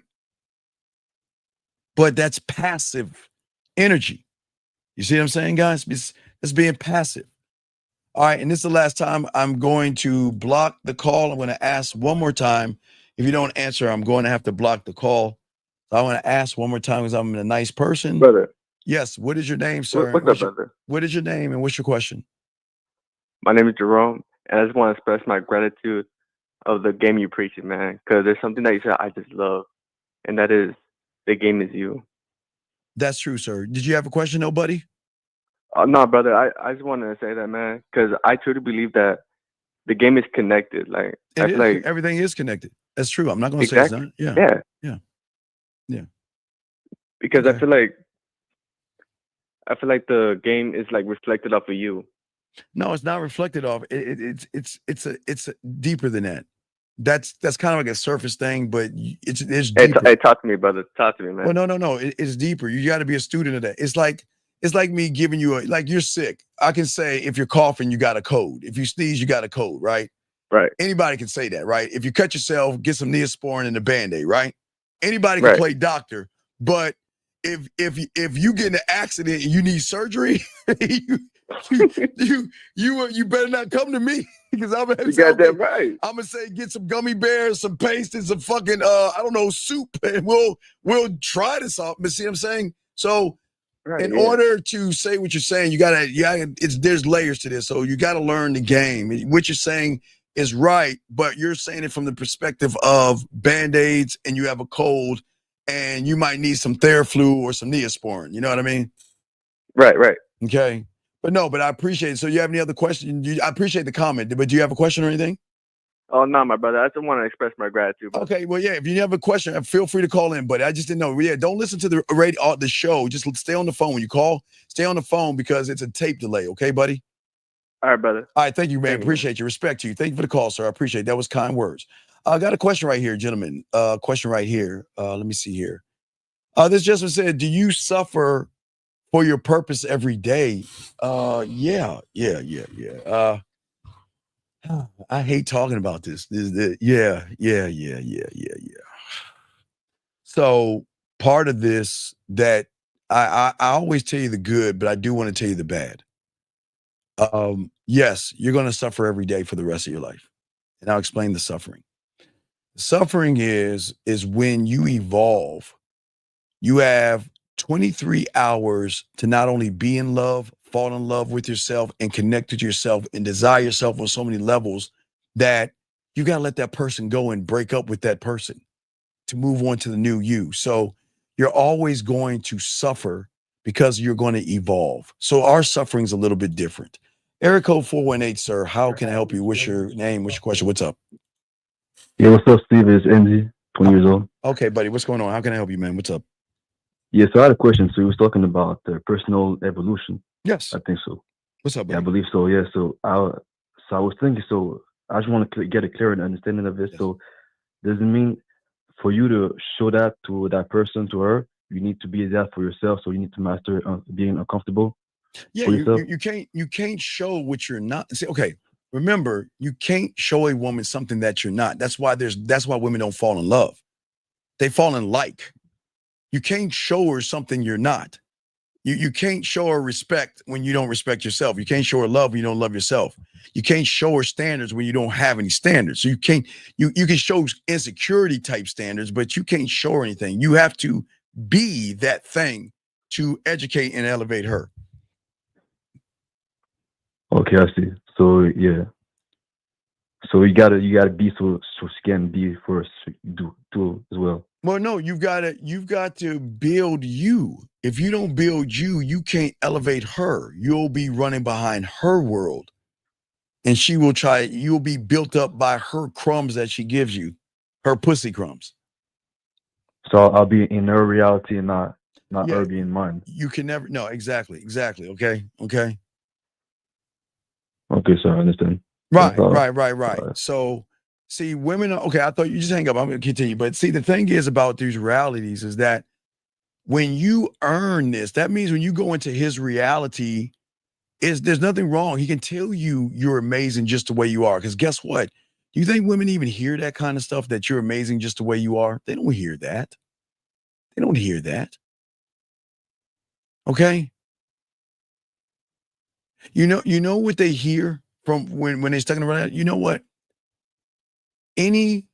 But that's passive energy. You see what I'm saying, guys? It's being passive. All right, and this is the last time I'm going to block the call. I'm going to ask one more time. If you don't answer, I'm going to have to block the call. So I want to ask one more time because I'm a nice person. Brother. Yes, what is your name, sir? What's up, brother? What is your name and what's your question? My name is Jerome, and I just want to express my gratitude of the game you preaching, man, because there's something that you said I just love, and that is the game is you. That's true, sir. Did you have a question, though, buddy? No, brother, I just wanted to say that, man, because I truly believe that the game is connected. Like, I feel like everything is connected. That's true. I'm not going to say it's not. Yeah. Because I feel like the game is like reflected off of you. No, it's not reflected off. It's deeper than that. That's kind of like a surface thing, but it's deeper. Hey, talk to me, brother. Talk to me, man. Well, no. It's deeper. You got to be a student of that. It's like me giving you like you're sick. I can say if you're coughing, you got a code. If you sneeze, you got a code, right? Right. Anybody can say that, right? If you cut yourself, get some Neosporin and a Band-Aid, right? Anybody can play doctor, but if you get in an accident and you need surgery, you better not come to me because I'm gonna got that right. I'm gonna say get some gummy bears, some paste, and some fucking I don't know, soup, and we'll try this out. But see what I'm saying? So in order to say what you're saying, there's layers to this. So you gotta learn the game. What you're saying is right, but you're saying it from the perspective of Band-Aids and you have a cold and you might need some Theraflu or some Neosporin. You know what I mean? Right. Okay. But I appreciate it. So you have any other questions? I appreciate the comment, but do you have a question or anything? Oh, no, my brother. I just want to express my gratitude. Brother. Okay, well, yeah, if you have a question, feel free to call in, but I just didn't know. Yeah, don't listen to the radio, the show. Just stay on the phone. When you call, stay on the phone because it's a tape delay. Okay, buddy? All right, brother. All right, thank you, man. Appreciate you. Respect to you. Thank you for the call, sir. I appreciate it. That was kind words. I got a question right here, gentlemen. Question right here. Let me see here. This gentleman said, do you suffer for your purpose every day? Yeah. I hate talking about this. Yeah. So part of this that I always tell you the good, but I do want to tell you the bad. Yes, you're going to suffer every day for the rest of your life. And I'll explain the suffering. Suffering is when you evolve. You have 23 hours to not only be in love, fall in love with yourself and connect with yourself and desire yourself on so many levels that you got to let that person go and break up with that person to move on to the new you. So you're always going to suffer because you're going to evolve. So our suffering's a little bit different. Eric code 418, sir, how can I help you? What's your name? What's your question? What's up? Yeah, what's up, Steve? It's Enzy, 20 years old. Okay, buddy, what's going on? How can I help you, man? What's up? Yeah, so I had a question. So you was talking about personal evolution. Yes. I think so. What's up, Yeah, I buddy? believe so. Yeah, so I was thinking. So I just want to get a clear understanding of it. So does it mean for you to show that to that person, to her, you need to be that for yourself? So you need to master being uncomfortable Yeah, for yourself. you can't show what you're not. See, okay, remember, you can't show a woman something that you're not. That's why women don't fall in love. They fall in like. You can't show her something you're not. You can't show her respect when you don't respect yourself. You can't show her love when you don't love yourself. You can't show her standards when you don't have any standards. So you can show insecurity type standards, but you can't show her anything. You have to be that thing to educate and elevate her. Okay, I see. So yeah, so you gotta be so she can be for us to do as well. Well, no, you've got to build you. If you don't build you, you can't elevate her. You'll be running behind her world. And you'll be built up by her crumbs that she gives you, her pussy crumbs. So I'll be in her reality and not Yeah, her being mine. You can never, no, exactly. Okay. Okay, so I understand. Right. So, see, women are, okay, I thought you just hang up. I'm going to continue. But see, the thing is about these realities is that when you earn this, that means when you go into his reality, there's nothing wrong. He can tell you you're amazing just the way you are. Because guess what? Do you think women even hear that kind of stuff, that you're amazing just the way you are? They don't hear that. They don't hear that. Okay? You know what they hear from when they're talking about that? You know what? Any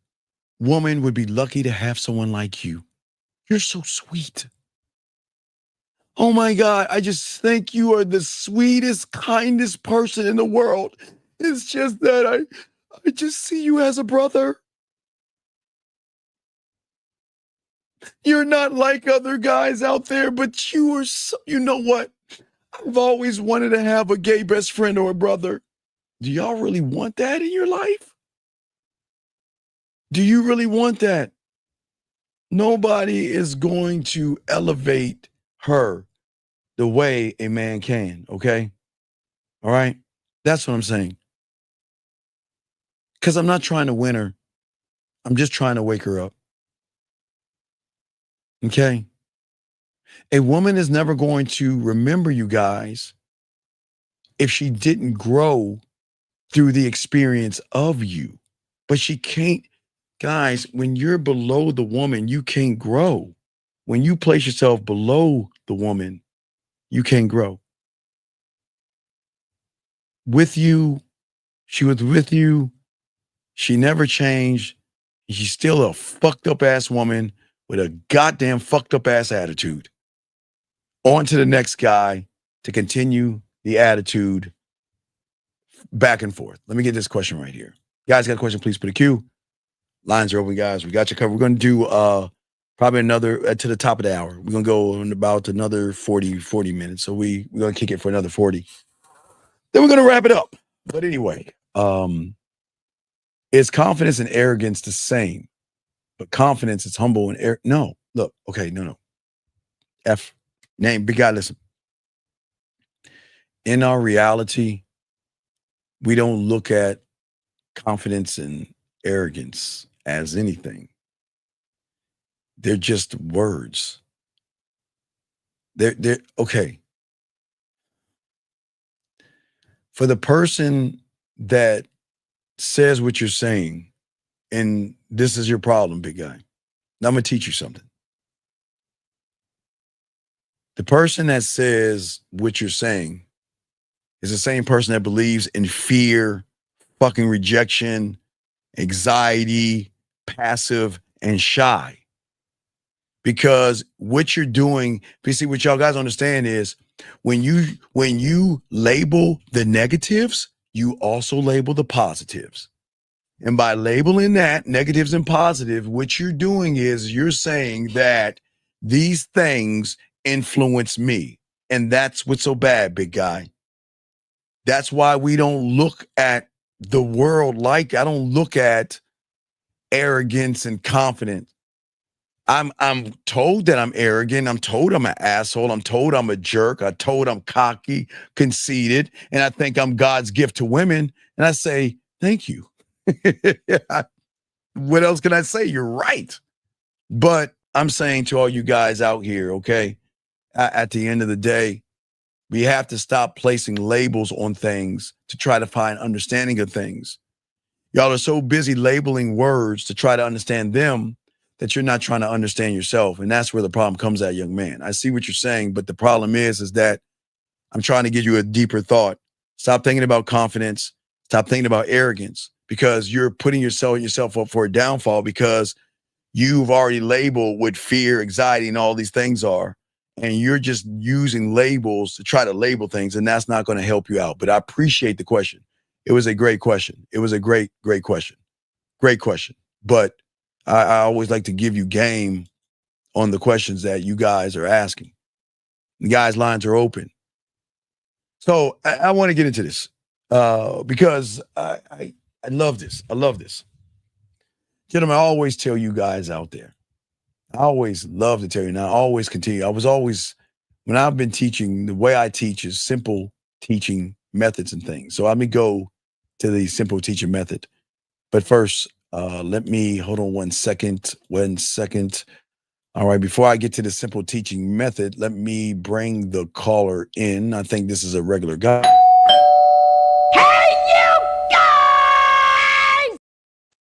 woman would be lucky to have someone like you. You're so sweet. Oh my God, I just think you are the sweetest, kindest person in the world. It's just that I just see you as a brother. You're not like other guys out there, but you are so, you know what? I've always wanted to have a gay best friend or a brother. Do y'all really want that in your life? Do you really want that? Nobody is going to elevate her the way a man can, okay? All right? That's what I'm saying. Because I'm not trying to win her. I'm just trying to wake her up. Okay? A woman is never going to remember you guys if she didn't grow through the experience of you. But she can't, guys, when you're below the woman, you can't grow. When you place yourself below the woman, you can't grow. With you, she was with you. She never changed. She's still a fucked up ass woman with a goddamn fucked up ass attitude. On to the next guy to continue the attitude back and forth. Let me get this question right here. Guys, got a question? Please put a Q. Lines are open, guys. We got you covered. We're going to do probably another to the top of the hour. We're going to go in about another 40 minutes. So we're going to kick it for another 40. Then we're going to wrap it up. But anyway, is confidence and arrogance the same? But confidence is humble and no. Look, okay, no. F name, big guy, listen. In our reality, we don't look at confidence and arrogance as anything. They're just words. They're okay. For the person that says what you're saying, and this is your problem, big guy. Now I'm going to teach you something. The person that says what you're saying is the same person that believes in fear, fucking rejection, anxiety, passive, and shy. Because what you're doing, you see, what y'all guys understand is when you label the negatives, you also label the positives. And by labeling that negatives and positive, what you're doing is you're saying that these things influence me. And that's what's so bad, big guy. That's why we don't look at the world like, I don't look at arrogance and confidence. I'm told that I'm arrogant. I'm told I'm an asshole. I'm told I'm a jerk. I'm told I'm cocky, conceited, and I think I'm God's gift to women. And I say, thank you. What else can I say? You're right. But I'm saying to all you guys out here, okay, at the end of the day, we have to stop placing labels on things to try to find understanding of things. Y'all are so busy labeling words to try to understand them that you're not trying to understand yourself. And that's where the problem comes at, young man. I see what you're saying, but the problem is that I'm trying to give you a deeper thought. Stop thinking about confidence. Stop thinking about arrogance, because you're putting yourself up for a downfall, because you've already labeled what fear, anxiety, and all these things are. And you're just using labels to try to label things, and that's not going to help you out. But I appreciate the question. It was a great question. It was a great question. Great question. But I always like to give you game on the questions that you guys are asking. The guys' lines are open. So I want to get into this because I love this. I love this. Gentlemen, I always tell you guys out there, I always love to tell you, and I always continue. When I've been teaching, the way I teach is simple teaching methods and things. So let me go to the simple teaching method. But first, let me, hold on 1 second. 1 second. All right, before I get to the simple teaching method, let me bring the caller in. I think this is a regular guy. Hey, you guys!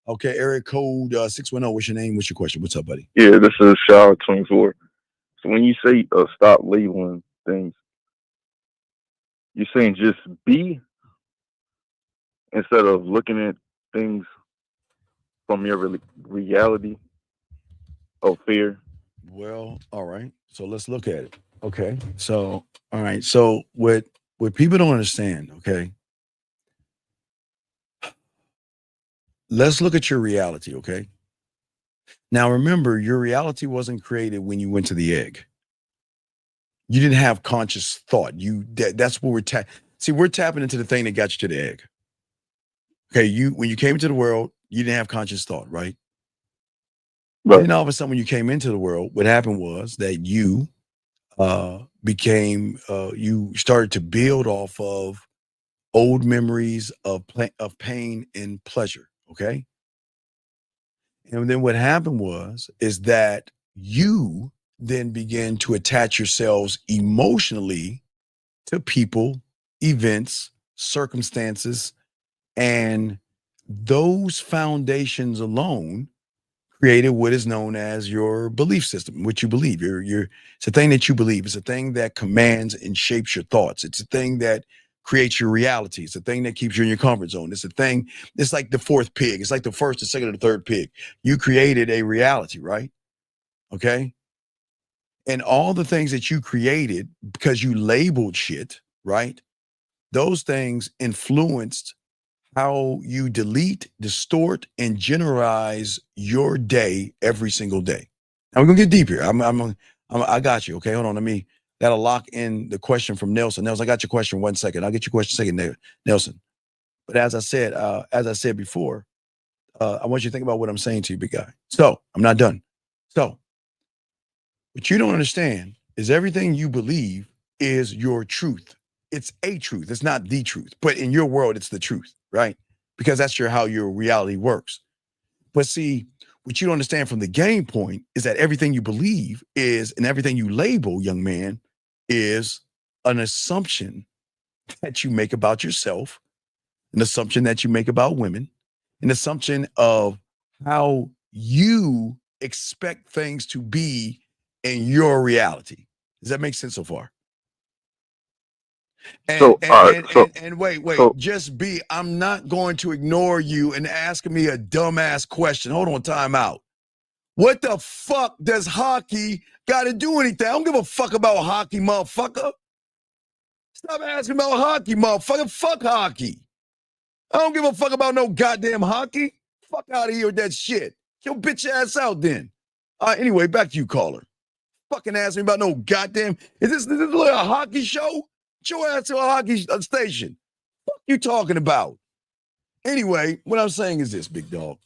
Okay, area code 610. What's your name? What's your question? What's up, buddy? Yeah, this is Shaw 24. So when you say stop labeling things, you're saying just be instead of looking at things from your reality of fear. Well, all right. So let's look at it. Okay. So, all right. So what people don't understand, okay? Let's look at your reality, okay? Now remember, your reality wasn't created when you went to the egg. You didn't have conscious thought. That's what we're tapping into the thing that got you to the egg. Okay, when you came into the world, you didn't have conscious thought, right? Right. Then all of a sudden, when you came into the world, what happened was that you you started to build off of old memories of pain and pleasure. Okay, and then what happened is that you then began to attach yourselves emotionally to people, events, circumstances, and those foundations alone created what is known as your belief system, what you believe. It's a thing that you believe. It's a thing that commands and shapes your thoughts. It's a thing that creates your reality. It's a thing that keeps you in your comfort zone. It's a thing. It's like the fourth pig. It's like the first, the second, or the third pig. You created a reality, right? Okay. And all the things that you created because you labeled shit, right? Those things influenced how you delete, distort, and generalize your day every single day. Now we're gonna get deep here. I got you. Okay, hold on. That'll lock in the question from Nelson. Nelson, I got your question 1 second. I'll get your question second, Nelson. But as I said before, I want you to think about what I'm saying to you, big guy. So I'm not done. So what you don't understand is everything you believe is your truth. It's a truth. It's not the truth. But in your world, it's the truth, right? Because that's how your reality works. But see, what you don't understand from the game point is that everything you believe is, and everything you label, young man, is an assumption that you make about yourself, an assumption that you make about women, an assumption of how you expect things to be in your reality. Does that make sense so far? And wait, just be, I'm not going to ignore you and asking me a dumbass question. Hold on, time out. What the fuck does hockey got to do anything? I don't give a fuck about hockey, motherfucker. Stop asking about hockey, motherfucker. Fuck hockey. I don't give a fuck about no goddamn hockey. Fuck out of here with that shit. Get your bitch ass out then. Anyway, back to you, caller. Fucking ask me about no goddamn. Is this like a hockey show? Get your ass to a hockey station. What you talking about? Anyway, what I'm saying is this, big dog.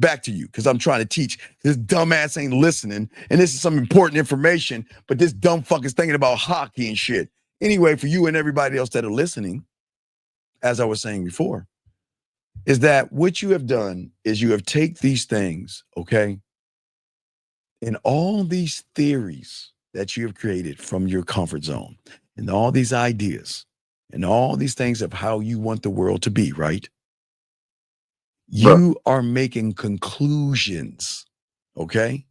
Back to you, because I'm trying to teach. This dumbass ain't listening, and this is some important information, but this dumb fuck is thinking about hockey and shit. Anyway, for you and everybody else that are listening, as I was saying before, is that what you have done is you have taken these things, okay, and all these theories that you have created from your comfort zone, and all these ideas, and all these things of how you want the world to be, right? You are making conclusions, okay?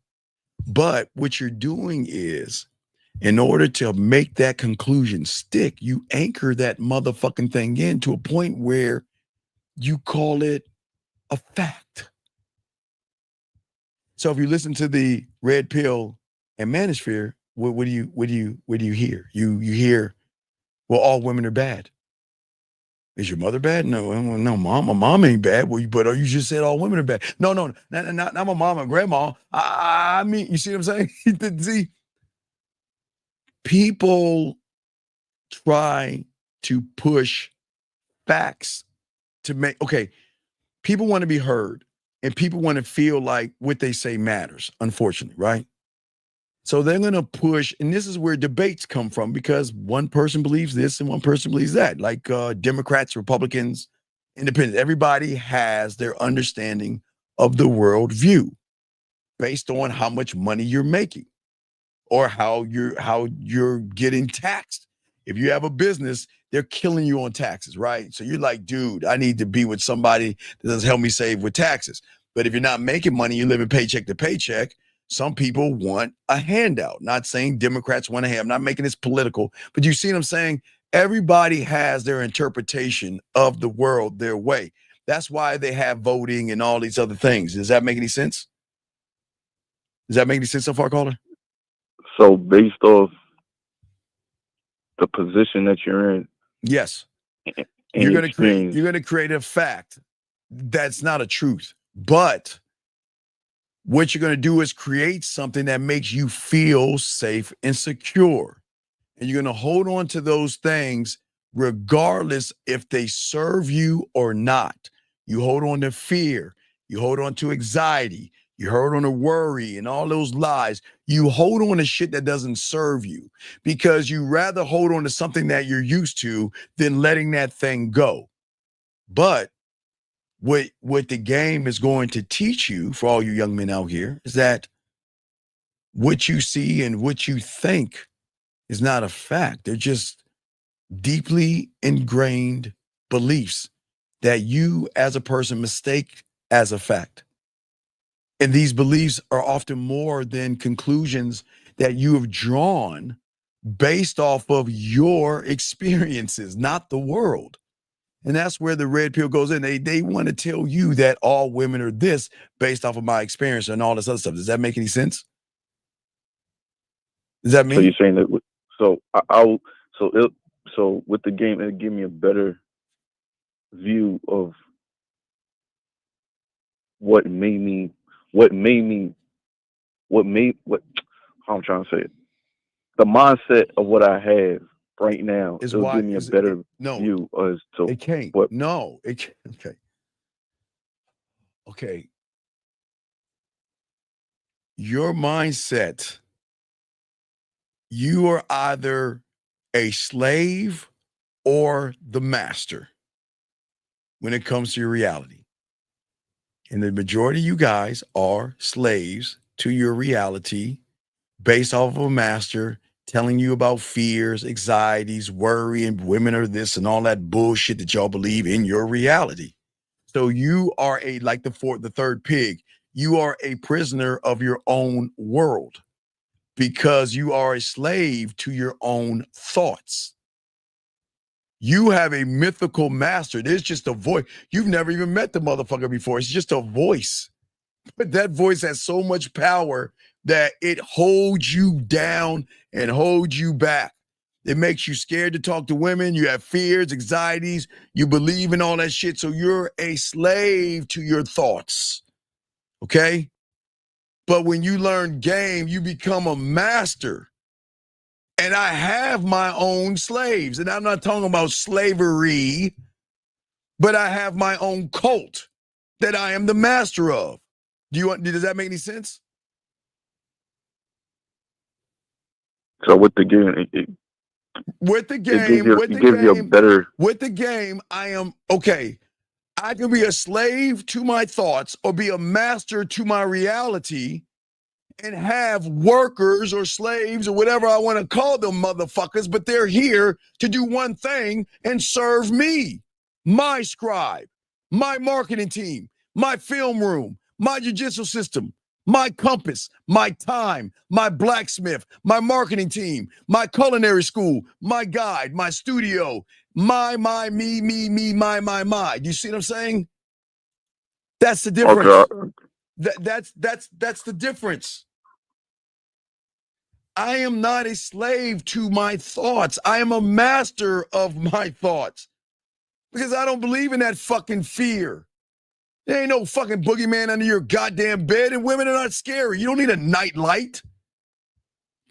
But what you're doing is, in order to make that conclusion stick, you anchor that motherfucking thing in to a point where you call it a fact. So if you listen to the red pill and manosphere, what do you hear? You hear, well, all women are bad. Is your mother bad? No, mom. My mom ain't bad. Well, but you just said all women are bad. No, not my mom and grandma. I mean, you see what I'm saying? See, people try to push facts to make, okay, people want to be heard and people want to feel like what they say matters, unfortunately, right? So they're going to push, and this is where debates come from, because one person believes this and one person believes that, like Democrats, Republicans, independents. Everybody has their understanding of the world view based on how much money you're making or how you're getting taxed. If you have a business, they're killing you on taxes, right? So you're like, dude, I need to be with somebody that does help me save with taxes. But if you're not making money, you're living paycheck to paycheck. Some people want a handout. Not saying Democrats want to have, I'm not making this political, but you see what I'm saying? Everybody has their interpretation of the world their way. That's why they have voting and all these other things. Does that make any sense? Does that make any sense so far, caller? So based off the position that you're in, yes, you're going to create a fact that's not a truth, but what you're going to do is create something that makes you feel safe and secure. And you're going to hold on to those things regardless if they serve you or not. You hold on to fear. You hold on to anxiety. You hold on to worry and all those lies. You hold on to shit that doesn't serve you because you rather hold on to something that you're used to than letting that thing go. But what the game is going to teach you, for all you young men out here, is that what you see and what you think is not a fact. They're just deeply ingrained beliefs that you as a person mistake as a fact. And these beliefs are often more than conclusions that you have drawn based off of your experiences, not the world. And that's where the red pill goes in. They want to tell you that all women are this based off of my experience and all this other stuff. Does that make any sense? Does that mean? So you're saying that? So with the game, it'll give me a better view of what I'm trying to say it. The mindset of what I have right now is it'll give me a better view as to it can't. What, no, it can't. Okay. Your mindset, you are either a slave or the master when it comes to your reality. And the majority of you guys are slaves to your reality based off of a master telling you about fears, anxieties, worry, and women are this and all that bullshit that y'all believe in your reality. So you are like the third pig, you are a prisoner of your own world because you are a slave to your own thoughts. You have a mythical master. There's just a voice. You've never even met the motherfucker before. It's just a voice. But that voice has so much power that it holds you down and holds you back. It makes you scared to talk to women. You have fears, anxieties. You believe in all that shit. So you're a slave to your thoughts. Okay? But when you learn game, you become a master. And I have my own slaves. And I'm not talking about slavery, but I have my own cult that I am the master of. Does that make any sense? So with the game, With the it game, gives you a better. with the game, I am okay. I can be a slave to my thoughts or be a master to my reality and have workers or slaves or whatever I want to call them motherfuckers, but they're here to do one thing and serve me. My scribe, my marketing team, my film room, my judicial system, my compass, my time, my blacksmith, my marketing team, my culinary school, my guide, my studio, my, me, my. Do you see what I'm saying? That's the difference. Okay. That's the difference. I am not a slave to my thoughts. I am a master of my thoughts. Because I don't believe in that fucking fear. There ain't no fucking boogeyman under your goddamn bed, and women are not scary. You don't need a nightlight.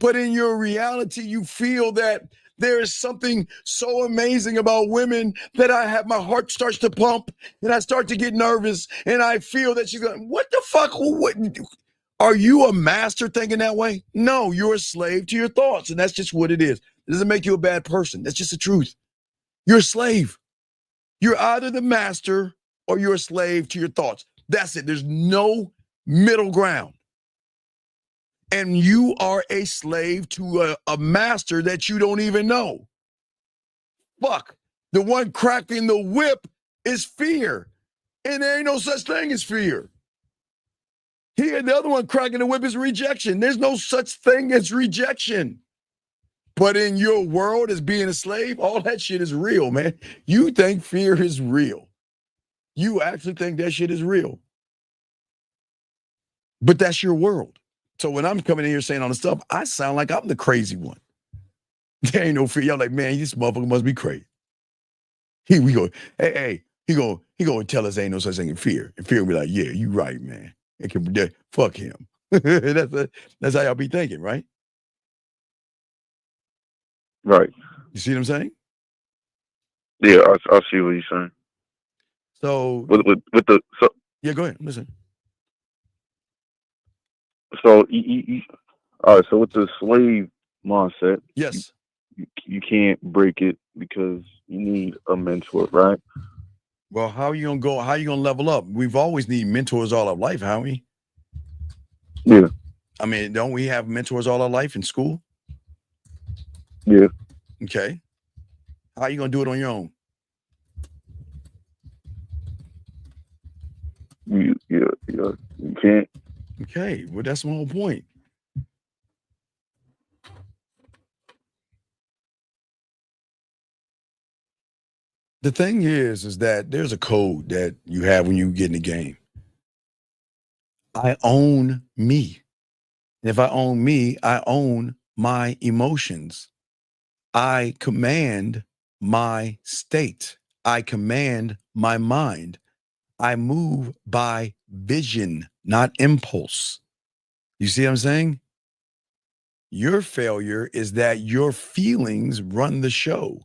But in your reality, you feel that there is something so amazing about women that my heart starts to pump, and I start to get nervous, and I feel that she's going, what the fuck? What? Are you a master thinking that way? No, you're a slave to your thoughts, and that's just what it is. It doesn't make you a bad person. That's just the truth. You're a slave. You're either the master or you're a slave to your thoughts. That's it. There's no middle ground. And you are a slave to a master that you don't even know. Fuck. The one cracking the whip is fear. And there ain't no such thing as fear. The other one cracking the whip is rejection. There's no such thing as rejection. But in your world as being a slave, all that shit is real, man. You think fear is real. You actually think that shit is real. But that's your world. So when I'm coming in here saying all this stuff, I sound like I'm the crazy one. There ain't no fear. Y'all like, man, this motherfucker must be crazy. He go tell us ain't no such thing as fear. And fear will be like, yeah, you right, man. It can fuck him. That's how y'all be thinking, right? Right. You see what I'm saying? Yeah, I see what you're saying. So yeah, go ahead. Listen. So all right. So with the slave mindset, yes, you can't break it because you need a mentor, right? Well, how are you gonna level up? We've always needed mentors all our life, haven't we? Yeah. I mean, don't we have mentors all our life in school? Yeah. Okay. How are you gonna do it on your own? You can't. Okay, well, that's my whole point. The thing is that there's a code that you have when you get in the game. I own me. And if I own me, I own my emotions. I command my state. I command my mind. I move by vision, not impulse. You see what I'm saying? Your failure is that your feelings run the show.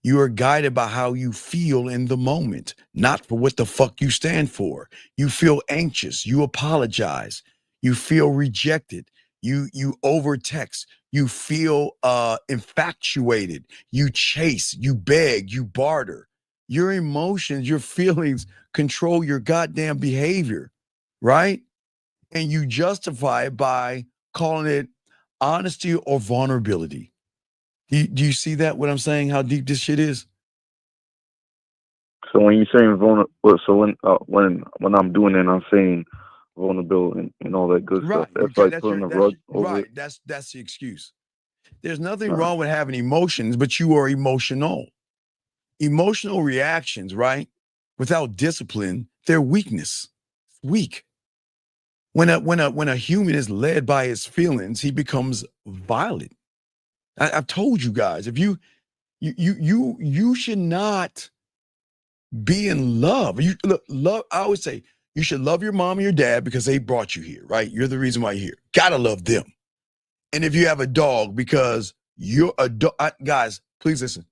You are guided by how you feel in the moment, not for what the fuck you stand for. You feel anxious. You apologize. You feel rejected. You overtext. You feel infatuated. You chase. You beg. You barter. Your emotions, your feelings control your goddamn behavior, right? And you justify it by calling it honesty or vulnerability. Do you see that, what I'm saying, how deep this shit is? So when you're saying vulnerable, so when I'm doing it, I'm saying vulnerable and all that good stuff. That's like putting a rug over it. That's the excuse. There's nothing wrong with having emotions, but you are emotional. Emotional reactions, right? Without discipline, they're weakness. Weak. When a human is led by his feelings, he becomes violent. I've told you guys, if you should not be in love. Love. I always say you should love your mom and your dad because they brought you here, right? You're the reason why you're here. Gotta love them. And if you have a dog, because you're a dog, guys, please listen.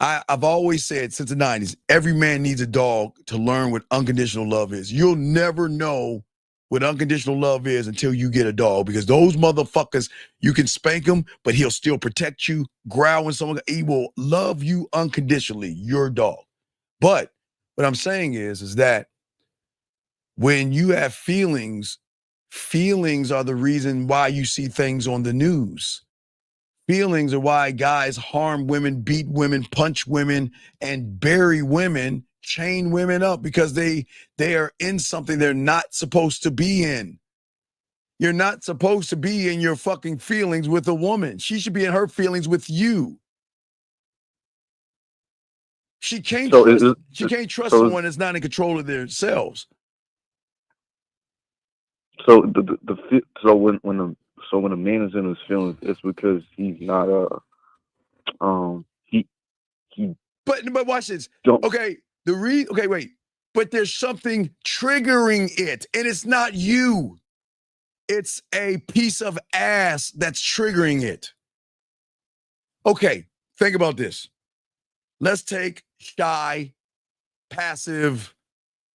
I've always said since the 90s, every man needs a dog to learn what unconditional love is. You'll never know what unconditional love is until you get a dog, because those motherfuckers, you can spank him, but he'll still protect you, growl when someone, he will love you unconditionally, your dog. But what I'm saying is that when you have feelings, feelings are the reason why you see things on the news. Feelings are why guys harm women, beat women, punch women, and bury women, chain women up, because they are in something they're not supposed to be in. You're not supposed to be in your fucking feelings with a woman. She should be in her feelings with you. She can't trust someone that's not in control of themselves. So when a man is in his feelings, it's because he's not he But watch this. Okay, wait. But there's something triggering it, and it's not you. It's a piece of ass that's triggering it. Okay, think about this. Let's take shy, passive,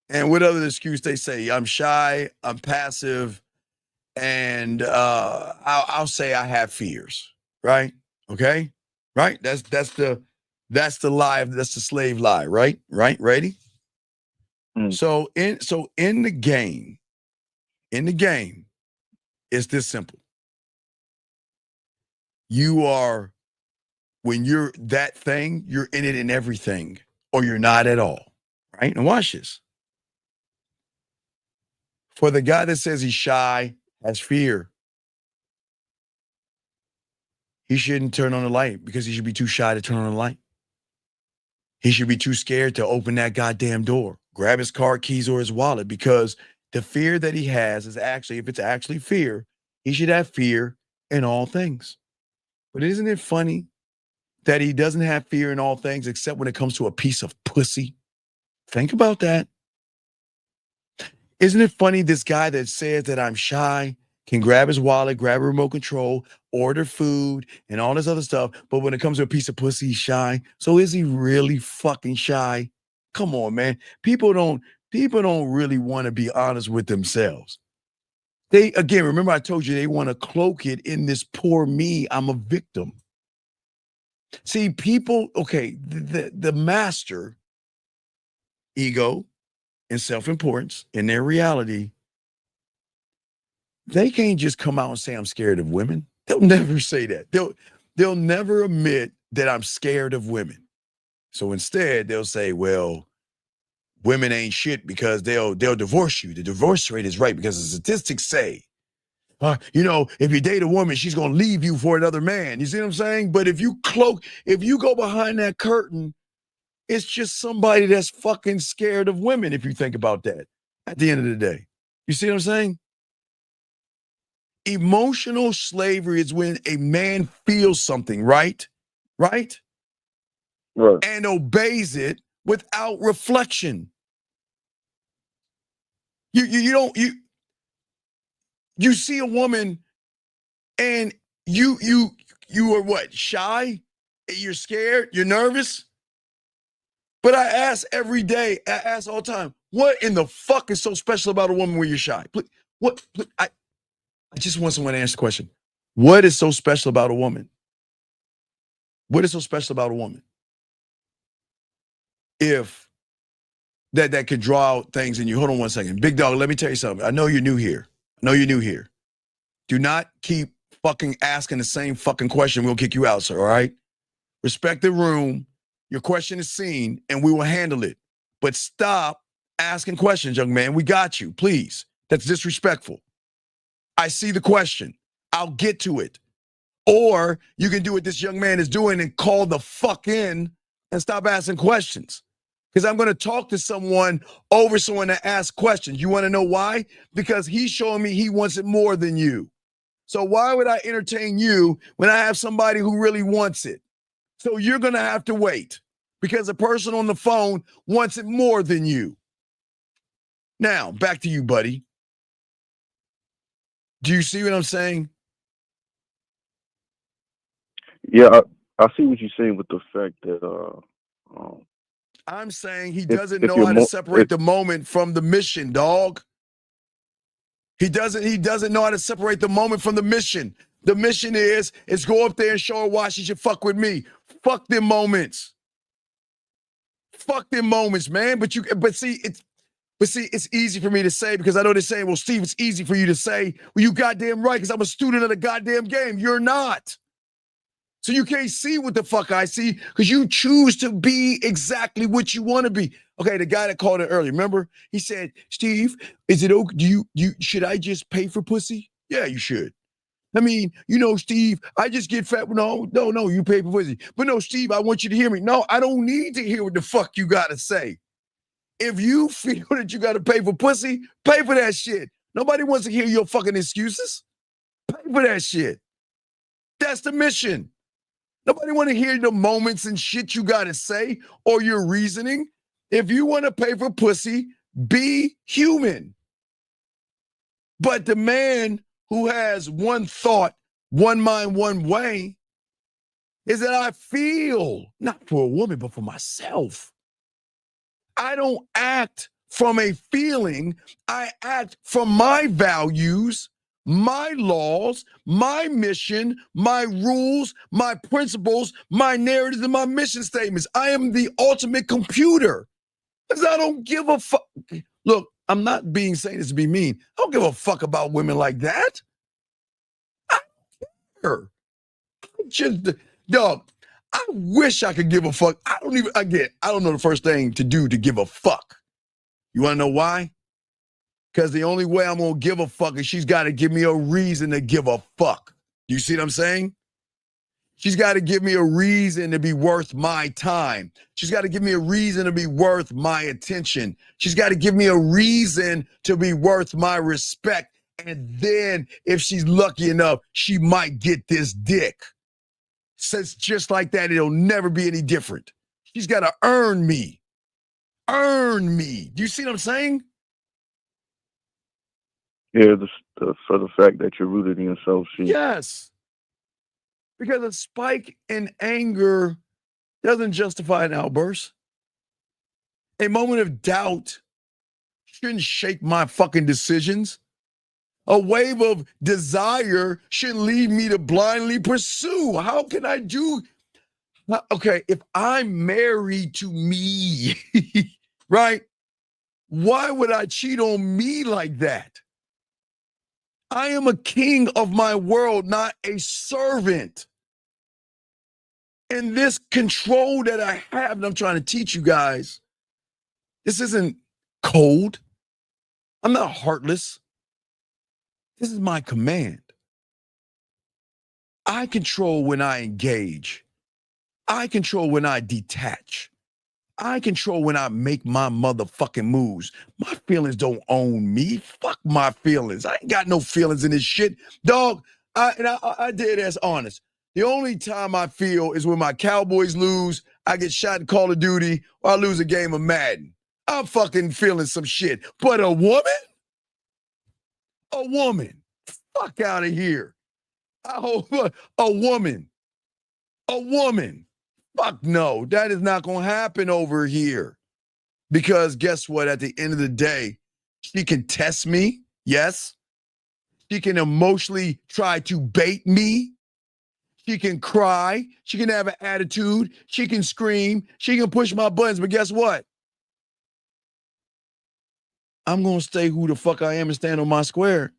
and what other excuse they say? I'm shy, I'm passive, and I'll say I have fears, right? Okay, right? That's the lie. That's the slave lie, right? Right? Ready? So in the game, it's this simple. You are, when you're that thing, you're in it in everything, or you're not at all, right? And watch this. For the guy that says he's shy, has fear, he shouldn't turn on the light, because he should be too shy to turn on the light. He should be too scared to open that goddamn door, grab his car keys or his wallet, because the fear that he has is actually, if it's actually fear, he should have fear in all things. But isn't it funny that he doesn't have fear in all things except when it comes to a piece of pussy? Think about that. Isn't it funny, this guy that says that I'm shy can grab his wallet, grab a remote control, order food, and all this other stuff, but when it comes to a piece of pussy, he's shy. So is he really fucking shy? Come on, man. People don't really want to be honest with themselves. They, again, remember I told you, they want to cloak it in this poor me, I'm a victim. See, people, okay, the master ego and self-importance in their reality, they can't just come out and say I'm scared of women. They'll never say that. They'll never admit that I'm scared of women. So instead, they'll say, well, women ain't shit because they'll divorce you. The divorce rate is right because the statistics say, if you date a woman, she's going to leave you for another man. You see what I'm saying? But if you go behind that curtain, it's just somebody that's fucking scared of women, if you think about that, at the end of the day. You see what I'm saying? Emotional slavery is when a man feels something, right? Right? Right. And obeys it without reflection. You see a woman and you are what? Shy? You're scared? You're nervous? But I ask every day, I ask all the time, what in the fuck is so special about a woman where you're shy? I just want someone to answer the question. What is so special about a woman? What is so special about a woman? If that could draw out things in you. Hold on one second. Big dog, let me tell you something. I know you're new here. Do not keep fucking asking the same fucking question. We'll kick you out, sir, all right? Respect the room. Your question is seen, and we will handle it. But stop asking questions, young man. We got you, please. That's disrespectful. I see the question. I'll get to it. Or you can do what this young man is doing and call the fuck in and stop asking questions. Because I'm going to talk to someone over someone that asks questions. You want to know why? Because he's showing me he wants it more than you. So why would I entertain you when I have somebody who really wants it? So you're going to have to wait because the person on the phone wants it more than you. Now, back to you, buddy. Do you see what I'm saying? Yeah, I see what you're saying with the fact that I'm saying he doesn't know how to separate the moment from the mission, dog. He doesn't know how to separate the moment from the mission. The mission is go up there and show her why she should fuck with me. Fuck them moments. Fuck them moments, man. But see, it's easy for me to say because I know they're saying, well, Steve, it's easy for you to say. Well, you goddamn right, because I'm a student of the goddamn game. You're not. So you can't see what the fuck I see because you choose to be exactly what you want to be. Okay, the guy that called it earlier, remember? He said, Steve, is it okay? Should I just pay for pussy? Yeah, you should. I mean, Steve, I just get fat. No, you pay for pussy. But no, Steve, I want you to hear me. No, I don't need to hear what the fuck you got to say. If you feel that you got to pay for pussy, pay for that shit. Nobody wants to hear your fucking excuses. Pay for that shit. That's the mission. Nobody want to hear the moments and shit you got to say or your reasoning. If you want to pay for pussy, be human. But the man who has one thought, one mind, one way, is that I feel, not for a woman, but for myself. I don't act from a feeling. I act from my values, my laws, my mission, my rules, my principles, my narratives, and my mission statements. I am the ultimate computer because I don't give a fuck. Look, I'm not saying this to be mean. I don't give a fuck about women like that. I don't care. Dog, I wish I could give a fuck. I don't know the first thing to do to give a fuck. You want to know why? Because the only way I'm going to give a fuck is she's got to give me a reason to give a fuck. You see what I'm saying? She's got to give me a reason to be worth my time. She's got to give me a reason to be worth my attention. She's got to give me a reason to be worth my respect. And then if she's lucky enough, she might get this dick. Says just like that, it'll never be any different. She's got to earn me. Earn me. Do you see what I'm saying? Yeah, for the fact that you're rooted in yourself. Yes. Because a spike in anger doesn't justify an outburst. A moment of doubt shouldn't shake my fucking decisions. A wave of desire shouldn't lead me to blindly pursue. How can I do? Okay, if I'm married to me, right? Why would I cheat on me like that? I am a king of my world, not a servant. And this control that I have, and I'm trying to teach you guys, this isn't cold. I'm not heartless. This is my command. I control when I engage. I control when I detach. I control when I make my motherfucking moves. My feelings don't own me. Fuck my feelings. I ain't got no feelings in this shit. Dog, I did as honest. The only time I feel is when my Cowboys lose, I get shot in Call of Duty, or I lose a game of Madden. I'm fucking feeling some shit. But a woman? Fuck out of here. A woman. Fuck no. That is not going to happen over here. Because guess what? At the end of the day, she can test me. Yes. She can emotionally try to bait me. She can cry. She can have an attitude. She can scream. She can push my buttons. But guess what? I'm going to stay who the fuck I am and stand on my square.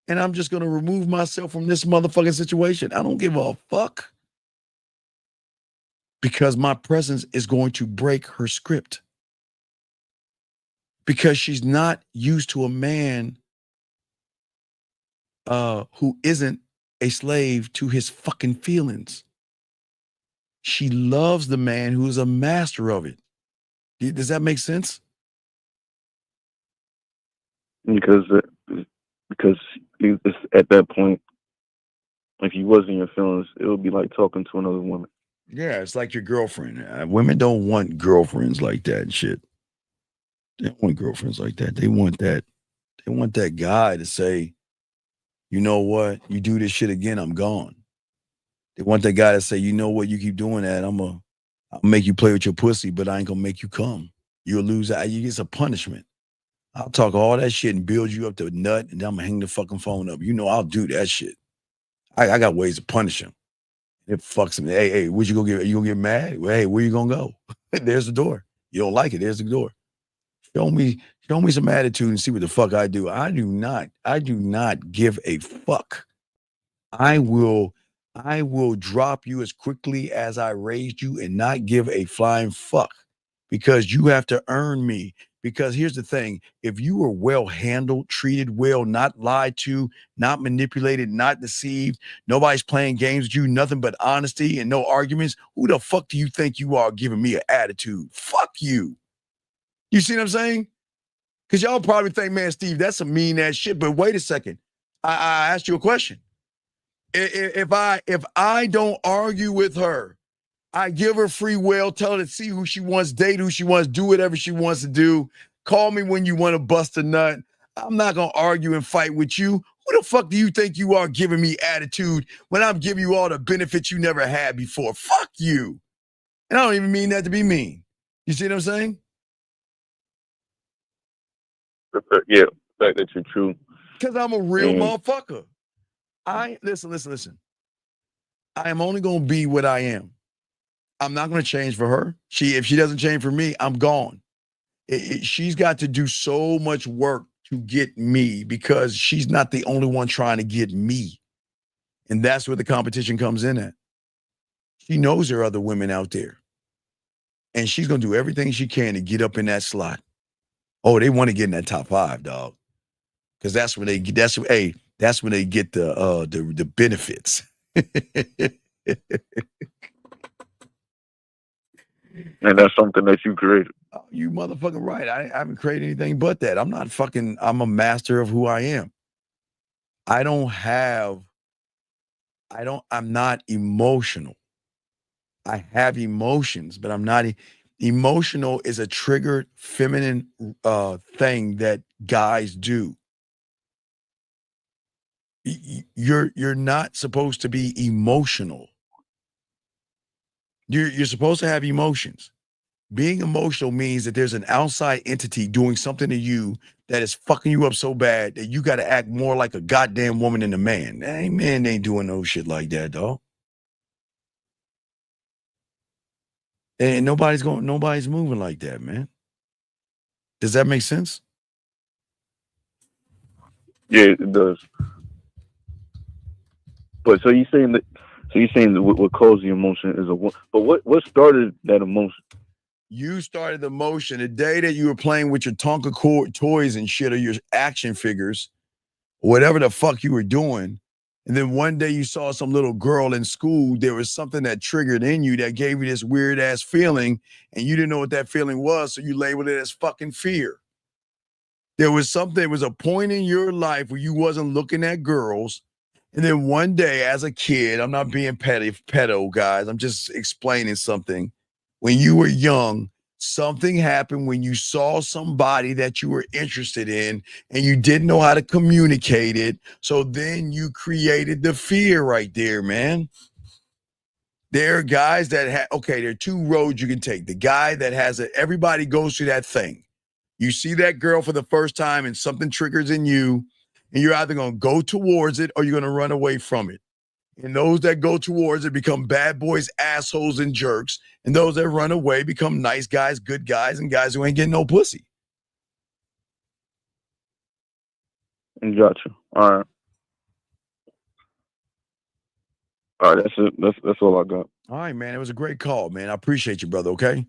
And I'm just going to remove myself from this motherfucking situation. I don't give a fuck. Because my presence is going to break her script. Because she's not used to a man who isn't a slave to his fucking feelings. She loves the man who is a master of it. Does that make sense? Because it's at that point, if you wasn't your feelings, it would be like talking to another woman. Yeah, it's like your girlfriend. Women don't want girlfriends like that and shit. They don't want girlfriends like that. They want that guy to say, you know what? You do this shit again, I'm gone. They want that guy to say, you know what? You keep doing that, I'll make you play with your pussy, but I ain't gonna make you come. You'll lose. It's a punishment. I'll talk all that shit and build you up to a nut, and then I'm gonna hang the fucking phone up. You know I'll do that shit. I got ways to punish him. It fucks him. Hey, would you go get? You gonna get mad? Well, hey, where you gonna go? There's the door. You don't like it? There's the door. Show me some attitude and see what the fuck I do. I do not give a fuck. I will drop you as quickly as I raised you and not give a flying fuck because you have to earn me. Because here's the thing, if you were well handled, treated well, not lied to, not manipulated, not deceived, nobody's playing games with you, nothing but honesty and no arguments, who the fuck do you think you are giving me an attitude? Fuck you. You see what I'm saying? Because y'all probably think, man, Steve, that's some mean ass shit. But wait a second. I asked you a question. If I don't argue with her, I give her free will, tell her to see who she wants, date who she wants, do whatever she wants to do. Call me when you want to bust a nut. I'm not gonna argue and fight with you. Who the fuck do you think you are giving me attitude when I'm giving you all the benefits you never had before? Fuck you. And I don't even mean that to be mean. You see what I'm saying? Yeah, the fact that you're true. Because I'm a real And motherfucker. Listen. I am only gonna be what I am. I'm not gonna change for her. If she doesn't change for me, I'm gone. She's got to do so much work to get me because she's not the only one trying to get me. And that's where the competition comes in at. She knows there are other women out there. And she's gonna do everything she can to get up in that slot. Oh, they want to get in that top 5, dog. Because that's when they get the benefits. and that's something that you created. Oh, you motherfucking right. I haven't created anything but that. I'm a master of who I am. I'm not emotional. I have emotions, but I'm not emotional is a triggered feminine thing that guys do. You're not supposed to be emotional. You're supposed to have emotions. Being emotional means that there's an outside entity doing something to you that is fucking you up so bad that you got to act more like a goddamn woman than a man. Man ain't doing no shit like that, dog. And nobody's moving like that, man. Does that make sense? Yeah, it does. But so you're saying that what caused the emotion is but what started that emotion? You started the emotion the day that you were playing with your Tonka toys and shit or your action figures, whatever the fuck you were doing. And then one day you saw some little girl in school. There was something that triggered in you that gave you this weird ass feeling, and you didn't know what that feeling was, so you labeled it as fucking fear. There was a point in your life where you wasn't looking at girls. And then one day as a kid, I'm not being pedo, guys. I'm just explaining something. When you were young, something happened when you saw somebody that you were interested in and you didn't know how to communicate it. So then you created the fear right there, man. There are guys that there are two roads you can take. The guy that has it, everybody goes through that thing. You see that girl for the first time and something triggers in you, and you're either going to go towards it or you're going to run away from it. And those that go towards it become bad boys, assholes, and jerks. And those that run away become nice guys, good guys, and guys who ain't getting no pussy. Gotcha. All right. That's it. That's all I got. All right, man. It was a great call, man. I appreciate you, brother, okay?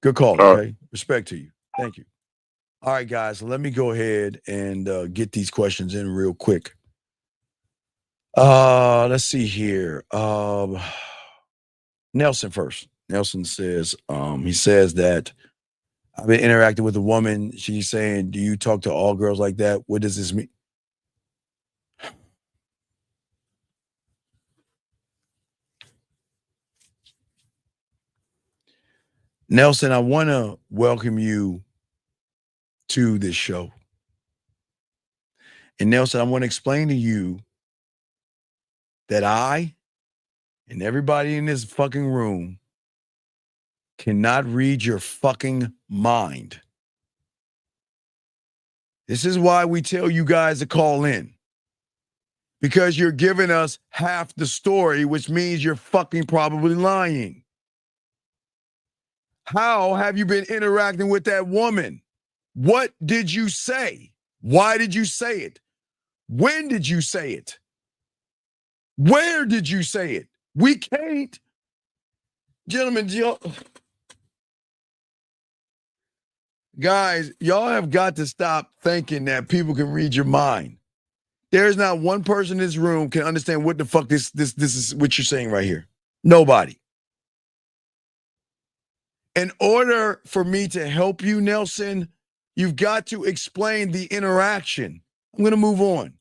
Good call, All okay? right. Respect to you. Thank you. All right, guys, let me go ahead and get these questions in real quick. Let's see here. Nelson first. Nelson says, he says that I've been interacting with a woman. She's saying, do you talk to all girls like that? What does this mean? Nelson, I want to welcome you to this show. And Nelson, I want to explain to you that I and everybody in this fucking room cannot read your fucking mind. This is why we tell you guys to call in. Because you're giving us half the story, which means you're fucking probably lying. How have you been interacting with that woman? What did you say? Why did you say it? When did you say it? Where did you say it? We can't. Gentlemen, guys, y'all have got to stop thinking that people can read your mind. There's not one person in this room can understand what the fuck this is what you're saying right here. Nobody. In order for me to help you, Nelson, you've got to explain the interaction. I'm going to move on.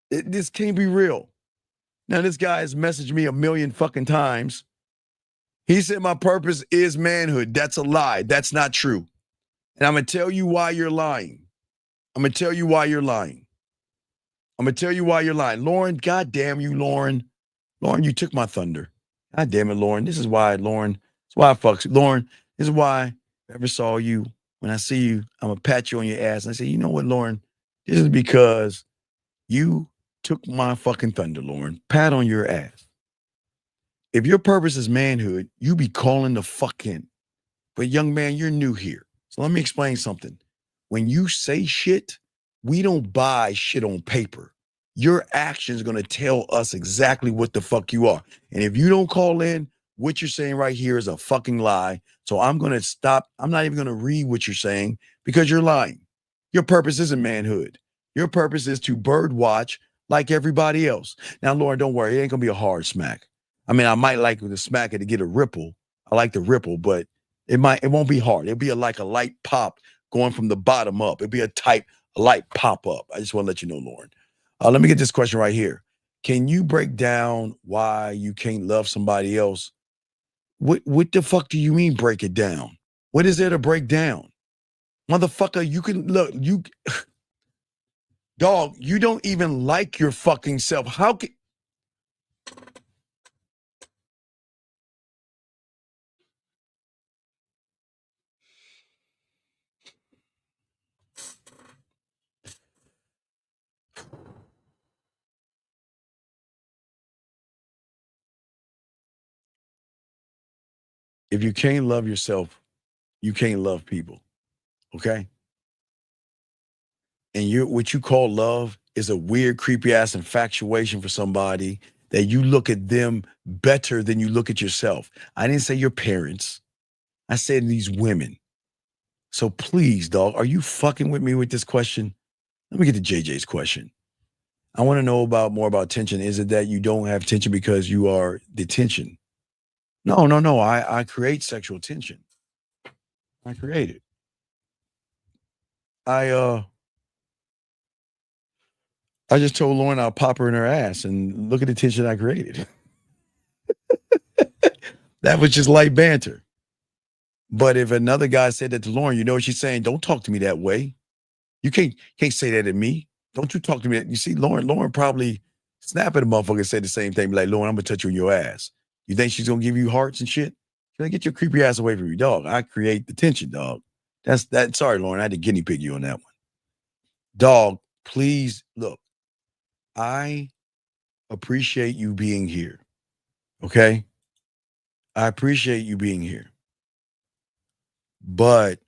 This can't be real. Now, this guy has messaged me a million fucking times. He said my purpose is manhood. That's a lie. That's not true. And I'm going to tell you why you're lying. I'm going to tell you why you're lying. I'm going to tell you why you're lying. Lauren, God damn you, Lauren. Lauren, you took my thunder. God damn it, Lauren. This is why, Lauren. This is why I fucks you. Lauren, this is why if I ever saw you, when I see you, I'm going to pat you on your ass. And I say, you know what, Lauren? This is because you took my fucking thunder, Lauren. Pat on your ass. If your purpose is manhood, you be calling the fuck in. But young man, you're new here. So let me explain something. When you say shit, we don't buy shit on paper. Your actions going to tell us exactly what the fuck you are. And if you don't call in, what you're saying right here is a fucking lie. So I'm going to stop. I'm not even going to read what you're saying because you're lying. Your purpose isn't manhood. Your purpose is to bird watch like everybody else. Now, Lauren, don't worry. It ain't going to be a hard smack. I mean, I might like to smack it to get a ripple. I like the ripple, but it won't be hard. It'll be like a light pop going from the bottom up. It'll be a light pop up. I just want to let you know, Lauren. Let me get this question right here. Can you break down why you can't love somebody else? What the fuck do you mean break it down? What is there to break down? Motherfucker, you can look, dog, you don't even like your fucking self. How can if you can't love yourself, you can't love people. Okay? And what you call love is a weird, creepy ass infatuation for somebody that you look at them better than you look at yourself. I didn't say your parents. I said these women. So please, dog, are you fucking with me with this question? Let me get to JJ's question. I want to know more about tension. Is it that you don't have tension because you are the tension? No. I create sexual tension. I create it. I just told Lauren I'll pop her in her ass and look at the tension I created. That was just light banter. But if another guy said that to Lauren, you know what she's saying? Don't talk to me that way. You can't say that to me. Don't you talk to me. You see, Lauren probably snap at a motherfucker and say the same thing. Be like, Lauren, I'm gonna touch you on your ass. You think she's gonna give you hearts and shit? She's gonna get your creepy ass away from you, dog. I create the tension, dog. That's that. Sorry, Lauren, I had to guinea pig you on that one. Dog, please look. I appreciate you being here. Okay? I appreciate you being here. But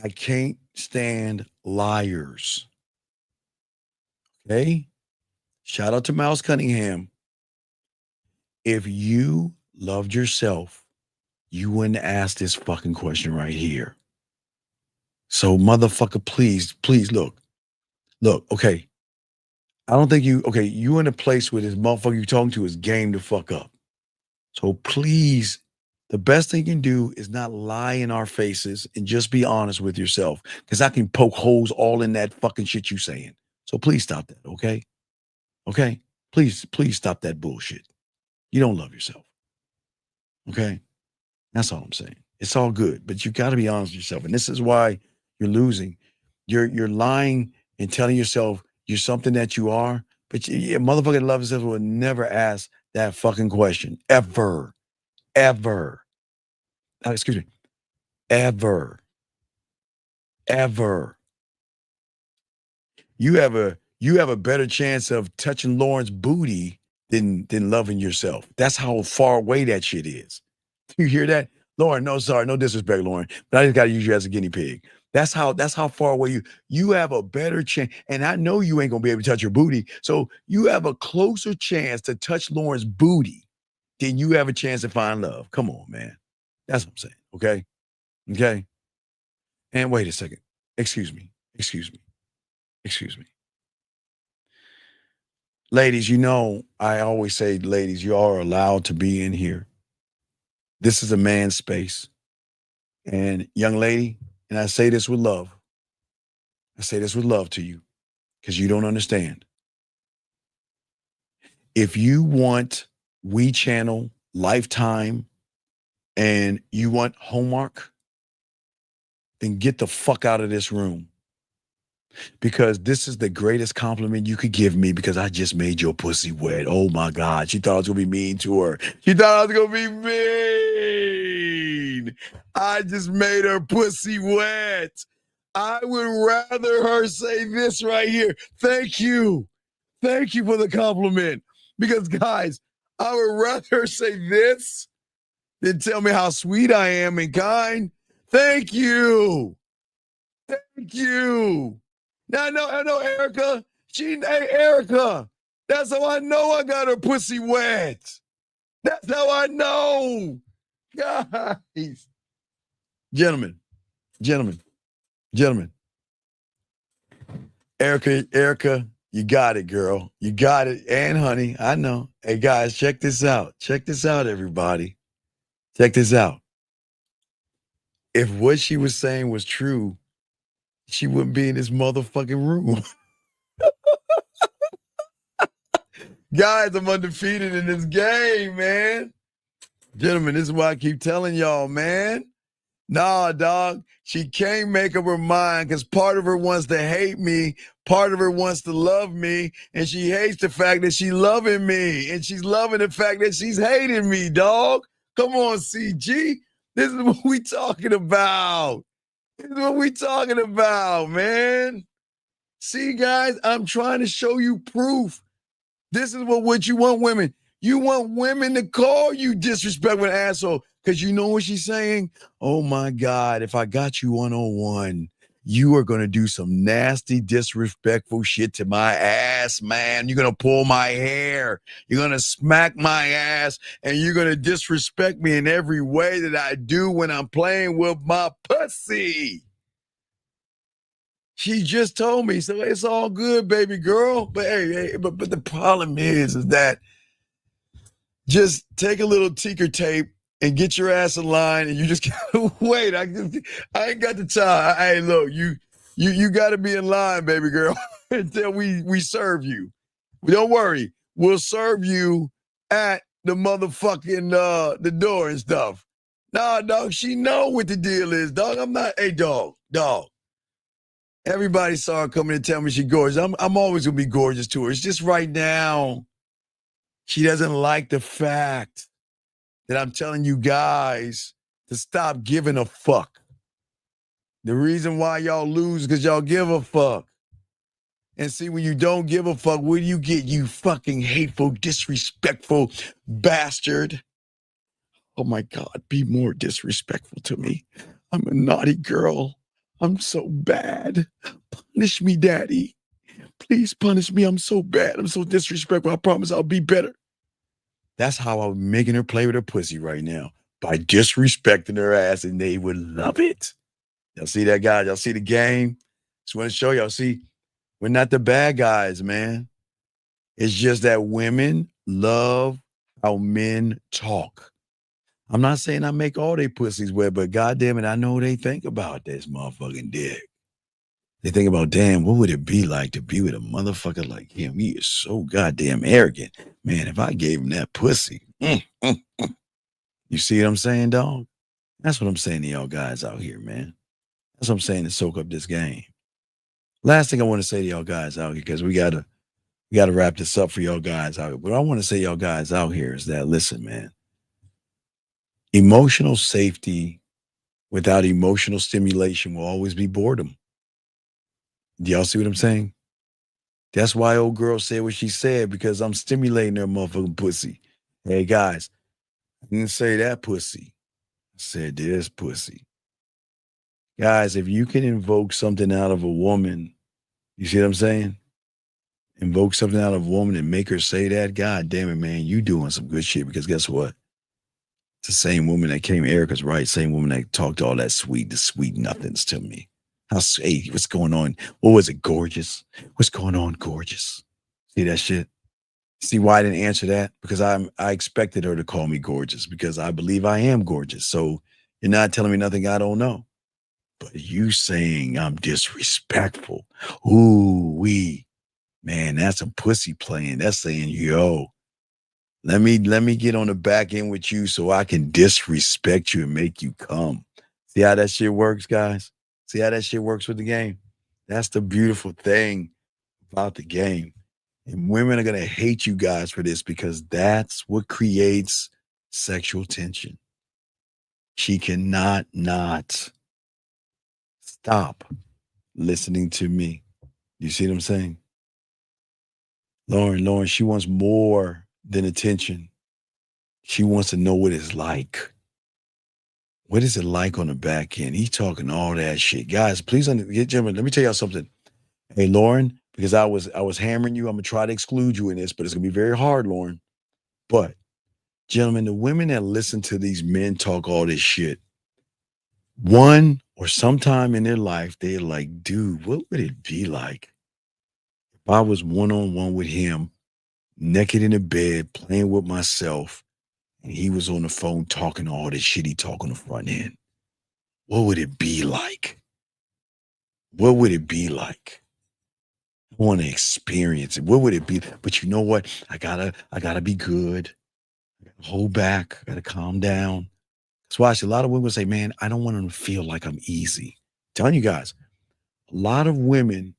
I can't stand liars. Okay? Shout out to Miles Cunningham. If you loved yourself, you wouldn't ask this fucking question right here. So, motherfucker, please look, okay. I don't think you in a place where this motherfucker you talking to is game to fuck up. So please, the best thing you can do is not lie in our faces and just be honest with yourself. Because I can poke holes all in that fucking shit you saying. So please stop that, okay? Okay? Please stop that bullshit. You don't love yourself. Okay? That's all I'm saying. It's all good, but you got to be honest with yourself. And this is why you're losing. You're lying and telling yourself you're something that you are, but a motherfucker that loves himself will never ask that fucking question. Ever. Excuse me. Ever. you have a better chance of touching Lauren's booty than loving yourself. That's how far away that shit is. You hear that? Lauren, no, sorry, no disrespect, Lauren, but I just gotta use you as a guinea pig. That's how far away you have a better chance. And I know you ain't gonna be able to touch her booty. So you have a closer chance to touch Lauren's booty than you have a chance to find love. Come on, man. That's what I'm saying. Okay. Okay. And wait a second. Excuse me. Excuse me. Excuse me. Ladies, you know, I always say, ladies, you are allowed to be in here. This is a man's space. And young lady, and I say this with love. I say this with love to you because you don't understand. If you want We Channel, Lifetime, and you want Hallmark, then get the fuck out of this room. Because this is the greatest compliment you could give me because I just made your pussy wet. Oh my God. She thought I was going to be mean to her. She thought I was going to be mean. I just made her pussy wet. I would rather her say this right here. Thank you. Thank you for the compliment. Because, guys, I would rather her say this than tell me how sweet I am and kind. Thank you. Thank you. Now, I know Erica. Hey, Erica. That's how I know I got her pussy wet. That's how I know. Guys. Gentlemen. Erica, you got it, girl. You got it. And honey, I know. Hey, guys, check this out. Check this out, everybody. Check this out. If what she was saying was true, she wouldn't be in this motherfucking room. Guys, I'm undefeated in this game, man. Gentlemen, this is why I keep telling y'all, man. Nah, dog. She can't make up her mind because part of her wants to hate me, part of her wants to love me, and she hates the fact that she's loving me, and she's loving the fact that she's hating me, dog. Come on, CG. This is what we talking about. This is what we talking about, man. See, guys, I'm trying to show you proof. This is what you want women. You want women to call you disrespectful asshole because you know what she's saying? Oh, my God, if I got you 101, you are going to do some nasty, disrespectful shit to my ass, man. You're going to pull my hair. You're going to smack my ass, and you're going to disrespect me in every way that I do when I'm playing with my pussy. She just told me, so it's all good, baby girl. But hey, but the problem is that just take a little ticker tape and get your ass in line, and you just gotta wait. I ain't got the time. Hey, look, you got to be in line, baby girl, until we serve you. Don't worry, we'll serve you at the motherfucking the door and stuff. Nah, dog, she know what the deal is, dog. I'm not. Hey, dog. Everybody saw her coming and tell me she's gorgeous. I'm always gonna be gorgeous to her. It's just right now, she doesn't like the fact that I'm telling you guys to stop giving a fuck. The reason why y'all lose is because y'all give a fuck. And see, when you don't give a fuck, what do you get? You fucking hateful, disrespectful bastard. Oh my God, be more disrespectful to me. I'm a naughty girl. I'm so bad. Punish me, daddy. Please punish me. I'm so bad. I'm so disrespectful. I promise I'll be better. That's how I'm making her play with her pussy right now, by disrespecting her ass, and they would love it. Y'all see that, guys? Y'all see the game? Just want to show y'all. See, we're not the bad guys, man. It's just that women love how men talk. I'm not saying I make all they pussies wet, but goddamn it, I know they think about this motherfucking dick. They think about, damn, what would it be like to be with a motherfucker like him? He is so goddamn arrogant. Man, if I gave him that pussy. You see what I'm saying, dog? That's what I'm saying to y'all guys out here, man. That's what I'm saying to soak up this game. Last thing I want to say to y'all guys out here, because we gotta wrap this up for y'all guys out here. What I want to say to y'all guys out here is that, listen, man, emotional safety without emotional stimulation will always be boredom. Do y'all see what I'm saying? That's why old girl said what she said, because I'm stimulating her motherfucking pussy. Hey guys, I didn't say that pussy. I said this pussy. Guys, if you can invoke something out of a woman, you see what I'm saying? Invoke something out of a woman and make her say that, God damn it, man, you doing some good shit. Because guess what? It's the same woman that came, Erica's right, same woman that talked all that the sweet nothings to me. Hey, what's going on? What was it, gorgeous? What's going on, gorgeous? See that shit? See why I didn't answer that? Because I expected her to call me gorgeous because I believe I am gorgeous. So you're not telling me nothing I don't know. But you saying I'm disrespectful. Ooh, man, that's a pussy playing. That's saying, yo, let me get on the back end with you so I can disrespect you and make you come. See how that shit works, guys? See how that shit works with the game? That's the beautiful thing about the game. And women are going to hate you guys for this because that's what creates sexual tension. She cannot not stop listening to me. You see what I'm saying? Lauren, she wants more than attention. She wants to know what it's like. What is it like on the back end? He's talking all that shit. Guys, please, gentlemen, let me tell y'all something. Hey, Lauren, because I was hammering you, I'm going to try to exclude you in this, but it's going to be very hard, Lauren. But, gentlemen, the women that listen to these men talk all this shit, one or sometime in their life, they're like, dude, what would it be like if I was one-on-one with him, naked in the bed, playing with myself, and he was on the phone talking all this shit he talk on the front end? What would it be like? What would it be like? I want to experience it. What would it be? But you know what? I gotta be good. I gotta hold back. I gotta calm down. That's why I see a lot of women say, man, I don't want them to feel like I'm easy. I'm telling you guys, a lot of women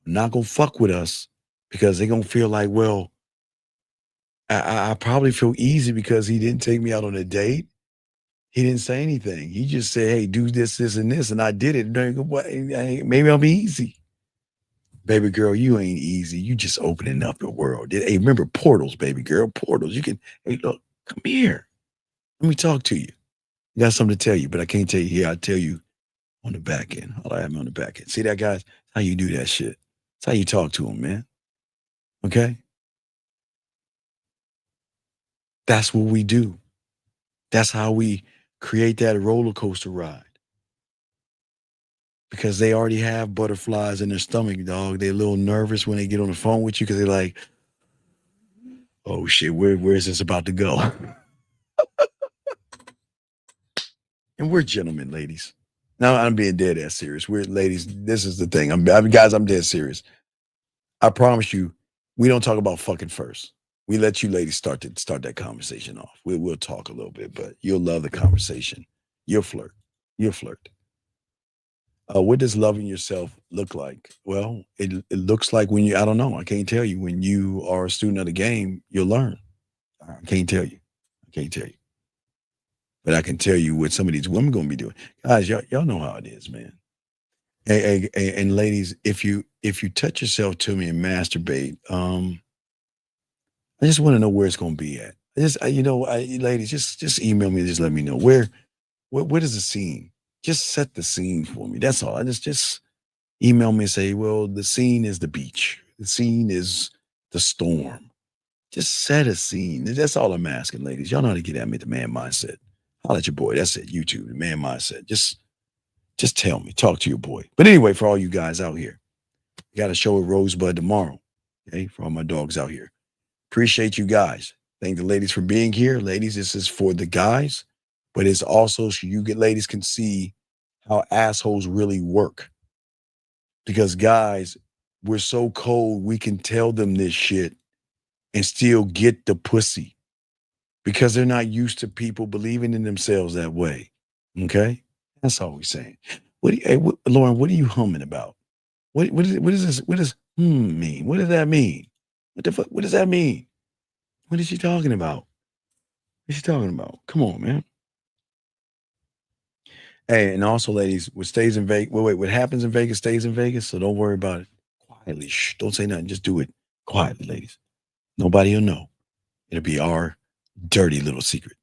are not gonna fuck with us because they're gonna feel like, well, I probably feel easy because he didn't take me out on a date. He didn't say anything. He just said, hey, do this, this, and this. And I did it. Maybe I'm easy. Baby girl, you ain't easy. You just opening up your world. Hey, remember portals, baby girl, portals. You can, hey, look, come here. Let me talk to you. I got something to tell you, but I can't tell you here. I'll tell you on the back end. I'll have me on the back end. See that, guys? How you do that shit. It's how you talk to them, man. Okay? That's what we do. That's how we create that roller coaster ride. Because they already have butterflies in their stomach, dog. They're a little nervous when they get on the phone with you because they're like, oh shit, where is this about to go? And we're gentlemen, ladies. Now I'm being dead ass serious. We're ladies. This is the thing. Guys, I'm dead serious. I promise you, we don't talk about fucking first. We let you ladies start that conversation off. We'll talk a little bit, but you'll love the conversation. You'll flirt. You'll flirt. What does loving yourself look like? Well, it looks like when I don't know. I can't tell you. When you are a student of the game, you'll learn. I can't tell you. I can't tell you. But I can tell you what some of these women going to be doing. Guys, y'all know how it is, man. And ladies, if you touch yourself to me and masturbate, I just want to know where it's going to be at. Ladies, just email me. Just let me know what is the scene. Just set the scene for me. That's all. I just email me and say, well, the scene is the beach. The scene is the storm. Just set a scene. That's all I'm asking, ladies. Y'all know how to get at me at the Man Mindset. I'll let your boy. That's it. YouTube, the Man Mindset. Just tell me. Talk to your boy. But anyway, for all you guys out here, we got a show at Rosebud tomorrow. Okay, for all my dogs out here. Appreciate you guys. Thank the ladies for being here. Ladies, this is for the guys, but it's also so you ladies can see how assholes really work. Because guys, we're so cold, we can tell them this shit and still get the pussy because they're not used to people believing in themselves that way. Okay? That's all we're saying. Lauren, what are you humming about? What is this? What does mean? What does that mean? What the fuck? What does that mean? What is she talking about? What's she talking about? Come on, man. Hey, and also, ladies, what stays in Vegas, what happens in Vegas stays in Vegas, so don't worry about it. quietly. Shh, don't say nothing. Just do it quietly, ladies. Nobody will know. It'll be our dirty little secret.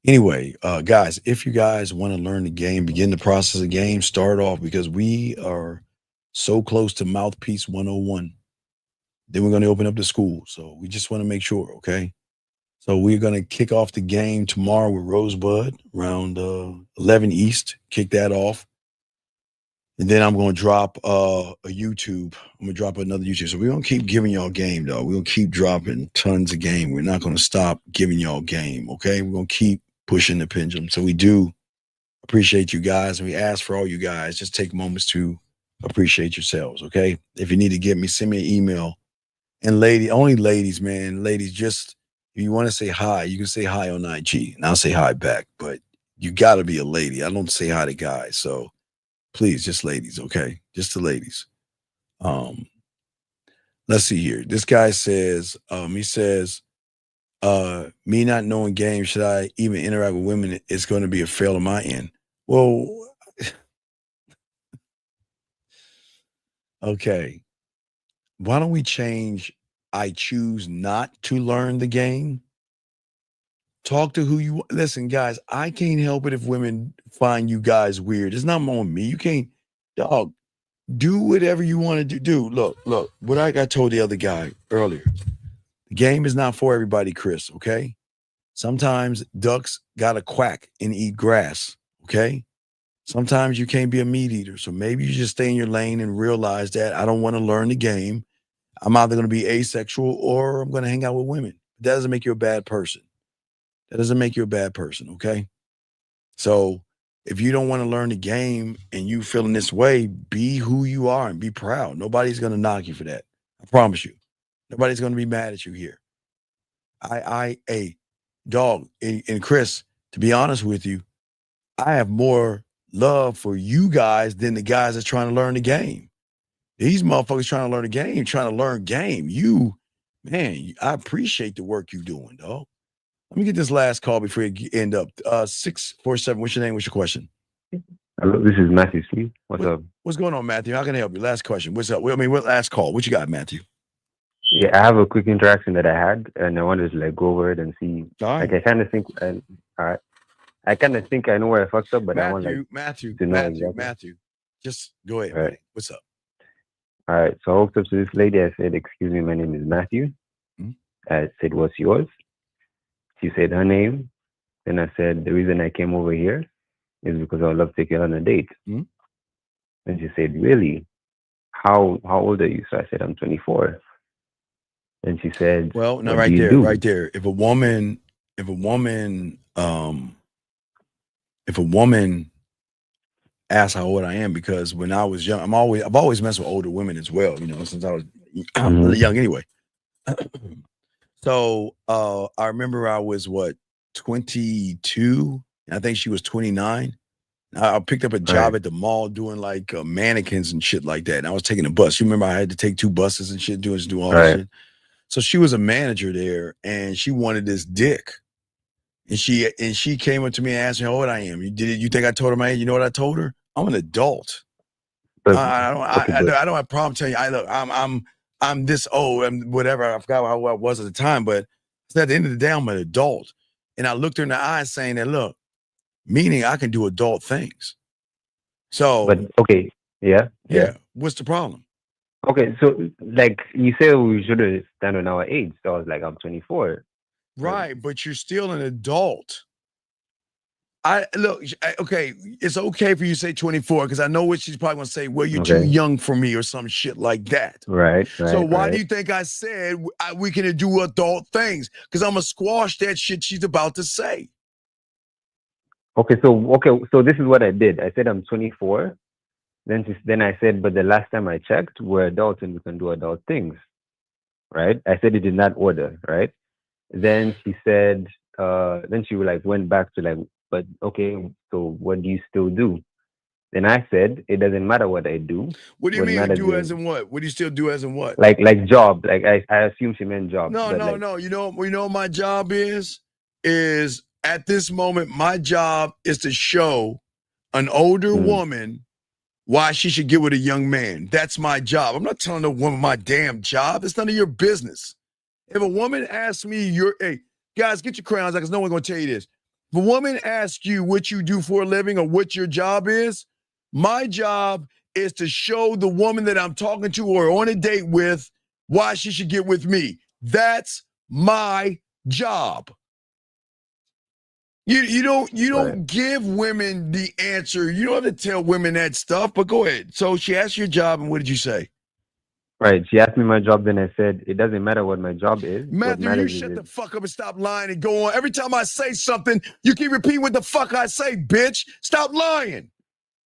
Anyway, guys, if you guys want to learn the game, begin the process of game, start off because we are so close to Mouthpiece 101. Then we're going to open up the school. So we just want to make sure, okay? So we're going to kick off the game tomorrow with Rosebud around 11 East. Kick that off. And then I'm going to drop a YouTube. I'm going to drop another YouTube. So we're going to keep giving y'all game, though. We're going to keep dropping tons of game. We're not going to stop giving y'all game, okay? We're going to keep pushing the pendulum. So we do appreciate you guys. And we ask for all you guys, just take moments to appreciate yourselves, okay? If you need to get me, send me an email. And only ladies, man. Ladies, just if you want to say hi, you can say hi on IG. And I'll say hi back. But you got to be a lady. I don't say hi to guys. So please, just ladies, okay? Just the ladies. Let's see here. This guy says, he says, me not knowing games, should I even interact with women? It's going to be a fail on my end. Well, okay. Why don't we change I choose not to learn the game? Talk to who you listen, guys. I can't help it if women find you guys weird. It's not on me. You can't, dog. Do whatever you want to do. Look, what I told the other guy earlier. The game is not for everybody, Chris, okay? Sometimes ducks gotta quack and eat grass, okay? Sometimes you can't be a meat eater. So maybe you just stay in your lane and realize that I don't want to learn the game. I'm either going to be asexual or I'm going to hang out with women. That doesn't make you a bad person. That doesn't make you a bad person, okay? So if you don't want to learn the game and you feeling this way, be who you are and be proud. Nobody's going to knock you for that. I promise you. Nobody's going to be mad at you here. Dog, and Chris, to be honest with you, I have more love for you guys than the guys that's trying to learn the game. These motherfuckers trying to learn the game, trying to learn game. Man, I appreciate the work you're doing, dog. Let me get this last call before you end up. 647, what's your name? What's your question? Hello, this is Matthew Steve. What's up? What's going on, Matthew? How can I help you? Last question. What's up? What last call? What you got, Matthew? Yeah, I have a quick interaction that I had, and I wanted to go over it and see. All right. Like, I kind of think, all right. I kind of think I know where I fucked up, but I want Matthew, to know exactly. just go ahead. All right. What's up? All right. So I walked up to this lady. I said, "Excuse me, my name is Matthew." I said, "What's yours?" She said her name. Then I said, "The reason I came over here is because I would love to take you on a date." And she said, "Really? How old are you?" So I said, "I'm 24." And she said, "Well, no, what right do you there, do?" right there. If a woman asks how old I am, because when I was young, I've always messed with older women as well, since I was young anyway. So I remember I was 22. I think she was 29. I picked up a job at the mall doing like mannequins and shit like that. And I was taking a bus. You remember I had to take 2 buses and shit, do all this shit. So she was a manager there, and she wanted this dick. And she came up to me and asked me how old I am. You think I told her my age? You know what I told her? I'm an adult. I don't have a problem telling you. I'm this old and whatever. I forgot how old I was at the time, but at the end of the day, I'm an adult. And I looked her in the eyes saying that, look, meaning I can do adult things. So, but okay, yeah. What's the problem? Okay, so like you said, we should have stand on our age. So I was like, I'm 24. Right, but you're still an adult. Okay, it's okay for you to say 24 because I know what she's probably gonna say. Well, you're too young for me or some shit like that. Right. So why do you think I said we can do adult things? Because I'm gonna squash that shit she's about to say. Okay, so this is what I did. I said I'm 24. Then I said, but the last time I checked, we're adults and we can do adult things, right? I said it in that order, right? Then she said, then she went back to but okay, so what do you still do? Then I said, it doesn't matter what I do. What do you mean do as in what? What do you still do as in what? Like job. Like I assume she meant job. No. You know what my job is at this moment, my job is to show an older woman why she should get with a young man. That's my job. I'm not telling no woman my damn job. It's none of your business. If a woman asks me, hey, guys, get your crayons out because no one's going to tell you this. If a woman asks you what you do for a living or what your job is, my job is to show the woman that I'm talking to or on a date with why she should get with me. That's my job. You don't give women the answer. You don't have to tell women that stuff, but go ahead. So she asked your job, and what did you say? Right. She asked me my job, then I said, it doesn't matter what my job is. Matthew, you shut the fuck up and stop lying and go on. Every time I say something, you keep repeating what the fuck I say, bitch. Stop lying.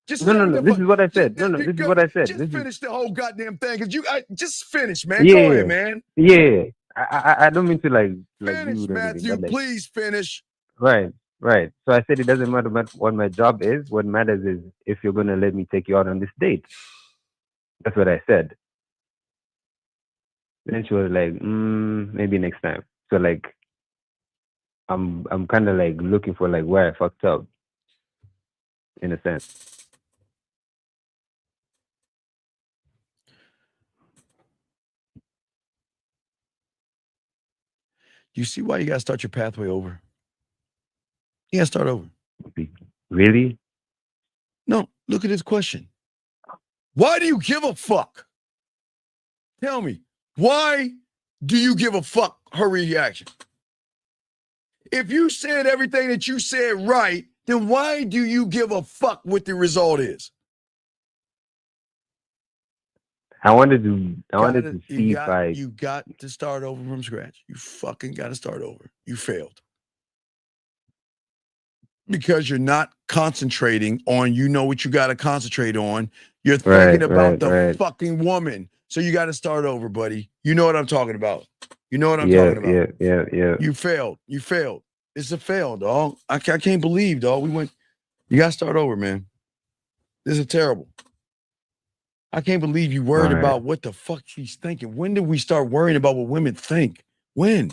Just No. This is what I said. No, this is what I said. Just finish the whole goddamn thing, because just finish, man. Yeah, Go ahead, man. Yeah. I don't mean to like finish, Matthew. Please finish. Right. So I said it doesn't matter what my job is. What matters is if you're gonna let me take you out on this date. That's what I said. Then she was like, maybe next time. So like, I'm kind of like looking for like where I fucked up, in a sense. You see why you gotta start your pathway over? You gotta start over. Really? No. Look at this question. Why do you give a fuck? Tell me. Why do you give a fuck her reaction? If you said everything that you said right, then why do you give a fuck what the result is? I wanted to see if you got to start over from scratch. You fucking got to start over. You failed. Because you're not concentrating on, what you got to concentrate on. You're thinking about the fucking woman. So you got to start over, buddy. You know what I'm talking about. You know what I'm talking about. Yeah. You failed. It's a fail, dog. I can't believe, dog. You got to start over, man. This is terrible. I can't believe you worried about what the fuck she's thinking. When did we start worrying about what women think? When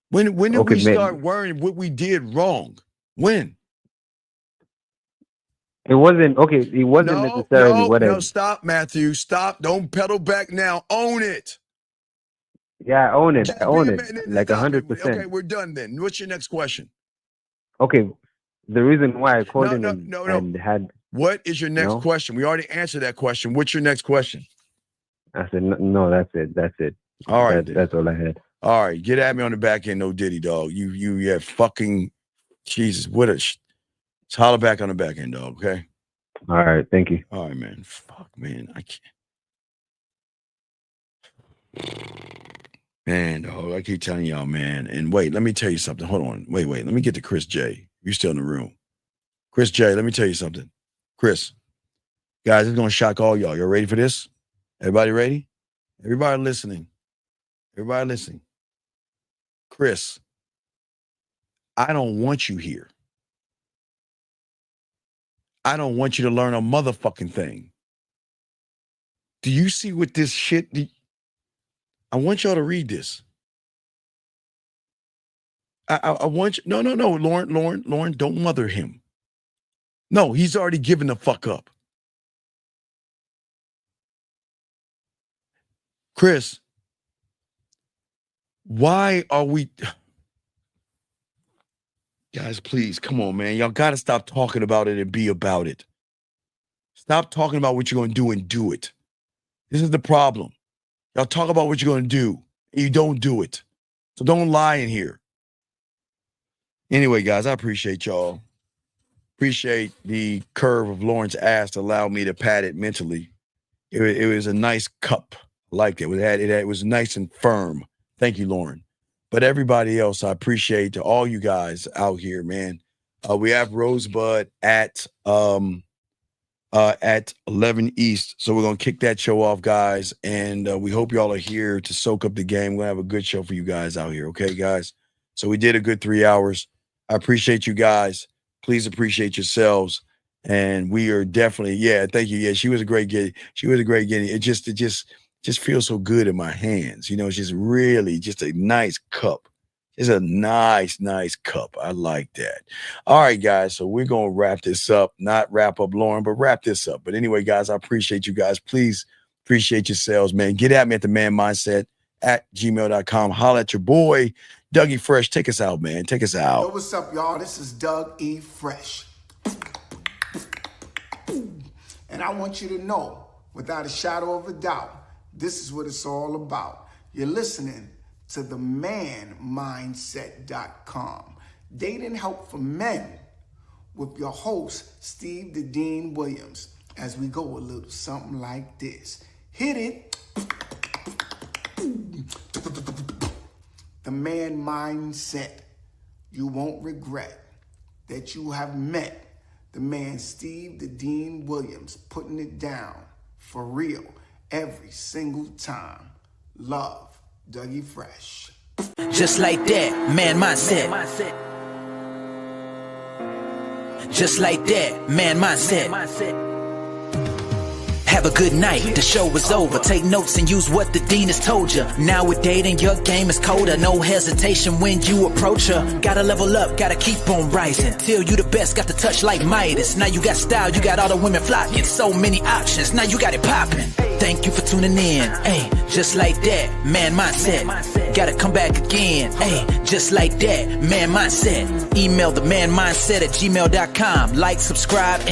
did we start worrying what we did wrong? When? It wasn't necessarily what No, stop, Matthew. Stop. Don't pedal back now. Own it. Yeah, I own it. Like 100%. Okay, we're done then. What's your next question? Okay. The reason why I called him and had... What is your next question? We already answered that question. What's your next question? I said, no, that's it. All right. That's all I had. All right. Get at me on the back end, no Diddy, dog. You fucking... Jesus, just holler back on the back end, dog, okay? All right. Thank you. All right, man. Fuck, man. I can't... Man, dog, I keep telling y'all, man. And wait, let me tell you something. Hold on. Wait. Let me get to Chris J. You're still in the room. Chris J, let me tell you something. Chris, guys, it's going to shock all y'all. Y'all ready for this? Everybody ready? Everybody listening. Chris, I don't want you here. I don't want you to learn a motherfucking thing. Do you see what this shit... I want y'all to read this. I want you... No, Lauren, don't mother him. No, he's already given the fuck up. Chris, why are we... Guys, please, come on, man. Y'all got to stop talking about it and be about it. Stop talking about what you're going to do and do it. This is the problem. Y'all talk about what you're going to do and you don't do it. So don't lie in here. Anyway, guys, I appreciate y'all. Appreciate the curve of Lauren's ass to allow me to pat it mentally. It was a nice cup. I liked it. It was nice and firm. Thank you, Lauren. But everybody else, I appreciate all you guys out here, man. We have Rosebud at 11 East. So we're going to kick that show off, guys. And we hope y'all are here to soak up the game. We're going to have a good show for you guys out here. Okay, guys? So we did a good 3 hours. I appreciate you guys. Please appreciate yourselves. And we are definitely, thank you. Yeah, she was a great getting. It just feels so good in my hands. It's just really just a nice cup. It's a nice cup. I like that. All right, guys. So we're going to wrap this up. Not wrap up Lauren, but wrap this up. But anyway, guys, I appreciate you guys. Please appreciate yourselves, man. Get at me at the Man Mindset at gmail.com. Holla at your boy, Dougie Fresh. Take us out, man. Take us Yo, out. what's up, y'all? This is Doug E. Fresh. And I want you to know, without a shadow of a doubt, this is what it's all about. You're listening to the manmindset.com. Dating help for men with your host, Steve the Dean Williams, as we go a little something like this. Hit it. The man mindset. You won't regret that you have met the man Steve the Dean Williams, putting it down for real every single time. Love, Dougie Fresh. Just like that, man mindset. Just like that, man mindset. Have a good night, the show is over. Take notes and use what the dean has told you. Now with dating, your game is colder. No hesitation when you approach her. Gotta level up, gotta keep on rising. Till you the best, got the touch like Midas. Now you got style, you got all the women flocking. So many options, now you got it popping. Thank you for tuning in. Hey, just like that, man mindset. Gotta come back again. Hey, just like that, man mindset. Email the manmindset at gmail.com. Like, subscribe, and